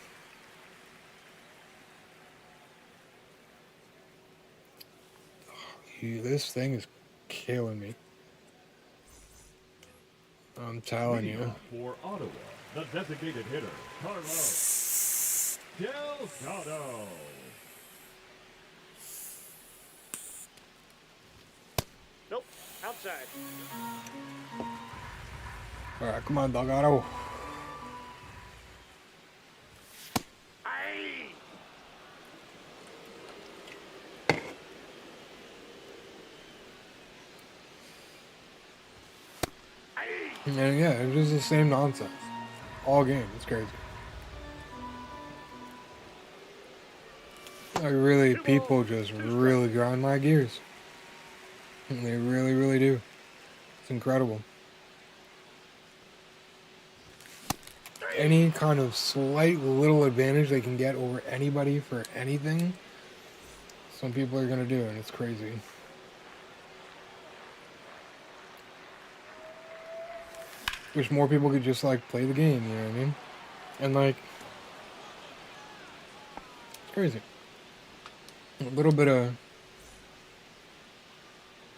This thing is killing me. I'm telling Leading you. off for Ottawa, the designated hitter, Carlos Delgado. Nope, outside. All right, come on, Delgado. Aye. And yeah, it's just the same nonsense. All game. It's crazy. Like, really, people just really grind my gears. They really, really do. It's incredible. Any kind of slight little advantage they can get over anybody for anything, some people are going to do, and it's crazy. Wish more people could just, like, play the game, you know what I mean? And, like, it's crazy. A little bit of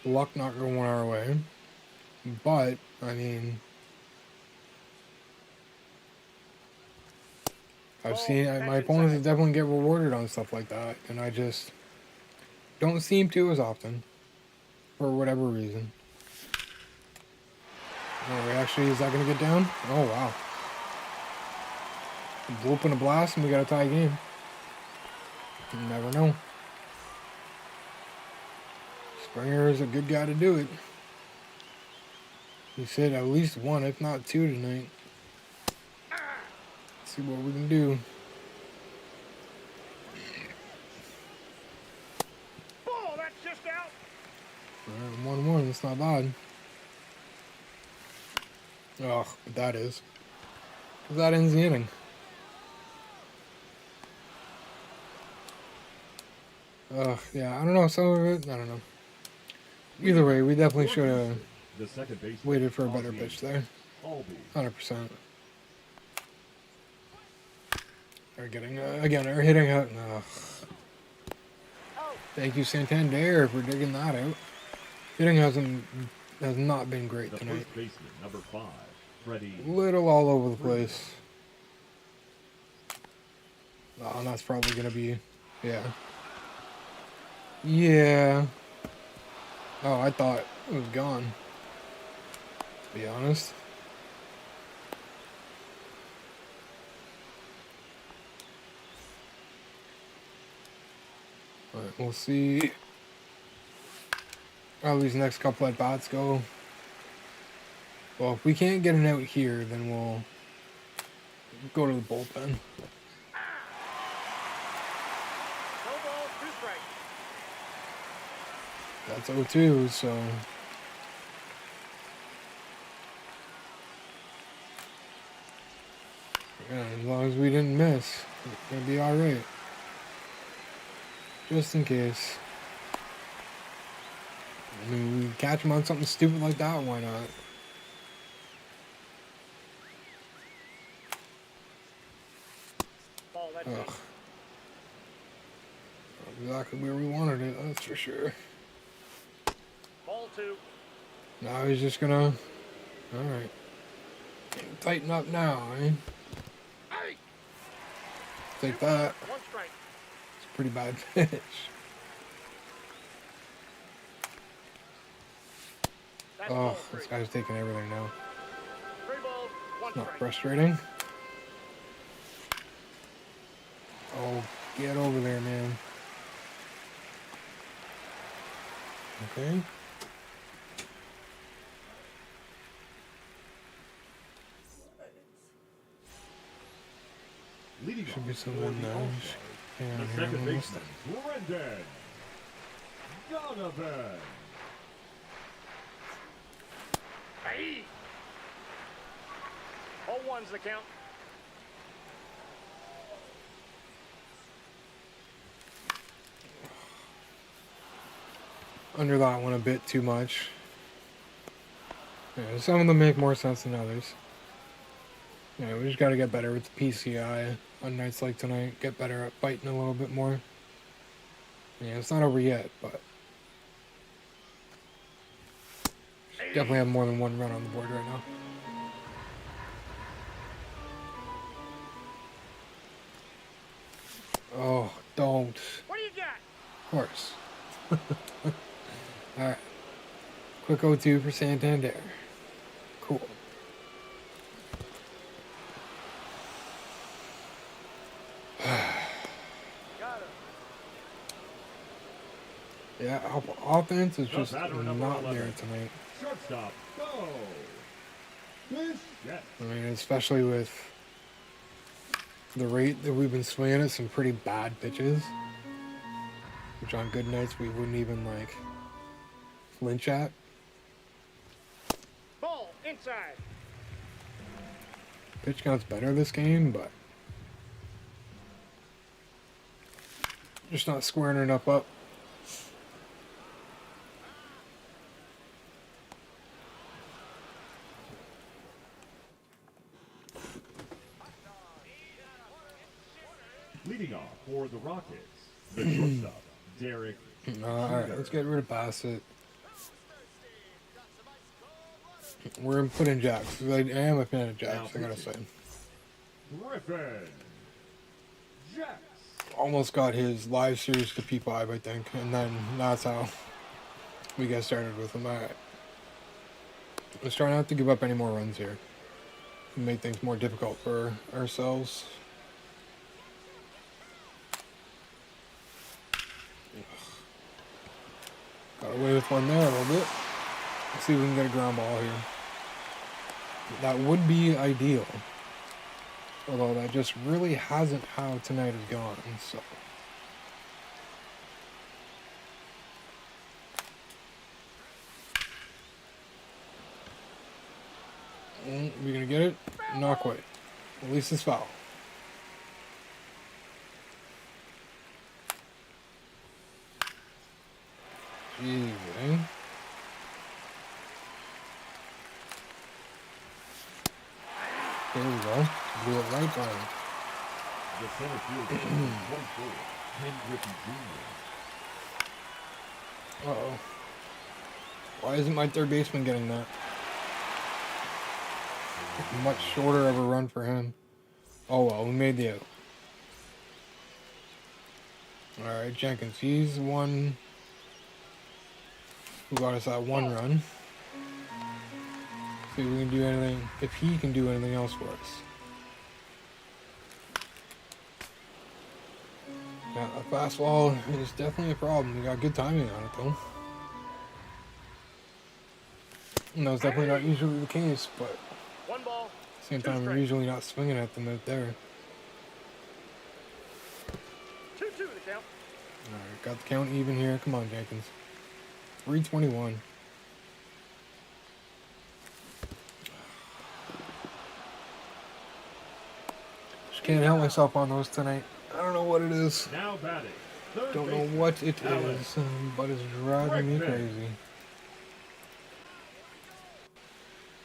luck not going our way, but, I mean, I've seen my opponents definitely get rewarded on stuff like that, and I just don't seem to as often, for whatever reason. Oh, actually, is that going to get down? Oh, wow. Blew up in a blast, and we got a tie game. You never know. Springer is a good guy to do it. We said at least one, if not two tonight. Let's see what we can do. Ball, that's just out. Alright, 1-1, that's not bad. Oh, but that is. 'Cause that ends the inning. Yeah, I don't know, some of it, I don't know. Either way, we definitely should have The second baseman, waited for a better pitch there. Albee. 100%. They're getting, again, they're hitting out. Thank you, Santander, for digging that out. Hitting has not been great The tonight. first baseman, number 5, Freddie. Little all over the place. Oh, and that's probably going to be, yeah. Yeah. Oh, I thought it was gone, to be honest. Alright, we'll see how these next couple at bats go. Well, if we can't get an out here, then we'll go to the bullpen. No balls, 2 strikes. That's 0-2, so yeah, as long as we didn't miss, it's gonna be alright. Just in case. I mean, we catch him on something stupid like that, why not? Ball, that's Ugh. out. Not exactly where we wanted it, that's for sure. Ball 2. Now he's just gonna... Alright. Tighten up now, eh? Hey! Take that. 1 strike. It's a pretty bad pitch. That's Oh, ball 3. this guy's taking everything now. 3 balls, 1 Not strike. frustrating. Oh, get over there, man. Okay. Leading Should off be for someone the now. All-Stars, Yeah, the here, second almost. baseman, Brendan Donovan. Hey! 0-1's the count. Under that one a bit too much. Yeah, some of them make more sense than others. Yeah, we just gotta get better with the PCI on nights like tonight. Get better at biting a little bit more. Yeah, it's not over yet, but definitely have more than one run on the board right now. Oh, don't. What do you got? Of course. Alright. Quick 0-2 for Santander. Cool. Got it. Yeah, offense is The just batter, number not 11. there tonight. Shortstop, go. Yes. I mean, especially with the rate that we've been swinging at some pretty bad pitches, which on good nights we wouldn't even like flinch at. Ball, inside. Pitch count's better this game, but just not squaring enough up. Leading off for the Rockets, the shortstop, Derek. Alright, let's get rid of Bassett. We're gonna put in Jacks. I am a fan of Jacks, I gotta say. Griffin. Jacks. Almost got his live series to P5, I think, and then that's how we got started with him. Alright. Let's try not to give up any more runs here. Make things more difficult for ourselves. Got away with one there a little bit. Let's see if we can get a ground ball here. That would be ideal. Although that just really hasn't how tonight has gone, so. We gonna get it? Not quite. At least it's foul. Jeez, eh? There we go. Blew it right by him. The center fielder, 1-4, Ken Griffey Jr. Uh-oh. Why isn't my third baseman getting that? Much shorter of a run for him. Oh well, we made the out. Alright, Jenkins. He's the one who got us that one run. See if we can do anything, if he can do anything else for us. Yeah, a fastball is definitely a problem. We got good timing on it though. And that's definitely not usually the case, but 1 ball. at the same 2 time, we're strikes. usually not swinging at them out there. 2-2 the count. Alright, got the count even here. Come on, Jenkins. 321. Just can't help myself on those tonight. I don't know what it is. Now batting, third Don't know baseman, what it Alex. is, but it's driving me Bregman. crazy.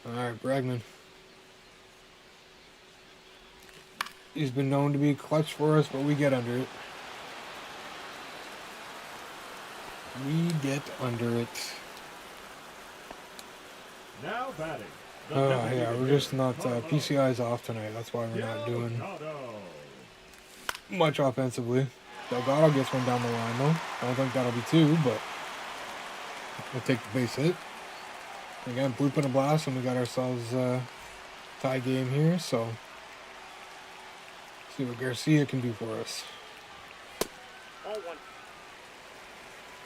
Alright, Bregman. He's been known to be clutch for us, but we get under it. We get under it. Now batting. the Oh, designated yeah, we're hitter, just not, Carlos PCI's off tonight. That's why we're not doing Delgado. much offensively. Delgado gets one down the line, though. I don't think that'll be two, but we'll take the base hit. Again, bloop and a blast, and we got ourselves a tie game here, so see what Garcia can do for us. All 1.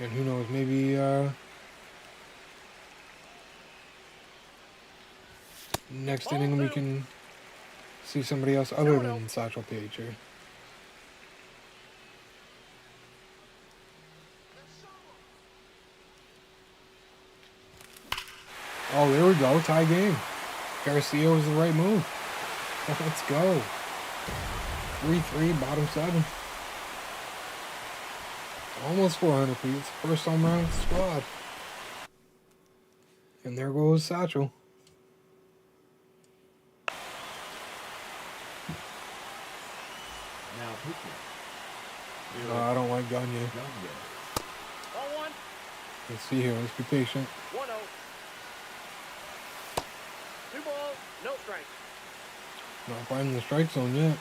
And who knows, maybe next inning we can see somebody else other than Satchel Paige here. Oh, there we go, tie game. Garcia was the right move. Let's go. 3-3, bottom 7. Almost 400 feet. It's the first home run with the squad. And there goes Satchel. Now pitching. No, I don't like Gagne. Tangia. All 1. Let's see here. Let's be patient. 1-0. 2 balls, no strikes. Not finding the strike zone yet.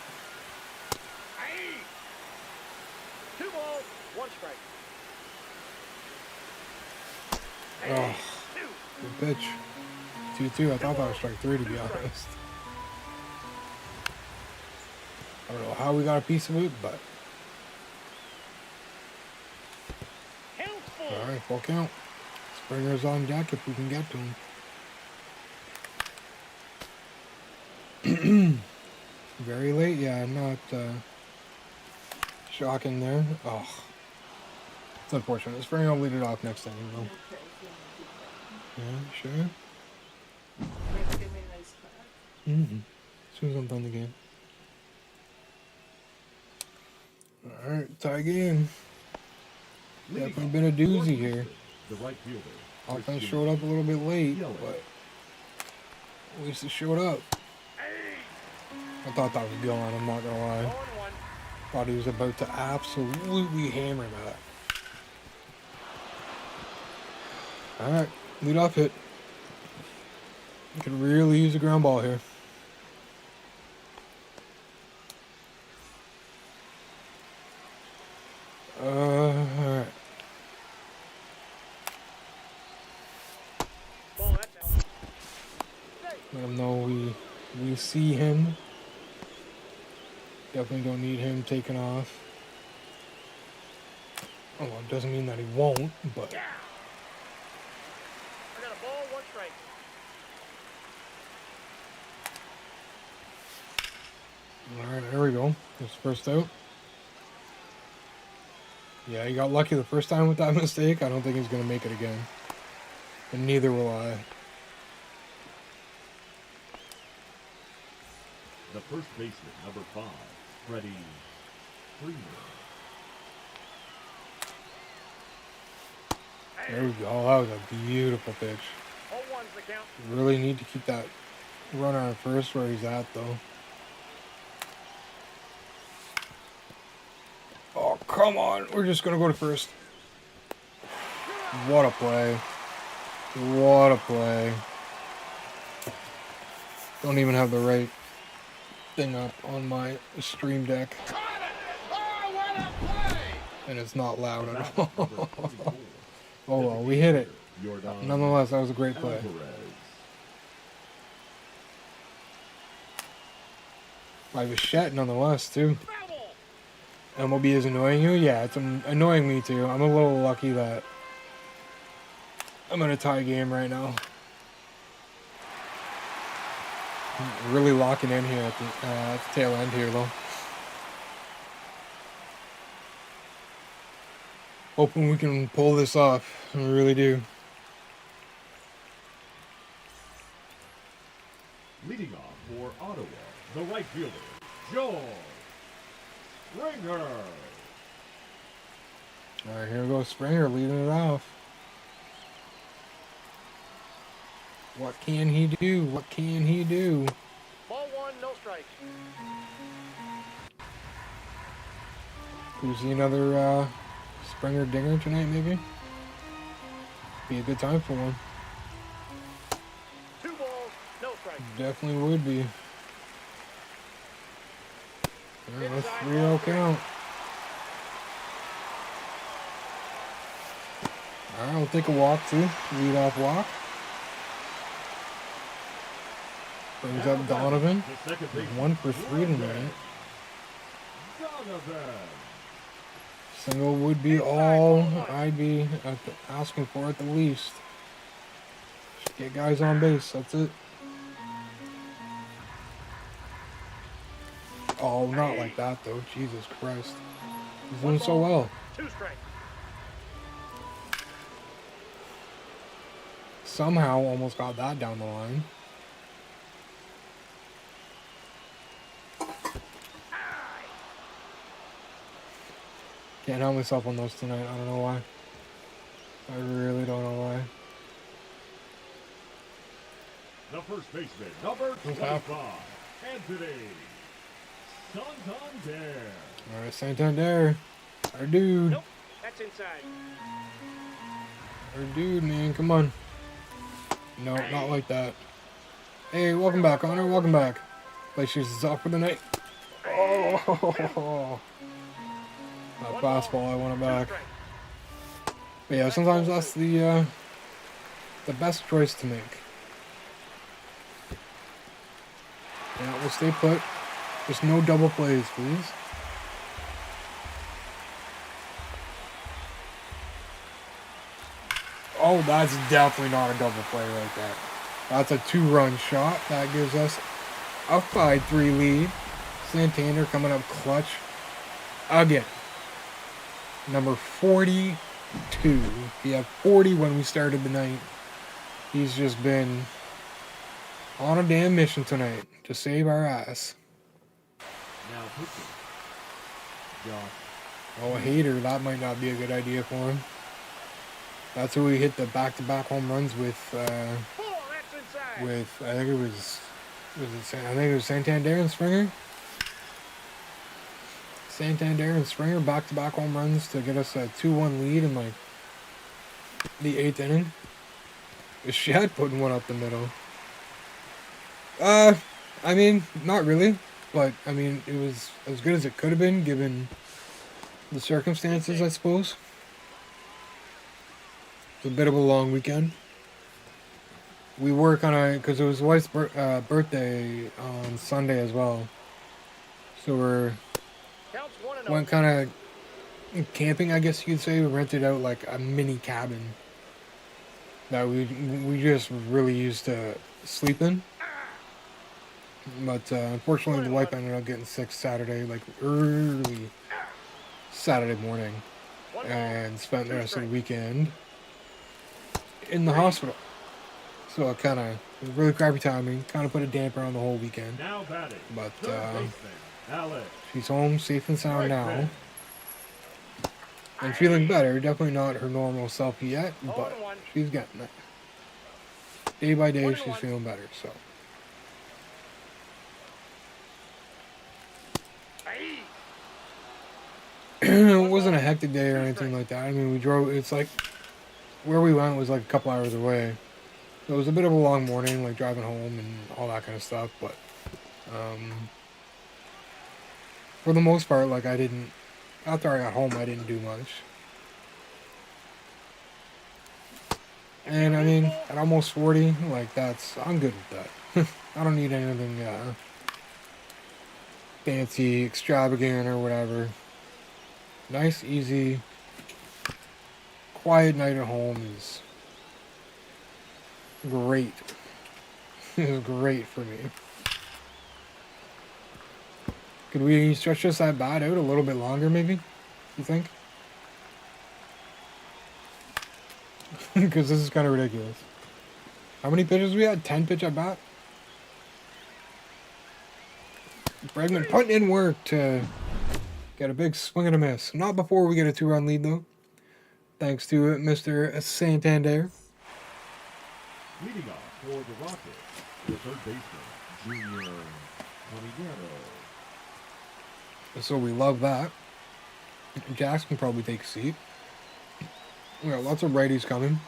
2 balls, 1 strike. Oh, 2. good pitch. 2-2. I thought that was strike 3, to be honest. I don't know how we got a piece of it, but Count all right, full count. Springer's on deck if we can get to him. Very late, yeah, not shocking there. Oh, it's unfortunate. Springer will lead it off next inning, though. Okay, so Yeah, sure. maybe give me a nice back. Mm-hmm. As soon as I'm done the game. All right, tie game. Leading Definitely off, been a doozy fourth here. baseman, the right fielder. Offense Christian showed up a little bit late, Yelich. but at least it showed up. I thought that was gone, I'm not gonna lie. 1-1. Thought he was about to absolutely hammer that. Alright, lead off hit. You could really use a ground ball here. Alright. Ball, that's out. Let him know we see him. Definitely don't need him taken off. Oh, well, it doesn't mean that he won't, but I got a ball, 1 strike. Alright, there we go. That's first out. Yeah, he got lucky the first time with that mistake. I don't think he's going to make it again. And neither will I. The first baseman, number 5, Freddie Freeman. There we go. That was a beautiful pitch. 0-1's the count. Really need to keep that runner on first where he's at, though. Oh, come on. We're just going to go to first. What a play. What a play. Don't even have the right thing up on my stream deck. And it's not loud at all. Oh, well, we hit it. Nonetheless, that was a great play. By Bichette, nonetheless, too. MLB is annoying you? Yeah, it's annoying me, too. I'm a little lucky that I'm in a tie game right now. I'm really locking in here at the tail end here, though. Hoping we can pull this off. I really do. Leading off for Ottawa, the right fielder, Joe Springer. Alright, here goes Springer leading it off. What can he do? What can he do? Ball 1, no strikes. Could we see another Springer dinger tonight, maybe? Be a good time for one. 2 balls, no strikes. Definitely would be. Alright, let's 3-0 count. Alright, we'll take a walk too. Lead off walk. Brings up Donovan. 1 for 3 tonight. Single would be all I'd be asking for at the least. Just get guys on base, that's it. Oh, not like that though. Jesus Christ. He's doing so well. 2 strikes. Somehow almost got that down the line. Can't help myself on those tonight. I don't know why. I really don't know why. The first baseman, number 25, Anthony Santander. Alright, Santander. Our dude. Nope, that's inside. Our dude, man. Come on. No, not like that. Hey, welcome back, Connor. Welcome back. Glaciers is off for the night. Oh. That fastball, I want it back. But yeah, sometimes that's the best choice to make. Yeah, we'll stay put. Just no double plays, please. Oh, that's definitely not a double play right there. That's a 2-run shot. That gives us a 5-3 lead. Santander coming up clutch again. Number 42. He had 40 when we started the night. He's just been on a damn mission tonight to save our ass. Now pitching, Josh. Oh, a hater. That might not be a good idea for him. That's who we hit the back-to-back home runs with. With I think it was Santander and Springer. Santander and Springer back-to-back home runs to get us a 2-1 lead in like the 8th inning. Bichette putting one up the middle. I mean, not really, but I mean it was as good as it could have been given the circumstances, I suppose. It's a bit of a long weekend. We were kind of, because it was wife's birthday on Sunday as well. So went kind of camping, I guess you could say. We rented out like a mini cabin that we just really used to sleep in. But unfortunately, the wife ended up getting sick Saturday, like early Saturday morning, One ball. and spent the Two rest of the strikes. weekend in the hospital. So it kind of was really crappy timing. Kind of put a damper on the whole weekend. Now batting. But Third baseman, Alex she's home, safe and sound Bregman. now, and feeling better. Definitely not her normal self yet, Oh, but and one. she's getting it. Day by day, One and she's one. feeling better. So Aye. it wasn't a hectic day or anything like that. I mean, we drove. It's like where we went was like a couple hours away. So it was a bit of a long morning, like driving home and all that kind of stuff. But for the most part, like I didn't. After I got home, I didn't do much. And I mean, at almost 40, like I'm good with that. I don't need anything fancy, extravagant, or whatever. Nice, easy, quiet night at home is great. Is great for me. Could we stretch this at bat out a little bit longer, maybe? You think? Because this is kind of ridiculous. How many pitches we had? 10 pitch at bat? Bregman putting in work to get a big swing and a miss. Not before we get a 2-run lead, though. Thanks to Mr. Santander. Leading off for the Rockets, the third baseman, Junior Conigliano. So we love that. Jax can probably take a seat. We got lots of righties coming.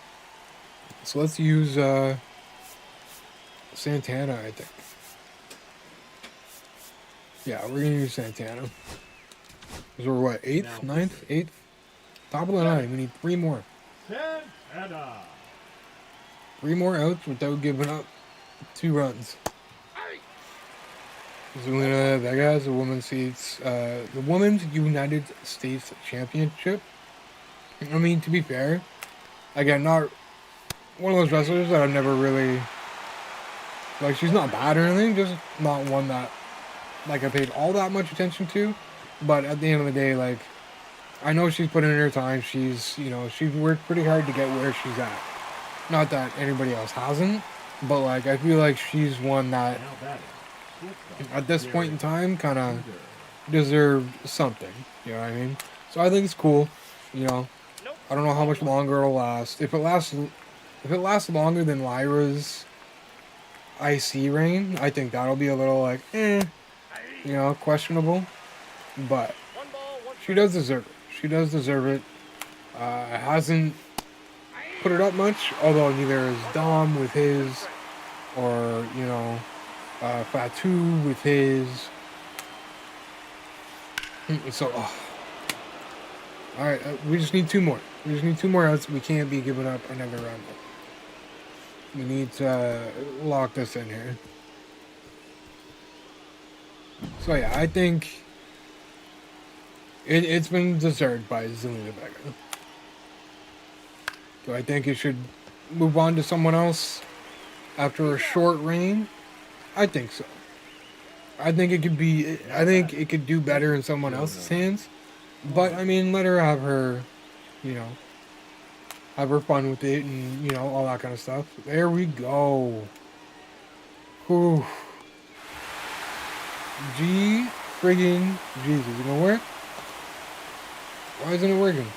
So let's use Santana, I think. Yeah, we're going to use Santana. Because we're what, 8th, 9th, 8th? Top of the 9. We need 3 more. Santana. 3 more outs without giving up 2 runs. Zelina Vega has the Women's United States Championship. I mean, to be fair, again, not one of those wrestlers that I've never really, like, she's not bad or anything, just not one that, like, I paid all that much attention to. But at the end of the day, like, I know she's put in her time. She's worked pretty hard to get where she's at. Not that anybody else hasn't, but, like, I feel like she's one that, Now batting. at this point in time, kind of deserved something. You know what I mean? So I think it's cool. You know, Nope. I don't know how much longer it'll last. If it lasts longer than Lyra's IC reign, I think that'll be a little like, questionable. But One ball, one she does deserve it. She does deserve it. Hasn't put it up much, although neither is Dom with his, or Fatu with his. So, all right, we just need 2 more. We just need 2 more outs. We can't be giving up another run. We need to lock this in here. So yeah, I think it's been deserved by Zelina Vega. Do I think it should move on to someone else after a short reign? I think so. I think it could do better in someone else's hands. But I mean, let her have her, have her fun with it and, all that kind of stuff. There we go. Whew. Friggin' Jesus. Is it gonna work? Why isn't it working?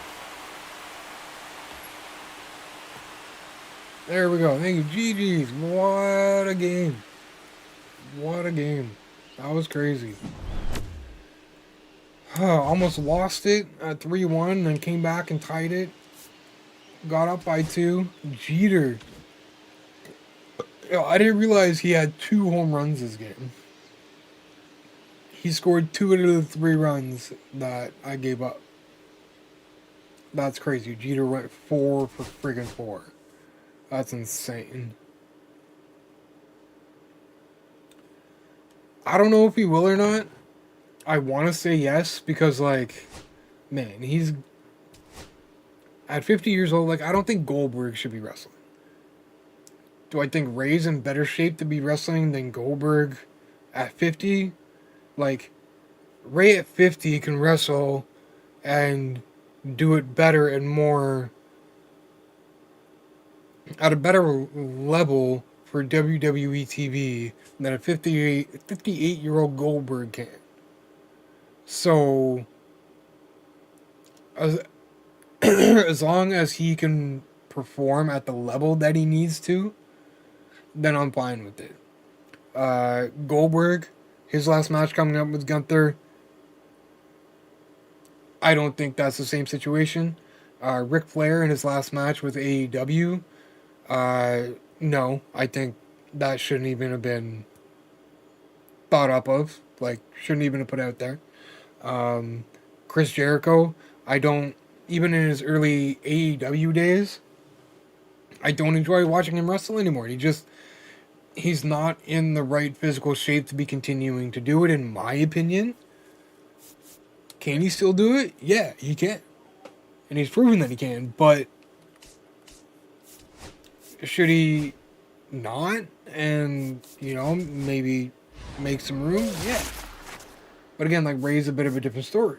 There we go. Thank you. GG's. What a game. What a game. That was crazy. Almost lost it at 3-1, then came back and tied it. Got up by 2. Jeter. I didn't realize he had 2 home runs this game. He scored 2 out of the 3 runs that I gave up. That's crazy. Jeter went 4 for friggin' 4. That's insane. I don't know if he will or not. I want to say yes because, like, man, he's at 50 years old. Like, I don't think Goldberg should be wrestling. Do I think Ray's in better shape to be wrestling than Goldberg At 50, like, Ray at 50 can wrestle and do it better and more at a better level for WWE TV than a 58-year-old Goldberg can. So, as, as long as he can perform at the level that he needs to, then I'm fine with it. Goldberg, his last match coming up with Gunther, I don't think that's the same situation. Ric Flair in his last match with AEW, no, I think that shouldn't even have been thought up of. Like, shouldn't even have put out there. Chris Jericho, I don't, even in his early AEW days, I don't enjoy watching him wrestle anymore. He's not in the right physical shape to be continuing to do it, in my opinion. Can he still do it? Yeah, he can. And he's proven that he can, but should he not? And, maybe make some room? Yeah. But again, like, Ray's a bit of a different story.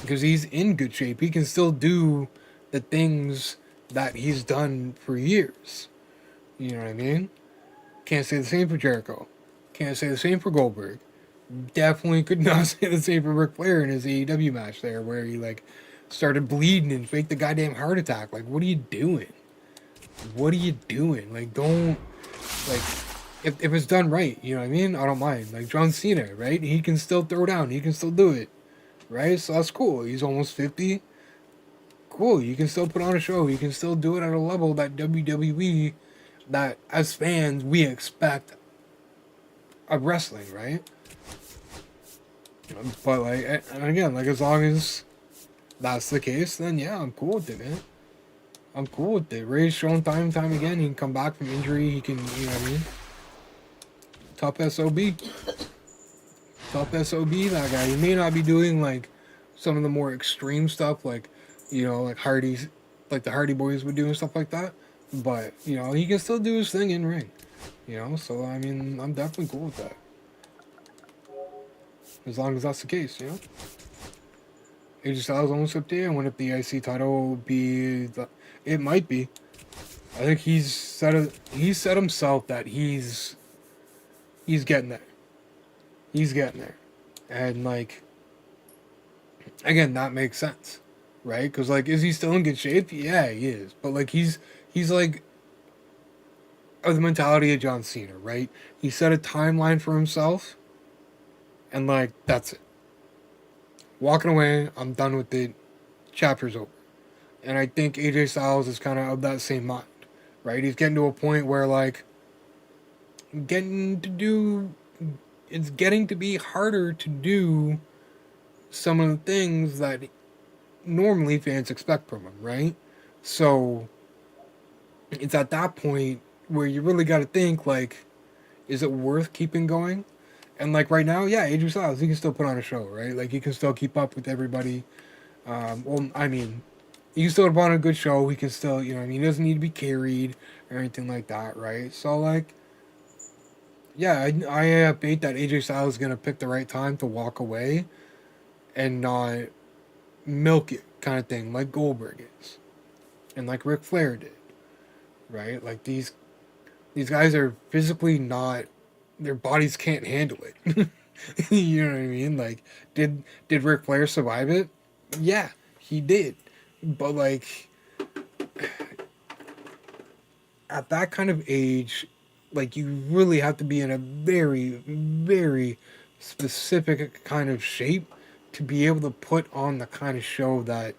Because he's in good shape. He can still do the things that he's done for years. You know what I mean? Can't say the same for Jericho. Can't say the same for Goldberg. Definitely could not say the same for Ric Flair in his AEW match there, where he, like, started bleeding and faked the goddamn heart attack. Like, what are you doing? What are you doing? Like, don't, like, if it's done right, you know what I mean? I don't mind. Like, John Cena, right? He can still throw down. He can still do it, right? So that's cool. He's almost 50. Cool. You can still put on a show. You can still do it at a level that WWE, that as fans, we expect of wrestling, right? But, like, and again, like, as long as that's the case, then yeah, I'm cool with it, man. I'm cool with it. Ray's shown time and time again. He can come back from injury. He can, you know what I mean? Tough SOB. Tough SOB, that guy. He may not be doing, like, some of the more extreme stuff, like, like Hardy's, like the Hardy Boys would do and stuff like that. But, he can still do his thing in ring. So, I mean, I'm definitely cool with that. As long as that's the case, AJ Styles almost up there. I wonder if the IC title will be it might be. I think he said himself that he's getting there. He's getting there. And, like, again, that makes sense, right? Because, like, is he still in good shape? Yeah, he is. But, like, he's like of the mentality of John Cena, right? He set a timeline for himself, and, like, that's it. Walking away, I'm done with it. Chapter's over. And I think AJ Styles is kind of that same mind, right? He's getting to a point where, like, it's getting to be harder to do some of the things that normally fans expect from him, right? So it's at that point where you really got to think, like, is it worth keeping going? And, like, right now, yeah, AJ Styles, he can still put on a show, right? Like, he can still keep up with everybody. Well, I mean, he can still put on a good show. He can still, he doesn't need to be carried or anything like that, right? So, like, yeah, I have faith that AJ Styles is going to pick the right time to walk away and not milk it, kind of thing, like Goldberg is. And like Ric Flair did, right? Like, these guys are physically not, their bodies can't handle it. You know what I mean? Like, did Ric Flair survive it? Yeah, he did. But, like, at that kind of age, like, you really have to be in a very, very specific kind of shape to be able to put on the kind of show that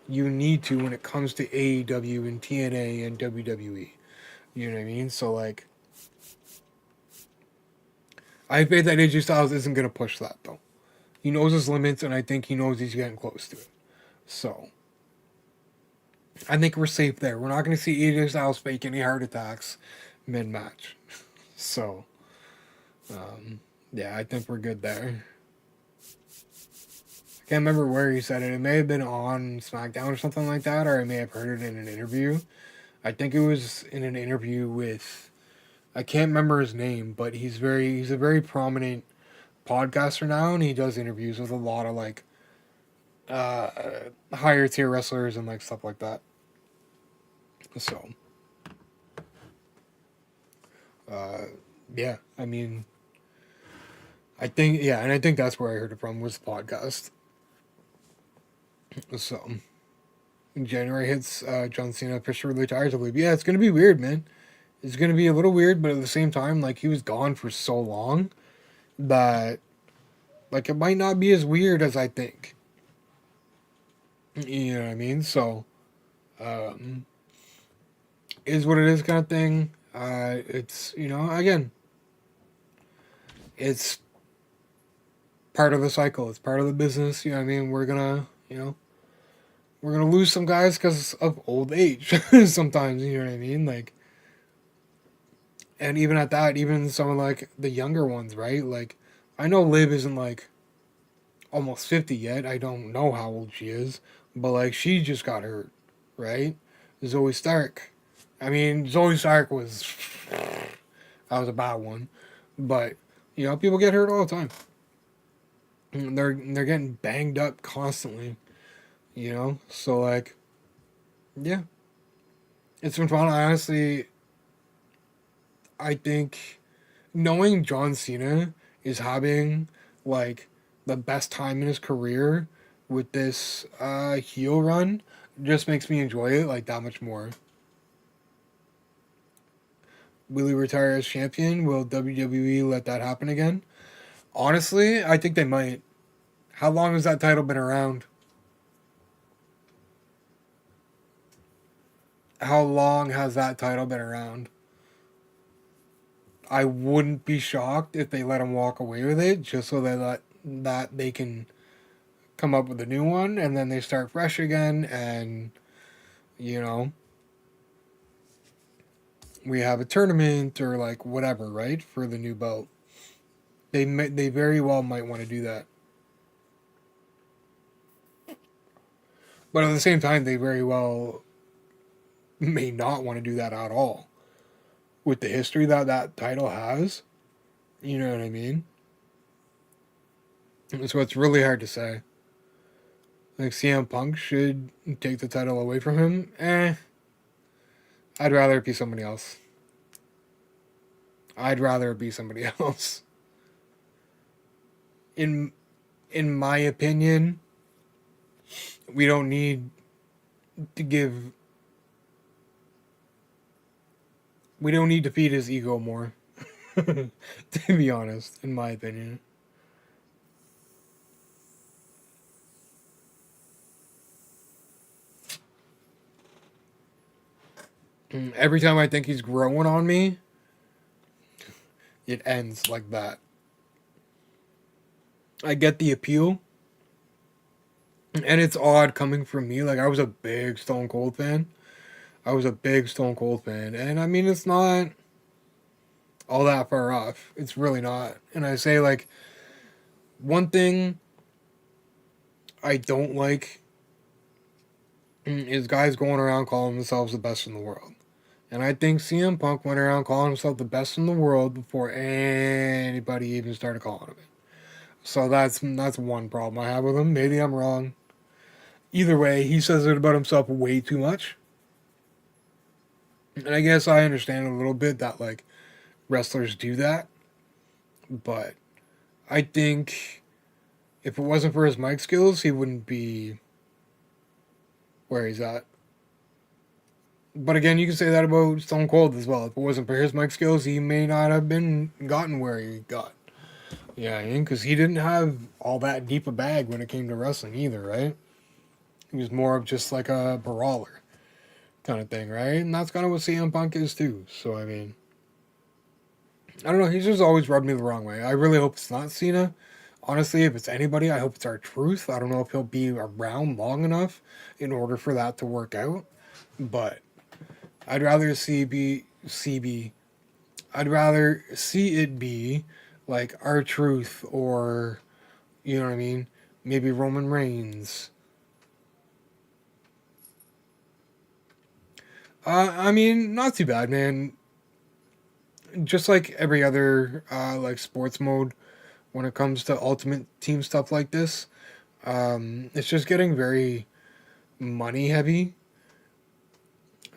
you need to when it comes to AEW and TNA and WWE. You know what I mean? So, like, I think that AJ Styles isn't going to push that, though. He knows his limits, and I think he knows he's getting close to it. So, I think we're safe there. We're not going to see AJ Styles fake any heart attacks mid-match. So, yeah, I think we're good there. I can't remember where he said it. It may have been on SmackDown or something like that, or I may have heard it in an interview. I think it was in an interview with I can't remember his name, but he's a very prominent podcaster now, and he does interviews with a lot of like uh, higher tier wrestlers and like stuff like that. So, uh, yeah, I mean, I think yeah, and I think that's where I heard it from was the podcast. So, January hits, John Cena officially retires. I believe. Yeah, it's gonna be weird, man. It's gonna be a little weird, but at the same time, like he was gone for so long that like it might not be as weird as I think. You know what I mean? So, um, is what it is kind of thing. It's again, it's part of the cycle. It's part of the business. You know what I mean? We're gonna lose some guys because of old age. Sometimes, you know what I mean? Like, and even at that, even some of like the younger ones, right? Like, I know Liv isn't like almost 50 yet. I don't know how old she is, but like she just got hurt, right? Zoe Stark. I mean, Zoe Stark was that was a bad one, but people get hurt all the time. They're getting banged up constantly, So like, yeah, it's been fun. I honestly, I think knowing John Cena is having like the best time in his career with this heel run just makes me enjoy it like that much more. Will he retire as champion? Will WWE let that happen again? Honestly, I think they might. How long has that title been around? How long has that title been around? I wouldn't be shocked if they let him walk away with it just so that they can come up with a new one and then they start fresh again and you know we have a tournament or like whatever, right, for the new belt. They very well might want to do that. But at the same time they very well may not want to do that at all with the history that that title has. You know what I mean? So it's really hard to say. Like CM Punk should take the title away from him. I'd rather it be somebody else. I'd rather it be somebody else. In in my opinion, we don't need to give. We don't need to feed his ego more. To be honest, in my opinion. Every time I think he's growing on me, it ends like that. I get the appeal, and it's odd coming from me. Like I was a big Stone Cold fan. And I mean it's not all that far off. It's really not. And I say like one thing I don't like is guys going around calling themselves the best in the world. And I think CM Punk went around calling himself the best in the world before anybody even started calling him it. So that's one problem I have with him. Maybe I'm wrong. Either way, he says it about himself way too much. And I guess I understand a little bit that like wrestlers do that, but I think if it wasn't for his mic skills, he wouldn't be where he's at. But again, you can say that about Stone Cold as well. If it wasn't for his mic skills, he may not have been gotten where he got. Yeah, I mean, because he didn't have all that deep a bag when it came to wrestling either, right? He was more of just like a brawler kind of thing, right? And that's kind of what CM Punk is too. So I mean, I don't know. He's just always rubbed me the wrong way. I really hope it's not Cena. Honestly, if it's anybody, I hope it's R-Truth. I don't know if he'll be around long enough in order for that to work out, but I'd rather I'd rather see it be like R-Truth or you know what I mean? Maybe Roman Reigns. I mean, not too bad, man. just like every other like sports mode, when it comes to Ultimate Team stuff like this, it's just getting very money heavy.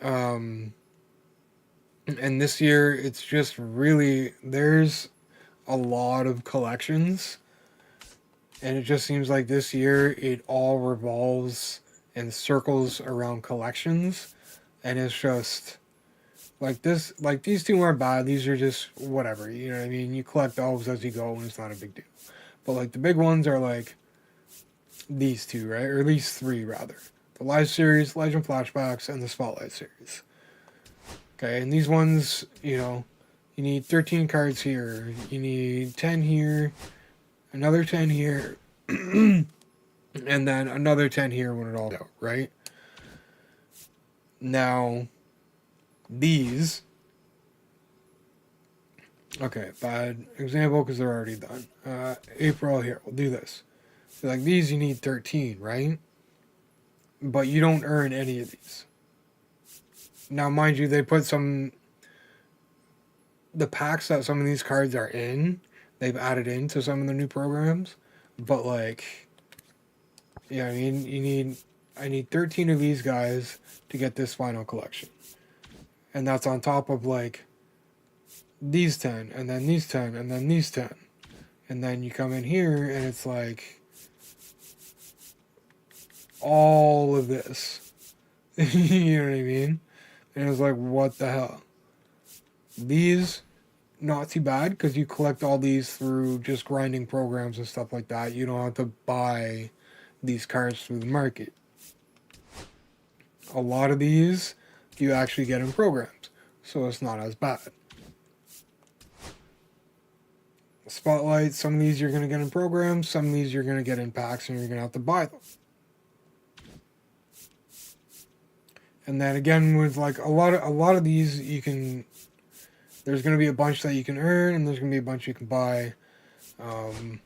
Um, and this year, it's just really there's a lot of collections, and it just seems like this year it all revolves and circles around collections, and it's just like this. Like these two aren't bad; these are just whatever. You know what I mean? You collect elves as you go, and it's not a big deal. But like the big ones are like these two, right? Or these three rather. The Live series, Legend Flashbacks, and the Spotlight series. Okay, and these ones, you need 13 cards here. You need 10 here, another 10 here, and then another 10 here when it all out, right? Now, these. Okay, bad example because they're already done. April here, we'll do this. So like these, you need 13, right? But you don't earn any of these. Now, mind you, they put the packs that some of these cards are in, they've added into some of the new programs. But like, yeah, I need 13 of these guys to get this final collection. And that's on top of like these 10, and then these 10, and then these 10. And then you come in here and it's like all of this. You know what I mean? And it's like, what the hell? These, not too bad because you collect all these through just grinding programs and stuff like that. You don't have to buy these cards through the market. A lot of these you actually get in programs, so it's not as bad. Spotlight, some of these you're going to get in programs, some of these you're going to get in packs and you're going to have to buy them. And then again with like a lot of these there's going to be a bunch that you can earn and there's going to be a bunch you can buy. And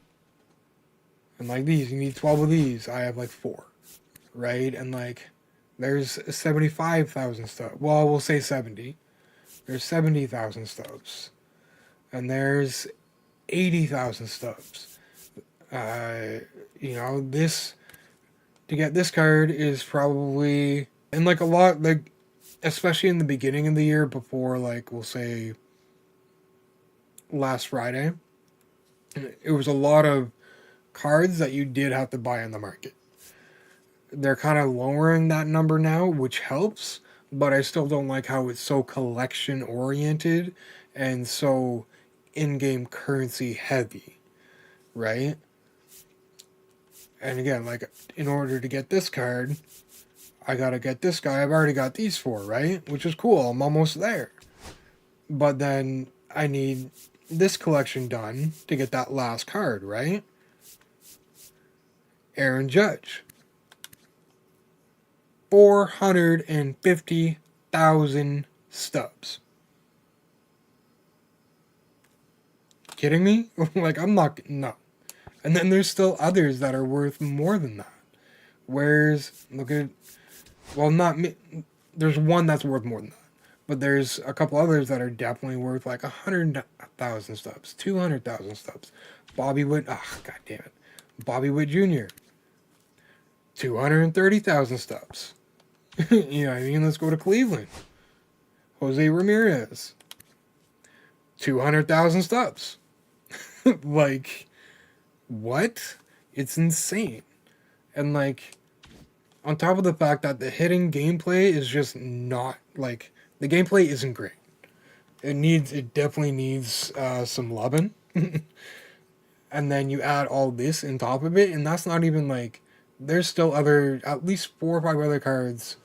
like these, you need 12 of these. I have like 4, right? And like there's 75,000 stubs. Well, we'll say 70. There's 70,000 stubs. And there's 80,000 stubs. This to get this card is probably, and like a lot, like especially in the beginning of the year before, like we'll say last Friday, it was a lot of cards that you did have to buy on the market. They're kind of lowering that number now, which helps, but I still don't like how it's so collection oriented and so in-game currency heavy, right? And again, like in order to get this card, I gotta get this guy. I've already got these 4, right? Which is cool. I'm almost there. But then I need this collection done to get that last card, right? Aaron Judge. 450,000 stubs. Kidding me? Like, I'm not, no. And then there's still others that are worth more than that. Look at, well, not me, there's one that's worth more than that. But there's a couple others that are definitely worth like 100,000 stubs, 200,000 stubs. Bobby Witt, god damn it. Bobby Witt Jr., 230,000 stubs. You know what I mean? Let's go to Cleveland. Jose Ramirez, 200,000 stubs. Like, what? It's insane. And like, on top of the fact that the hitting gameplay is just not, like, the gameplay isn't great. It definitely needs some loving. And then you add all this on top of it, and that's not even like, there's still at least 4 or 5 other cards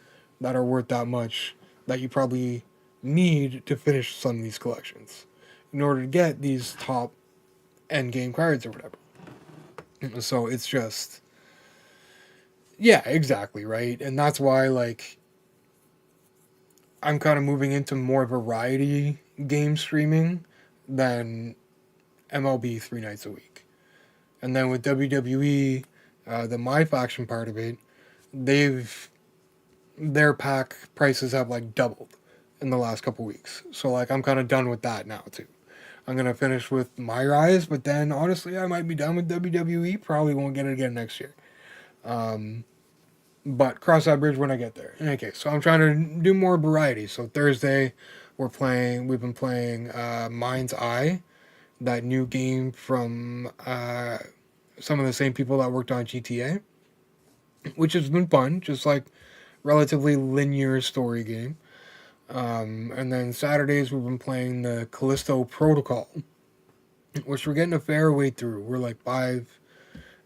that are worth that much that you probably need to finish some of these collections in order to get these top end game cards or whatever. So it's just, yeah, exactly, right? And that's why, like, I'm kind of moving into more variety game streaming than MLB 3 nights a week. And then with WWE, the My Faction part of it, their pack prices have like doubled. in the last couple weeks. So like I'm kind of done with that now too. I'm gonna finish with My Rise, but then honestly I might be done with WWE. Probably won't get it again next year. But cross that bridge when I get there. In any case, so I'm trying to do more variety. So Thursday, we've been playing Mind's Eye, that new game from some of the same people that worked on GTA, which has been fun. Just like relatively linear story game. And then Saturdays we've been playing the Callisto Protocol, which we're getting a fair way through. We're like 5,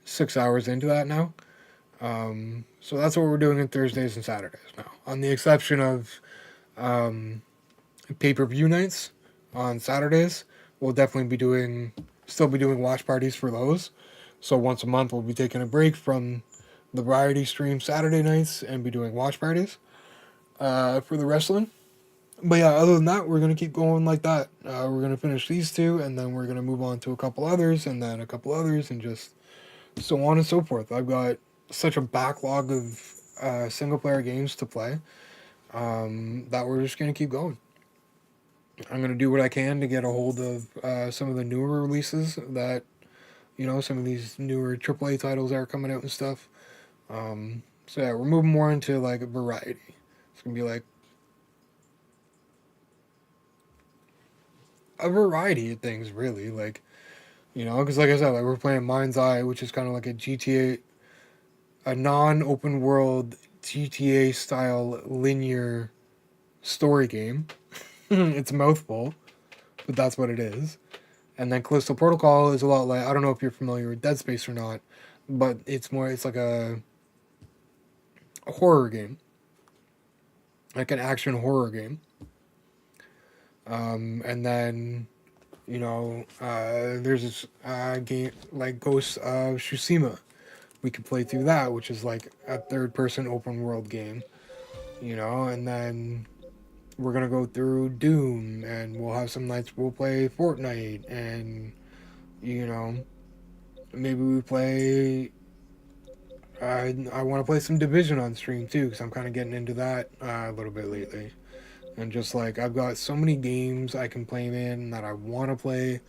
6 hours into that now. So that's what we're doing on Thursdays and Saturdays now, on the exception of pay-per-view nights on Saturdays. We'll definitely still be doing watch parties for those. So once a month we'll be taking a break from the variety stream Saturday nights and be doing watch parties for the wrestling. But yeah, other than that, we're gonna keep going like that. We're gonna finish these two, and then we're gonna move on to a couple others, and then a couple others, and just so on and so forth. I've got such a backlog of single player games to play that we're just gonna keep going. I'm gonna do what I can to get a hold of some of the newer releases that some of these newer AAA titles that are coming out and stuff. So yeah, we're moving more into like a variety. It's gonna be like a variety of things, really. Like, because like I said, like we're playing Mind's Eye, which is kind of like a GTA, a non-open world GTA style linear story game. It's a mouthful, but that's what it is. And then Callisto Protocol is a lot like, I don't know if you're familiar with Dead Space or not, but it's like a horror game, like an action horror game. And then, there's this game like Ghost of Tsushima. We could play through that, which is like a third-person open-world game, and then we're going to go through Doom, and we'll have some nights we'll play Fortnite, and, maybe we play... I want to play some Division on stream, too, because I'm kind of getting into that a little bit lately. And just like I've got so many games I can play in that I want to play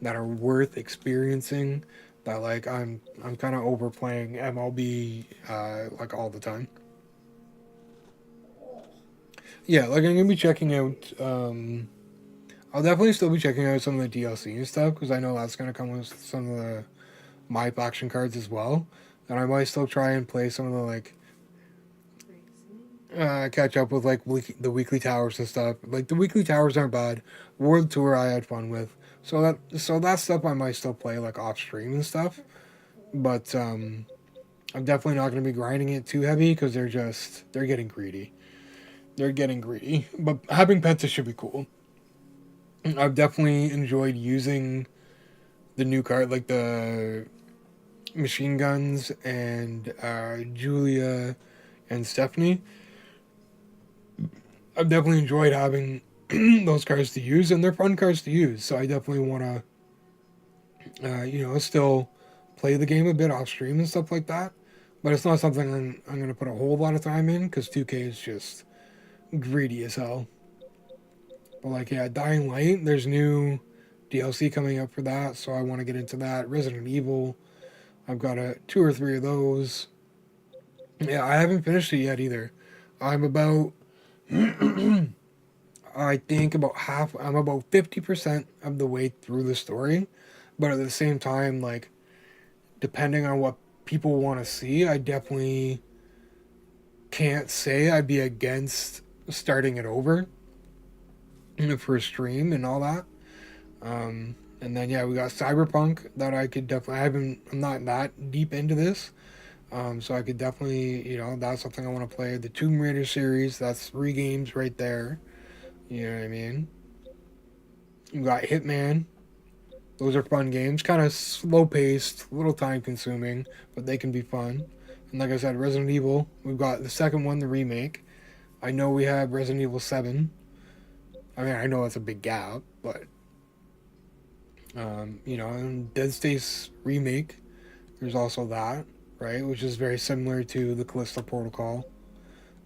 that are worth experiencing that like I'm kind of overplaying MLB like all the time. Yeah, like I'm gonna be checking out. I'll definitely still be checking out some of the DLC and stuff because I know that's gonna come with some of the my faction cards as well, and I might still try and play some of the like catch up with like the weekly towers and stuff. Like the weekly towers aren't bad. World Tour I had fun with. So that stuff I might still play like off stream and stuff. But I'm definitely not going to be grinding it too heavy because they're getting greedy. They're getting greedy. But having pets should be cool. I've definitely enjoyed using the new card, like the machine guns and Julia and Stephanie. I've definitely enjoyed having those cards to use, and they're fun cards to use. So I definitely want to, still play the game a bit off stream and stuff like that. But it's not something I'm going to put a whole lot of time in because 2K is just greedy as hell. But like, yeah, Dying Light, there's new DLC coming up for that, so I want to get into that. Resident Evil, I've got 2 or 3 of those. Yeah, I haven't finished it yet either. I'm about I think I'm about 50% of the way through the story, but at the same time, like, depending on what people want to see, I definitely can't say I'd be against starting it over for a stream and all that. And then, yeah, we got Cyberpunk that I could definitely, I'm not that deep into this. So I could definitely, that's something I want to play. The Tomb Raider series, that's 3 games right there. You know what I mean? We got Hitman. Those are fun games. Kind of slow paced, a little time consuming, but they can be fun. And like I said, Resident Evil. We've got the second one, the remake. I know we have Resident Evil 7. I mean, I know that's a big gap, but and Dead Space remake. There's also that, right? Which is very similar to the Callisto Protocol.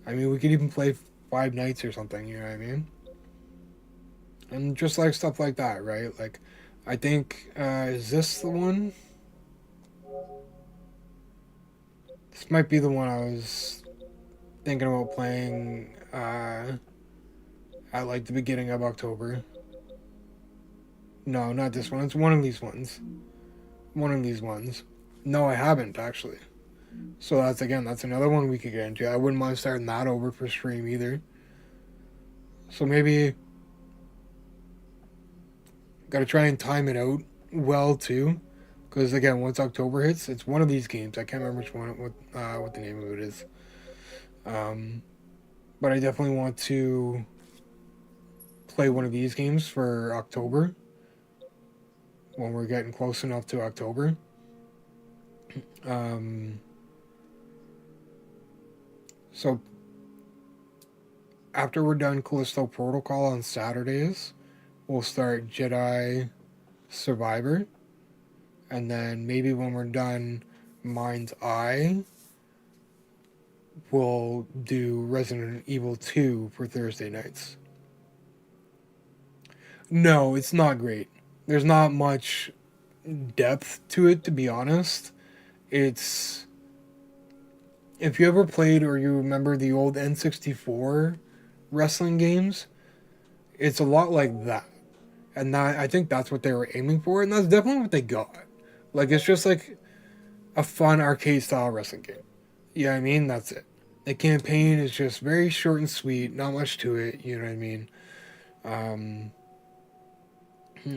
I mean, we could even play Five Nights or something. You know what I mean? And just like stuff like that, right? Like, I think, is this the one? This might be the one I was thinking about playing at like the beginning of October. No, not this one. It's one of these ones. One of these ones. No, I haven't actually. So that's another one we could get into. I wouldn't mind starting that over for stream either. So maybe got to try and time it out well too, because again, once October hits, it's one of these games. I can't remember which one, what the name of it is. Um, but I definitely want to play one of these games for October when we're getting close enough to October. Um, so after we're done Callisto Protocol on Saturdays, we'll start Jedi Survivor, and then maybe when we're done Mind's Eye, we'll do Resident Evil 2 for Thursday nights. No, it's not great. There's not much depth to it, to be honest. It's. If you ever played or you remember the old N64 wrestling games, it's a lot like that. And that, I think that's what they were aiming for, and that's definitely what they got. Like, it's just like a fun arcade style wrestling game. You know what I mean? That's it. The campaign is just very short and sweet, not much to it, you know what I mean?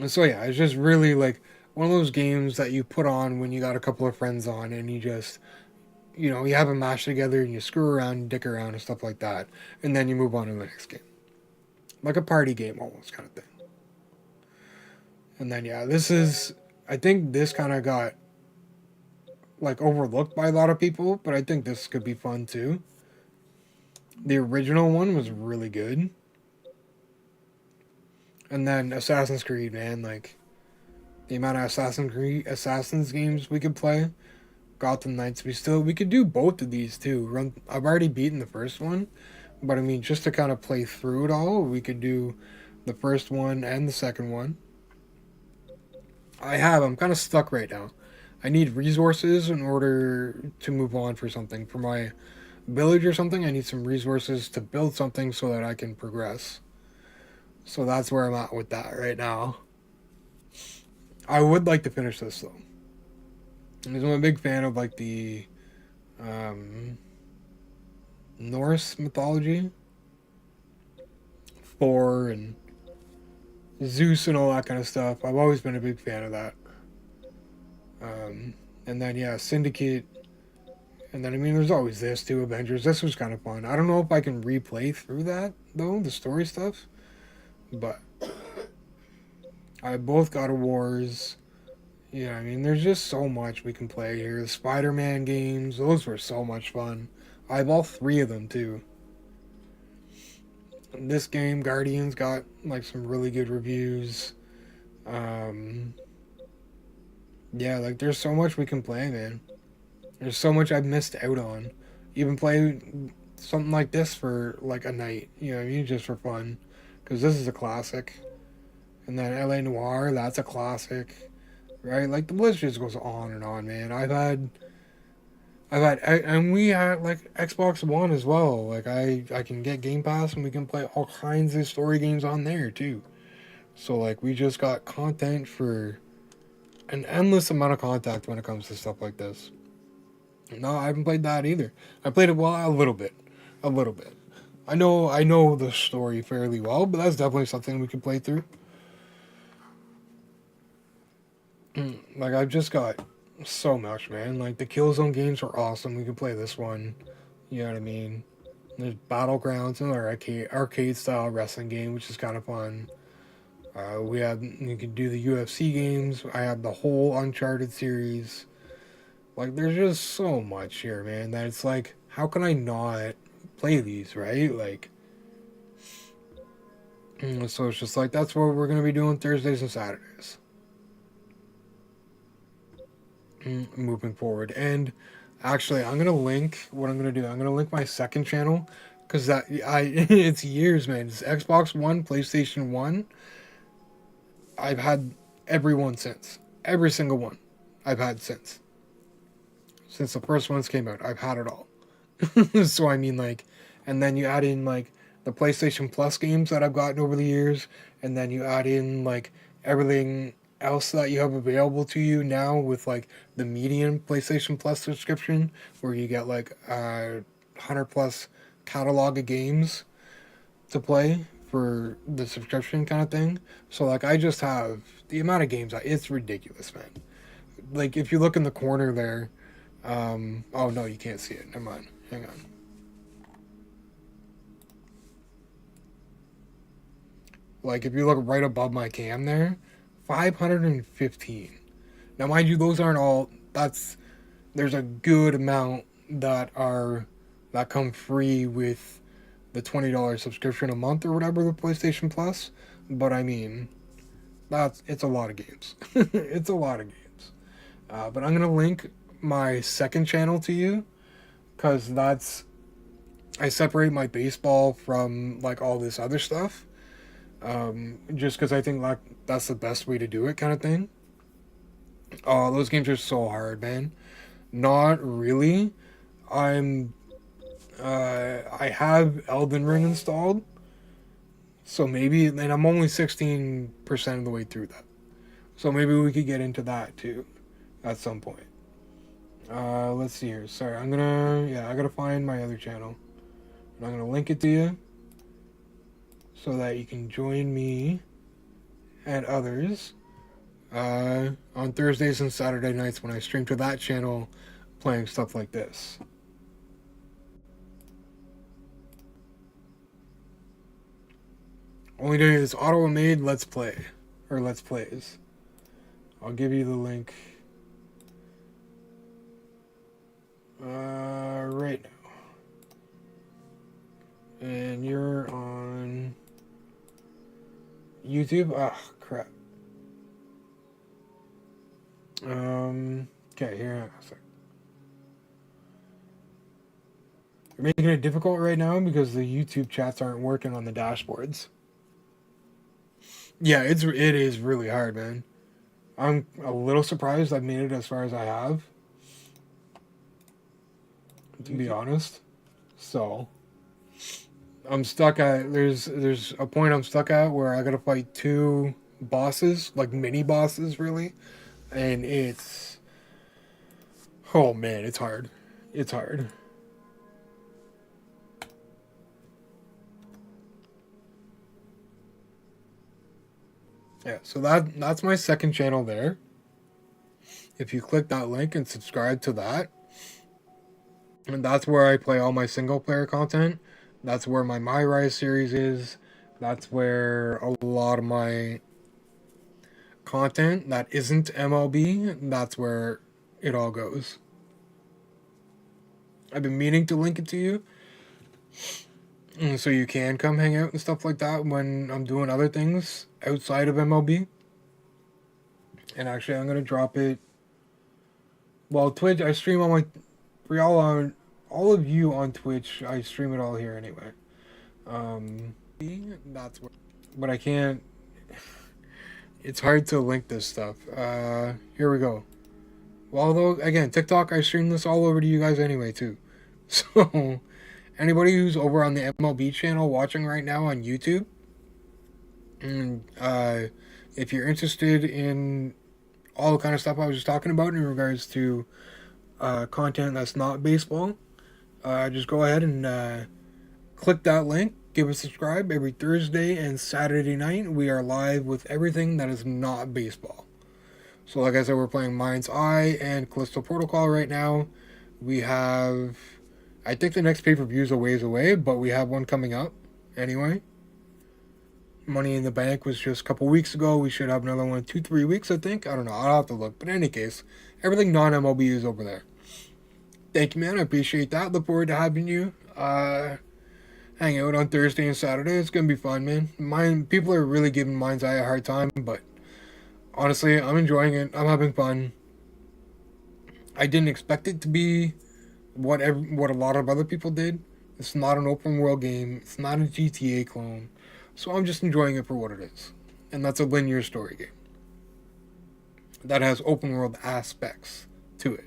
So yeah, it's just really like one of those games that you put on when you got a couple of friends on and you just, you have a match together and you screw around, dick around and stuff like that. And then you move on to the next game. Like a party game almost kind of thing. And then yeah, I think this kind of got like overlooked by a lot of people, but I think this could be fun too. The original one was really good. And then Assassin's Creed, man, like the amount of Assassin's games we could play. Gotham Knights, we could do both of these too. I've already beaten the first one, but I mean just to kind of play through it all, we could do the first one and the second one. I'm kind of stuck right now. I need resources in order to move on for something. For my village or something, I need some resources to build something so that I can progress. So that's where I'm at with that right now. I would like to finish this though. Because I'm a big fan of like the um, Norse mythology, Thor and Zeus and all that kind of stuff. I've always been a big fan of that. And then yeah, Syndicate. And then I mean, there's always this too, Avengers. This was kind of fun. I don't know if I can replay through that though, the story stuff, but I both God of Wars. Yeah, I mean, there's just so much we can play here. The Spider-Man games, those were so much fun. I have all three of them too. This game, Guardians, got like some really good reviews. Um, yeah, like there's so much we can play, man. There's so much I've missed out on. Even play something like this for like a night, you know what I mean? Just for fun. Because this is a classic. And then LA Noire, that's a classic. Right? Like the list just goes on and on, man. And we had like Xbox One as well. Like I can get Game Pass and we can play all kinds of story games on there too. So like we just got content for an endless amount of contact when it comes to stuff like this. No, I haven't played that either. I played it a little bit, a little bit. I know the story fairly well, but that's definitely something we can play through. Like I've just got so much, man. Like the Killzone games are awesome. We can play this one. You know what I mean? There's Battlegrounds, another arcade style wrestling game, which is kind of fun. You can do the UFC games. I have the whole Uncharted series. Like there's just so much here, man. That it's like, how can I not play these, right? Like, so it's just like that's what we're gonna be doing Thursdays and Saturdays. Moving forward. And actually, I'm gonna link what I'm gonna do. I'm gonna link my second channel because that I it's years, man. It's Xbox One, PlayStation 1, I've had every one since. Every single one I've had since. Since the first ones came out, I've had it all. So I mean, like, and then you add in like the PlayStation Plus games that I've gotten over the years, and then you add in like everything else that you have available to you now with like the median PlayStation Plus subscription, where you get like 100 plus catalog of games to play for the subscription kind of thing. So like I just have the amount of games. It's ridiculous, man. Like if you look in the corner there, oh no, you can't see it. Never mind. Hang on. Like if you look right above my cam there, 515. Now mind you, those aren't all. There's a good amount that come free with the $20 subscription a month or whatever the PlayStation Plus. But I mean, it's a lot of games. It's a lot of games. But I'm gonna link my second channel to you because I separate my baseball from like all this other stuff. Just because I think like that's the best way to do it, kind of thing. Oh, those games are so hard, man. Not really. I'm I have Elden Ring installed, so maybe, and I'm only 16% of the way through that. So maybe we could get into that too at some point. Let's see here. Sorry, I gotta find my other channel. And I'm gonna link it to you so that you can join me and others on Thursdays and Saturday nights when I stream to that channel playing stuff like this. Only doing is auto-made Let's Play, or Let's Plays. I'll give you the link right now. And you're on YouTube? Ah, crap. Okay, here, hang on a sec. You're making it difficult right now because the YouTube chats aren't working on the dashboards. Yeah, it is really hard, man. I'm a little surprised I've made it as far as I have, to be honest. So I'm stuck at there's a point I'm stuck at where I gotta fight two bosses, like mini bosses, really, and oh man, it's hard. It's hard. Yeah, so that's my second channel there. If you click that link and subscribe to that, and that's where I play all my single player content. That's where my Rise series is. That's where a lot of my content that isn't MLB, that's where it all goes. I've been meaning to link it to you, so you can come hang out and stuff like that when I'm doing other things outside of MLB. And actually, I'm gonna drop it. Well, Twitch, I stream on my for all of you on Twitch. I stream it all here anyway. That's where, but I can't. It's hard to link this stuff. Here we go. Well, although again, TikTok, I stream this all over to you guys anyway too. So, anybody who's over on the MLB channel watching right now on YouTube, and if you're interested in all the kind of stuff I was just talking about in regards to content that's not baseball, just go ahead and click that link. Give a subscribe. Every Thursday and Saturday night, we are live with everything that is not baseball. So like I said, we're playing Mind's Eye and Callisto Protocol right now. We have, I think the next pay-per-view is a ways away, but we have one coming up anyway. Money in the Bank was just a couple weeks ago. We should have another one 2-3 weeks, I think. I don't know. I'll have to look. But in any case, everything non-MLB is over there. Thank you, man. I appreciate that. Look forward to having you hang out on Thursday and Saturday. It's going to be fun, man. People are really giving Mind's Eye a hard time, but honestly, I'm enjoying it. I'm having fun. I didn't expect it to be what a lot of other people did. It's not an open world game. It's not a GTA clone. So I'm just enjoying it for what it is. and that's a linear story game that has open world aspects to it.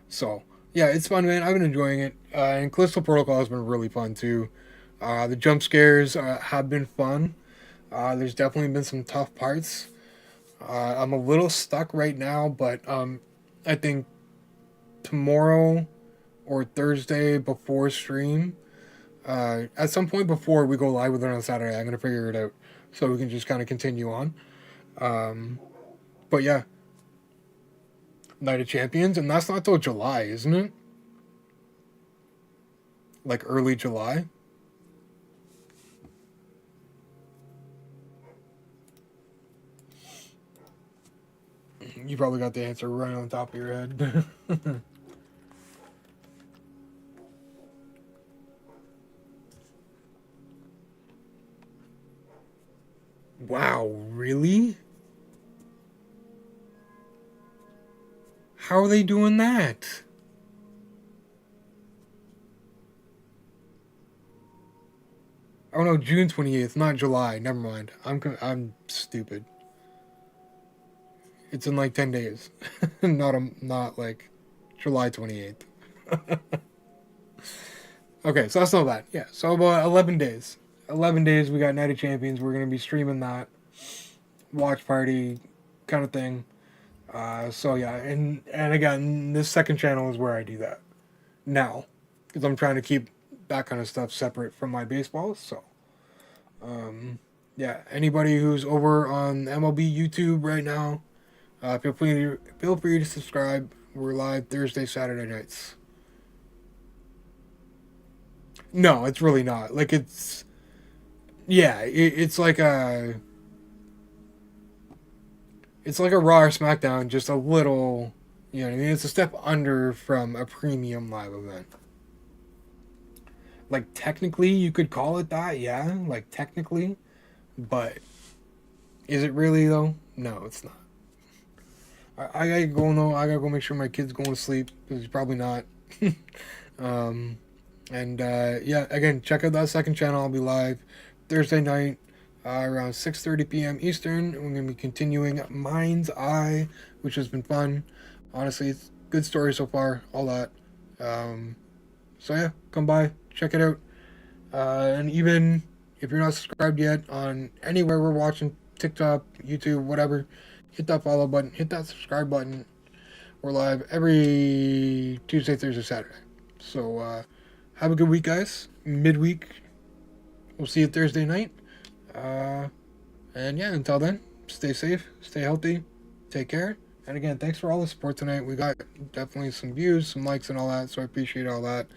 So yeah, it's fun, man. I've been enjoying it, and Callisto Protocol has been really fun too. The jump scares have been fun. There's definitely been some tough parts. I'm a little stuck right now, but I think tomorrow or Thursday before stream, at some point before we go live with it on Saturday, I'm gonna figure it out so we can just kind of continue on. But yeah, Night of Champions, and that's not till July, isn't it? Like early July. You probably got the answer right on top of your head. Wow, really? How are they doing that? Oh no, June 28th, not July. Never mind. I'm stupid. It's in like 10 days. Not like July 28th. Okay, so that's not bad. Yeah, so about 11 days. 11 days we got Night of Champions. We're going to be streaming that watch party kind of thing. So yeah, and again, this second channel is where I do that now, because I'm trying to keep that kind of stuff separate from my baseball. So yeah, anybody who's over on MLB YouTube right now, feel free to subscribe. We're live Thursday, Saturday nights. No, it's really not. Like it's yeah, it's like a Raw or SmackDown, just a little, you know what I mean? It's a step under from a premium live event. Like, technically, you could call it that, yeah, like, technically, but is it really, though? No, it's not. I gotta go, though. I gotta go make sure my kid's going to sleep, because he's probably not. Yeah, again, check out that second channel. I'll be live Thursday night, around 6:30 p.m. Eastern. We're going to be continuing Mind's Eye, which has been fun. Honestly, it's a good story so far, all that. So yeah, come by, check it out. And even if you're not subscribed yet on anywhere we're watching, TikTok, YouTube, whatever, hit that follow button, hit that subscribe button. We're live every Tuesday, Thursday, Saturday. So have a good week, guys. Midweek. We'll see you Thursday night. And yeah, until then, stay safe, stay healthy, take care. And again, thanks for all the support tonight. We got definitely some views, some likes, and all that, so I appreciate all that.